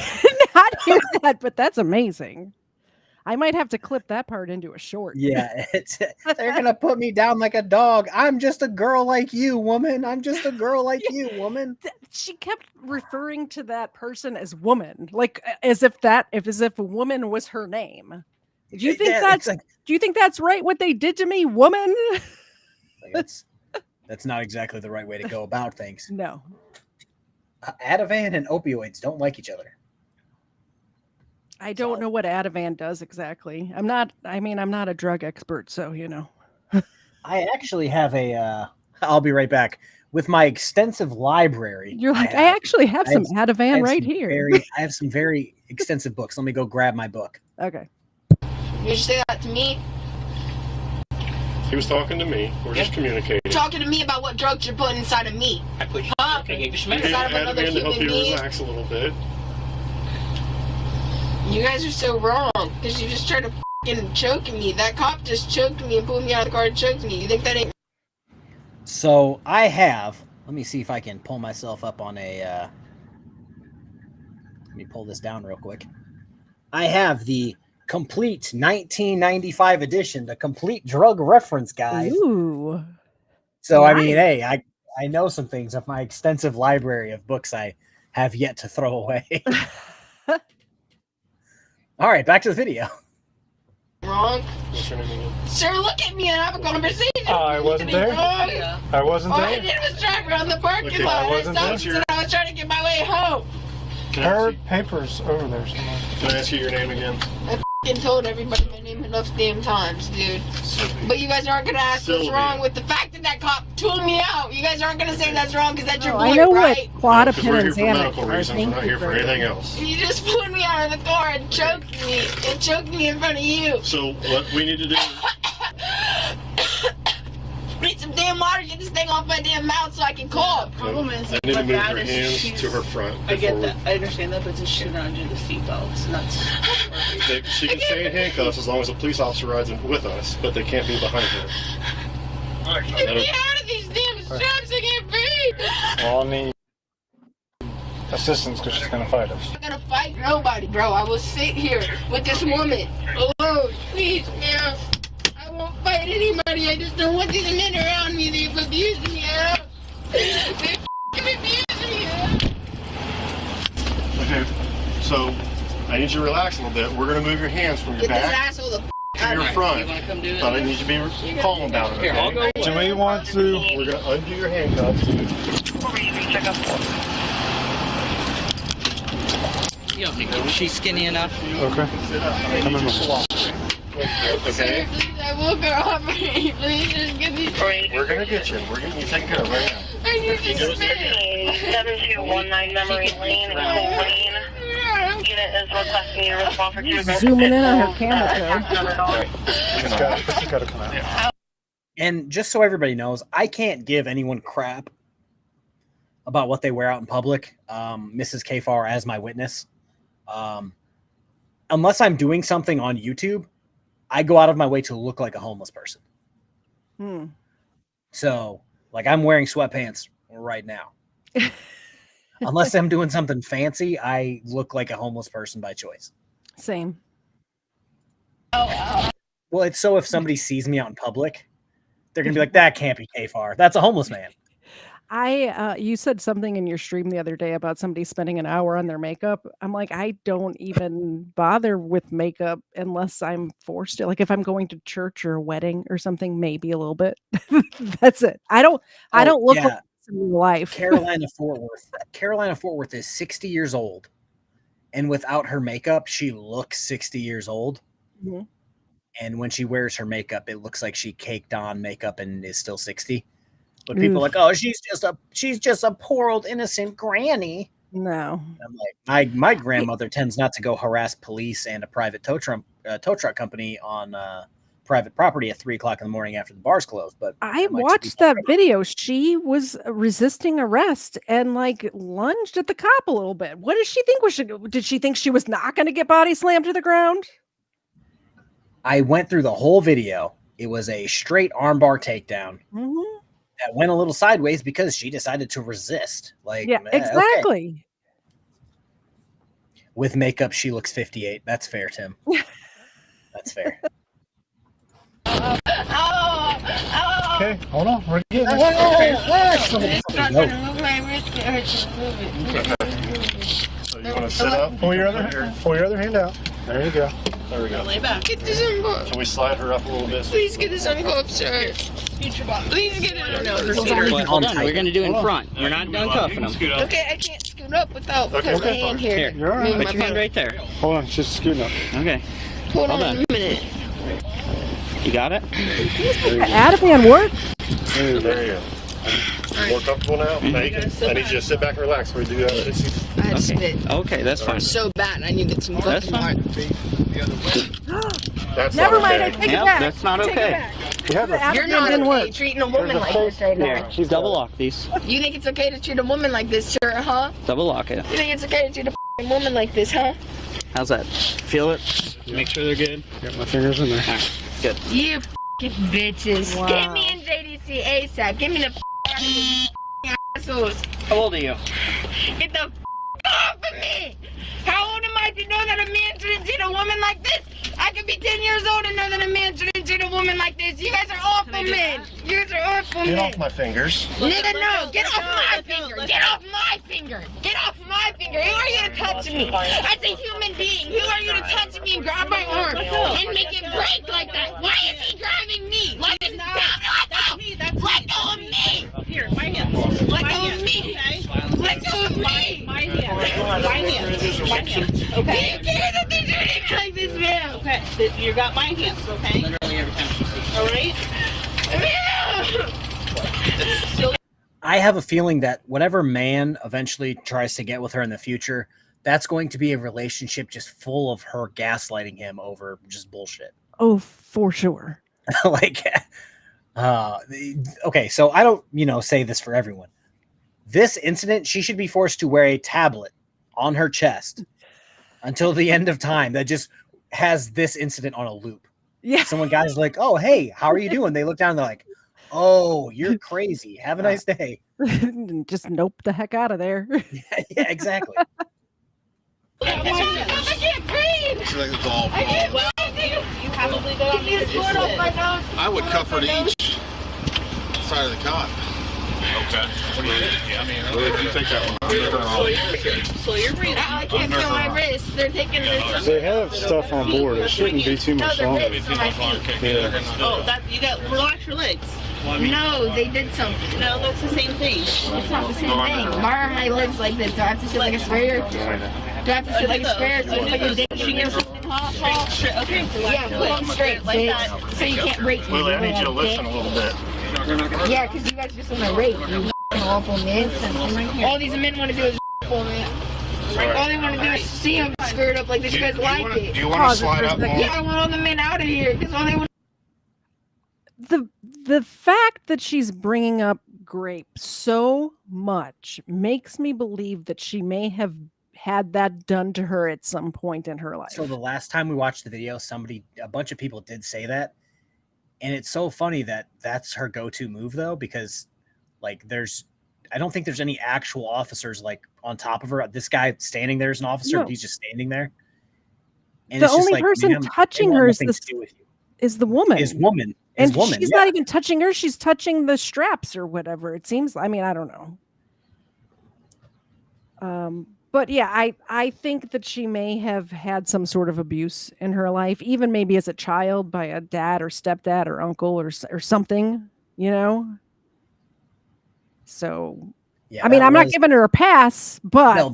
not hear that, but that's amazing. I might have to clip that part into a short. Yeah, they're gonna put me down like a dog. I'm just a girl like you, woman. I'm just a girl like you, woman. She kept referring to that person as woman, like as if a woman was her name. Do you think do you think that's right? What they did to me, woman? That's not exactly the right way to go about things. No. Ativan and opioids don't like each other. I don't know what Ativan does exactly. I'm not a drug expert, so you know. I actually have I'll be right back. With my extensive library. You're like, I actually have some Ativan right here. I have some very extensive books. Let me go grab my book. Okay. You just say that to me? He was talking to me. We're just communicating. You're talking to me about what drugs you're putting inside of me. I put you inside of another to help human you being. relax a little bit. You guys are so wrong because you just tried to fucking choke me. That cop just choked me and pulled me out of the car and choked me. You think that ain't? So I have. Let me see if I can pull myself up on a. Let me pull this down real quick. I have the complete 1995 edition, the complete drug reference guide. Ooh. So nice. I mean, hey, I know some things of my extensive library of books I have yet to throw away. All right, back to the video. Wrong. Sir, look at me and have a conversation. I wasn't there. I wasn't there. All I did was drive around the parking lot. I was trying to get my way home. Her paper's over there somewhere. Can I ask you your name again? I f***ing told everybody my name enough damn times, dude. Sylvia. But you guys aren't going to ask what's wrong with the fact that cop tooled me out. You guys aren't going to say that's wrong because that's your boy, I know right? What Quadapen we're here and for medical reasons. We're not here for anything else. You just pulled me out of the car and choked me. And choked me in front of you. So what we need to do... Need some damn water, get this thing off my damn mouth so I can call. The problem is, I need to move your hands to her front. I get that. I understand that, but she should not do the seatbelts. She can stay in handcuffs as long as a police officer rides with us, but they can't be behind her. Get me out of these damn straps, I can't breathe. I'll need assistance because she's going to fight us. I'm not going to fight nobody, bro. I will sit here with this woman alone. Please, man. I won't fight anybody. I just don't want these men around me. They've abused me. They abused me. Okay, so I need you to relax a little bit. We're going to move your hands from your back to your front. But I need you to be calm about it, okay? Do we want to... We're going to undo your handcuffs. She's skinny enough. Okay. Come in. Okay? Please, I will go operate. Please just get me. We're gonna get you. We're getting you taken care of right now. I need to spit. 7219 Memory Lane, Lane. Unit is requesting your response for two Zooming in on her camera, It's gotta come out. And just so everybody knows, I can't give anyone crap about what they wear out in public. Mrs. Kfar as my witness. Unless I'm doing something on YouTube, I go out of my way to look like a homeless person. So, like, I'm wearing sweatpants right now. Unless I'm doing something fancy, I look like a homeless person by choice. Same. Well, it's so if somebody sees me out in public, they're going to be like, that can't be Kfar. That's a homeless man. You said something in your stream the other day about somebody spending an hour on their makeup. I'm like, I don't even bother with makeup unless I'm forced to. Like if I'm going to church or a wedding or something, maybe a little bit. That's it. I don't look like this in real life. Carolina Fort Worth is 60 years old. And without her makeup, she looks 60 years old. Mm-hmm. And when she wears her makeup, it looks like she caked on makeup and is still 60. But people are like, oh, she's just a poor old innocent granny. No. I'm like, my grandmother tends not to go harass police and a private tow truck company on private property at 3:00 in the morning after the bar's closed. But I watched that video. She was resisting arrest and like lunged at the cop a little bit. What did she think? Did she think she was not going to get body slammed to the ground? I went through the whole video. It was a straight armbar takedown. Mm-hmm. That went a little sideways because she decided to resist. Like, yeah, exactly. Okay. With makeup, she looks 58. That's fair, Tim. That's fair. Okay, hold on. We're getting So you want to sit up? Pull your other hand out. There you go. There we go. Lay back. Get this uncuffed. Can we slide her up a little bit? Please get this uncuffed, sir. Please get it uncuffed. Hold on, we're gonna do in front. We're not done cuffing them. Okay, I can't scoot up without my hand here. You're all right. Put your hand right there. Hold on, just scooting up. Okay. Hold on a minute. You got it? Ativan work? There you go. More comfortable now? I need you to sit back and relax before we do that. I had to spit. Okay, that's fine. So bad, I need to get some That's fucking fine. That's Never not mind, okay. I take it back. That's not okay. You're not okay treating a woman like this right now. Here, double lock these. You think it's okay to treat a woman like this, sir, huh? Double lock it. You think it's okay to treat a f***ing woman like this, huh? How's that? Feel it? Make sure they're good. Got my fingers in there. Right, good. You f***ing bitches. Wow. Get me in JDC ASAP. Give me the f***ing assholes. How old are you? Get the f*** off of me! How old am I to know that a man shouldn't treat a woman like this? I could be 10 years old and know that a man shouldn't treat a woman like this. You guys are awful men. You guys are awful men. Get off my fingers. Nigga, no. Get off my finger. Get off my finger. Get off my finger. Who are you to touch me? As a human being, who are you to touch me and grab my arm and make it break like that? Why is he driving me? Let him down. Let go of me. Here, my hands. Let go of me. Let go of me. My hands. My hands. My hands. Okay. Do you care that they're treating me like this, man? Okay. You got my hands, okay? Literally every time she sees All right? I have a feeling that whatever man eventually tries to get with her in the future, that's going to be a relationship just full of her gaslighting him over just bullshit. Oh, for sure. Like, okay, so I don't, say this for everyone. This incident, she should be forced to wear a tablet on her chest until the end of time that just has this incident on a loop. Yeah. Someone guy's like, oh, hey, how are you doing? They look down and they're like, oh, you're crazy. Have a nice day. Just nope the heck out of there. Yeah, exactly. I can't breathe. She's like a doll. I can't breathe. You probably go on Get this blood off my nose. I would cuff her to each side of the cot. Okay. You take that one. So you're breathing. I can't feel my wrist. They're taking this. They have stuff on board. It shouldn't be too much longer. Yeah. Oh, you got relax your legs. No, they did something. No, that's the same thing. It's not the same thing. Why are my legs like this? Do I have to sit like a sprayer? Do I have to sit like a sprayer? So it's like a dick or something, huh? tall. Okay, Yeah, put them straight, like bitch. that. So you can't rate me. Willie, I need you to listen a little bit. Yeah, because you guys just want to rate. You awful men. All these men want to do is for me. All they want to do is see him skirt up like this. You guys like it. Do you want to slide up more? Yeah, I want all the men out of here because all they want. The fact that she's bringing up grape so much makes me believe that she may have had that done to her at some point in her life. So the last time we watched the video, a bunch of people did say that. And it's so funny that that's her go-to move, though, because like I don't think there's any actual officers like on top of her. This guy standing there is an officer, No. but he's just standing there. And The it's just only like, person ma'am, touching they want her nothing to do with you. is the woman. His woman. And woman, she's not even touching her. She's touching the straps or whatever. It seems. I mean, I don't know. But yeah, I think that she may have had some sort of abuse in her life, even maybe as a child by a dad or stepdad or uncle or something, you know? So, Yeah, I mean, I'm not was- giving her a pass, but No,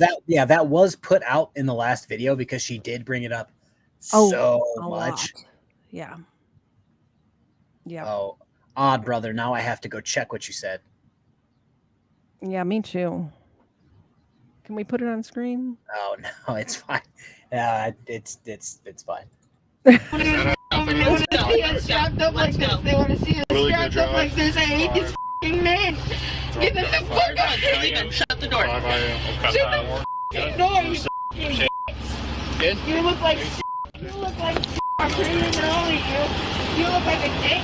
that was put out in the last video because she did bring it up Oh, so a much. lot. Yeah. Yeah. Oh, odd brother. Now I have to go check what you said. Yeah, me too. Can we put it on screen? Oh no, it's fine. It's fine. They want to see us strapped up like this. They want to see us Really strapped good up like job. this. I hate these f***ing men. Get them the fuck out of here. Leave him. Shut the door. Shut the f***ing door, you f***ing Good? You look like shit. You look like shit. I'm pretty only you. You look like a dick.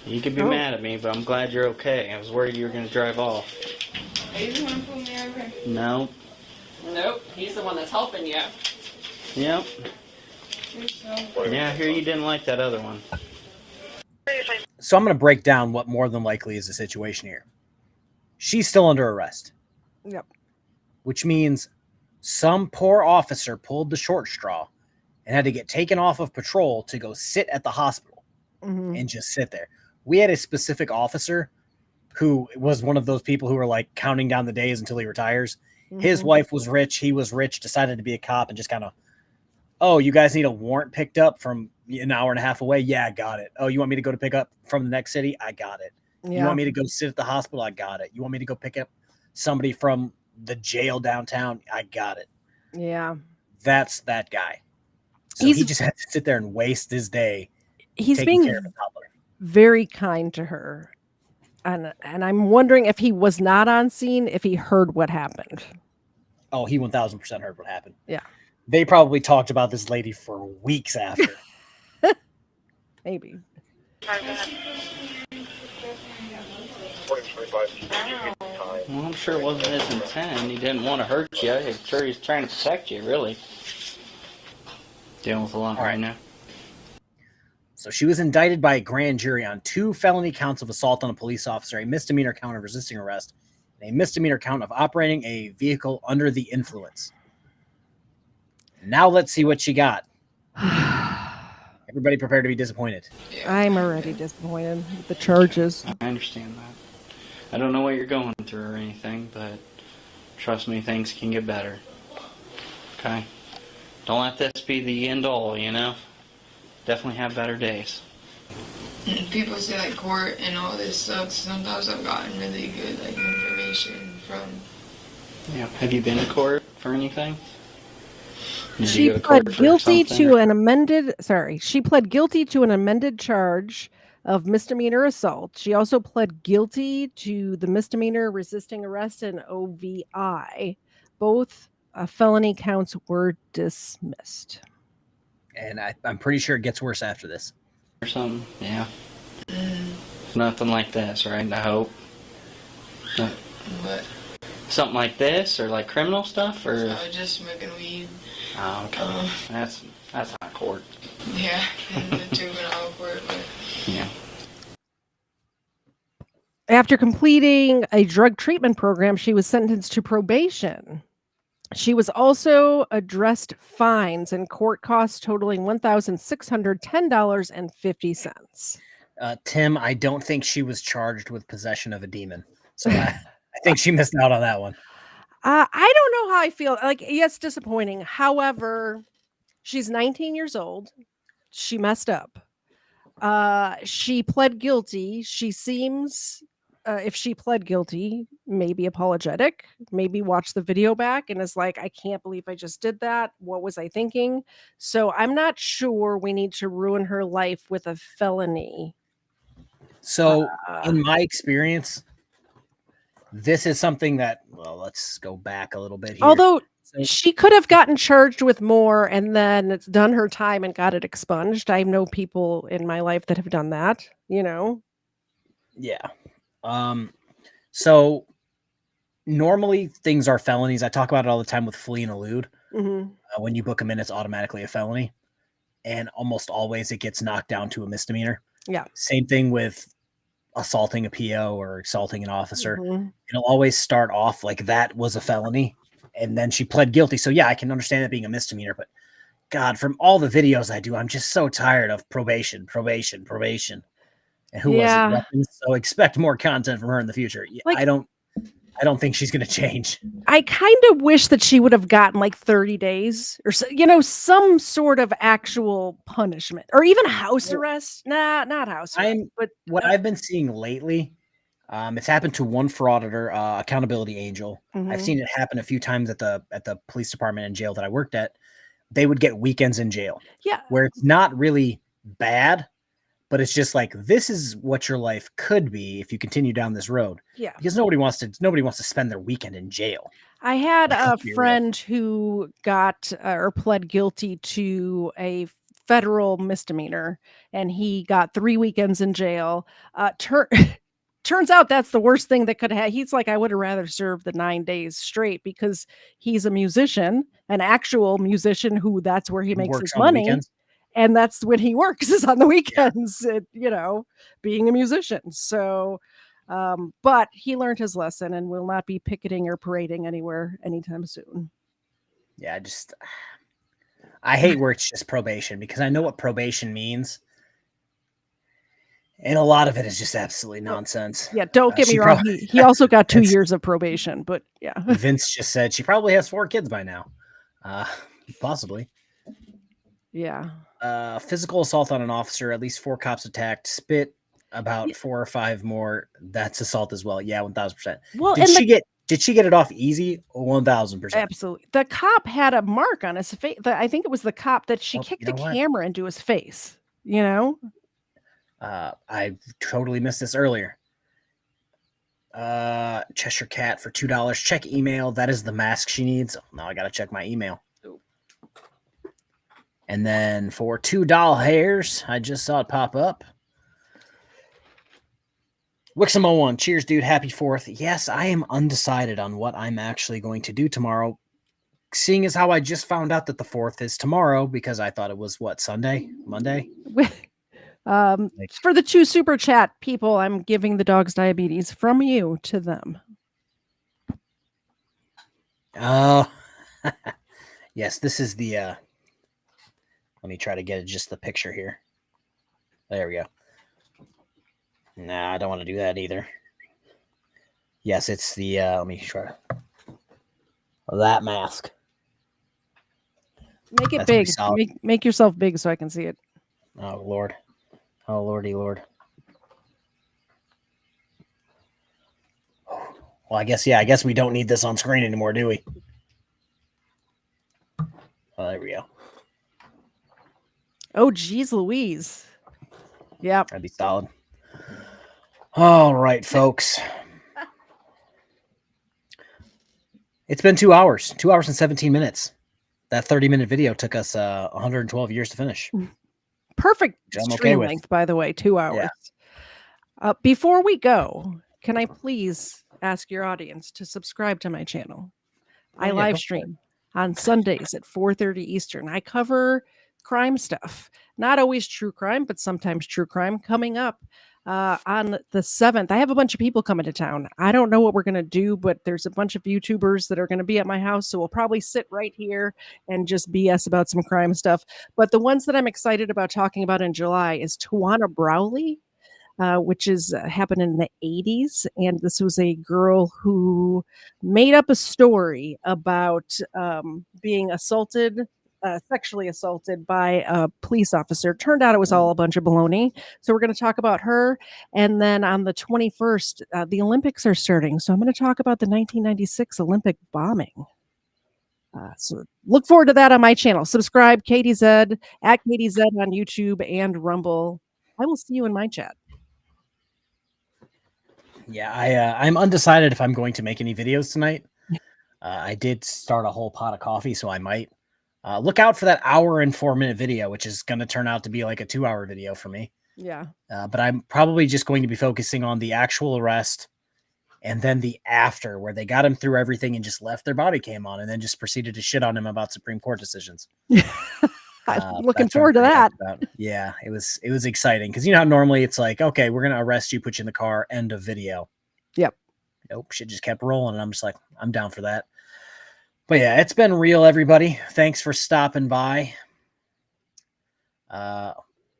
You could be mad at me, but I'm glad you're okay. I was worried you were going to drive off. You just want to pull me over? No. Nope. He's the one that's helping you. Yep. Yeah, I hear you didn't like that other one. So I'm going to break down what more than likely is the situation here. She's still under arrest. Yep. Which means some poor officer pulled the short straw and had to get taken off of patrol to go sit at the hospital and just sit there. We had a specific officer who was one of those people who were like counting down the days until he retires. His wife was rich. He was rich, decided to be a cop and just kind of, oh, you guys need a warrant picked up from an hour and a half away? Yeah, I got it. Oh, you want me to go to pick up from the next city? I got it. Yeah. You want me to go sit at the hospital? I got it. You want me to go pick up somebody from the jail downtown? I got it. Yeah. That's that guy. So he just had to sit there and waste his day He's taking being care of a toddler. very kind to her. And I'm wondering if he was not on scene, if he heard what happened. Oh, he 1000% heard what happened. Yeah. They probably talked about this lady for weeks after. Maybe. Well, I'm sure it wasn't his intent. He didn't want to hurt you. I'm sure he's trying to protect you, really. Dealing with a lot right now. So she was indicted by a grand jury on 2 felony counts of assault on a police officer, a misdemeanor count of resisting arrest, and a misdemeanor count of operating a vehicle under the influence. Now let's see what she got. Everybody prepare to be disappointed. I'm already disappointed with the charges. I understand that. I don't know what you're going through or anything, but trust me, things can get better. Okay? Don't let this be the end all, you know? Definitely have better days. People say like court and all this sucks. Sometimes I've gotten really good like information from. Yeah. Have you been to court for anything? Did She you go to pled court for guilty something? to an amended. She pled guilty to an amended charge of misdemeanor assault. She also pled guilty to the misdemeanor resisting arrest and OVI. Both felony counts were dismissed. And I'm pretty sure it gets worse after this. Or something, yeah. Nothing like this, right? I hope. No. What? Something like this, or like criminal stuff, or? I was just smoking weed. Oh, okay. That's not court. Yeah, in the juvenile court. But... Yeah. After completing a drug treatment program, she was sentenced to probation. She was also addressed fines and court costs totaling $1,610.50. Tim, I don't think she was charged with possession of a demon. So I think she missed out on that one. I don't know how I feel. Like, yes, disappointing. However, She's 19 years old. She messed up. She pled guilty. She seems, if she pled guilty, maybe apologetic, maybe watch the video back and is like, I can't believe I just did that. What was I thinking? So I'm not sure we need to ruin her life with a felony. So, in my experience, this is something that, well, let's go back a little bit here. Although So, she could have gotten charged with more and then it's done her time and got it expunged. I know people in my life that have done that, you know? yeah. So normally things are felonies. I talk about it all the time with flee and elude. Mhm. When you book them in, it's automatically a felony. And almost always it gets knocked down to a misdemeanor. Yeah. Same thing with assaulting a PO or assaulting an officer. Mhm. It'll always start off like that was a felony. And then she pled guilty. So yeah, I can understand it being a misdemeanor, but God, from all the videos I do, I'm just so tired of probation. And who was it? Weapons. So expect more content from her in the future. Like- I don't think she's going to change. I kind of wish that she would have gotten like 30 days or so, you know, some sort of actual punishment or even house arrest. Nah, not house arrest, but What I've been seeing lately, it's happened to one frauditor, Accountability Angel. I've Mhm. seen it happen a few times at the police department and jail that I worked at. They would get weekends in jail. Yeah. Where it's not really bad, but it's just like, this is what your life could be if you continue down this road. Yeah. Because nobody wants to spend their weekend in jail. I had Like, a let's be real. friend who got or pled guilty to a federal misdemeanor and he got 3 weekends in jail. Turns out that's the worst thing that could have. He's like, I would have rather served the 9 days straight because he's a musician, an actual musician who that's where he makes works his on the money. weekends. And that's when he works is on the weekends, you know, being a musician. So, but he learned his lesson and will not be picketing or parading anywhere anytime soon. Yeah, I hate where it's just probation because I know what probation means. And a lot of it is just absolutely nonsense. Yeah, don't get me she wrong. prob- He also got 2 years of probation, but yeah. Vince just said she probably has 4 kids by now. Possibly. Yeah. Physical assault on an officer, at least 4 cops attacked, spit about 4 or 5 more. That's assault as well. Yeah, 1000%. Well, did and she get it off easy? 1000%. Absolutely. The cop had a mark on his face. I think it was the cop that she Well, kicked you know the what? camera into his face, you know? I totally missed this earlier. Cheshire Cat for $2. Check email. That is the mask she needs. Now I gotta check my email. And then for $2 hairs, I just saw it pop up. Wixom01, cheers, dude. Happy 4th. Yes, I am undecided on what I'm actually going to do tomorrow. Seeing as how I just found out that the 4th is tomorrow because I thought it was what, Sunday? Monday? For the 2 super chat people, I'm giving the dogs diabetes from you to them. Oh, yes, this is the, let me try to get just the picture here. There we go. Nah, I don't want to do that either. Yes, it's the, let me try that mask. Make it That's pretty big. solid. Make yourself big so I can see it. Oh, Lord. Oh, Lordy, Lord. Well, I guess we don't need this on screen anymore, do we? Oh, there we go. Oh, geez, Louise. Yeah. That'd be solid. All right, folks. It's been 2 hours. 2 hours and 17 minutes. That 30-minute video took us 112 years to finish. Perfect Which I'm okay stream with. length, by the way, 2 hours. Yeah. Before we go, can I please ask your audience to subscribe to my channel? I yeah, go live for it. stream on Sundays at 4:30 Eastern. I cover crime stuff, not always true crime, but sometimes true crime. Coming up on the 7th, I have a bunch of people coming to town. I don't know what we're going to do, but there's a bunch of YouTubers that are going to be at my house. So we'll probably sit right here and just BS about some crime stuff. But the ones that I'm excited about talking about in July is Tawana Browley, which is happened in the 80s. And this was a girl who made up a story about being assaulted sexually assaulted by a police officer. Turned out it was all a bunch of baloney. So we're going to talk about her. And then on the 21st, the Olympics are starting. So I'm going to talk about the 1996 Olympic bombing. So look forward to that on my channel. Subscribe, KTZED, at KTZED on YouTube and Rumble. I will see you in my chat. Yeah, I'm undecided if I'm going to make any videos tonight. I did start a whole pot of coffee, so I might. Look out for that 1 and 4 minute video, which is going to turn out to be like a 2-hour video for me. Yeah. But I'm probably just going to be focusing on the actual arrest and then the after, where they got him through everything and just left their body cam on and then just proceeded to shit on him about Supreme Court decisions. I'm looking forward to that. Yeah, it was exciting because you know how normally it's like, okay, we're going to arrest you, put you in the car, end of video. Yep. Nope, shit just kept rolling, and I'm just like, I'm down for that. But yeah, it's been real, everybody. Thanks for stopping by.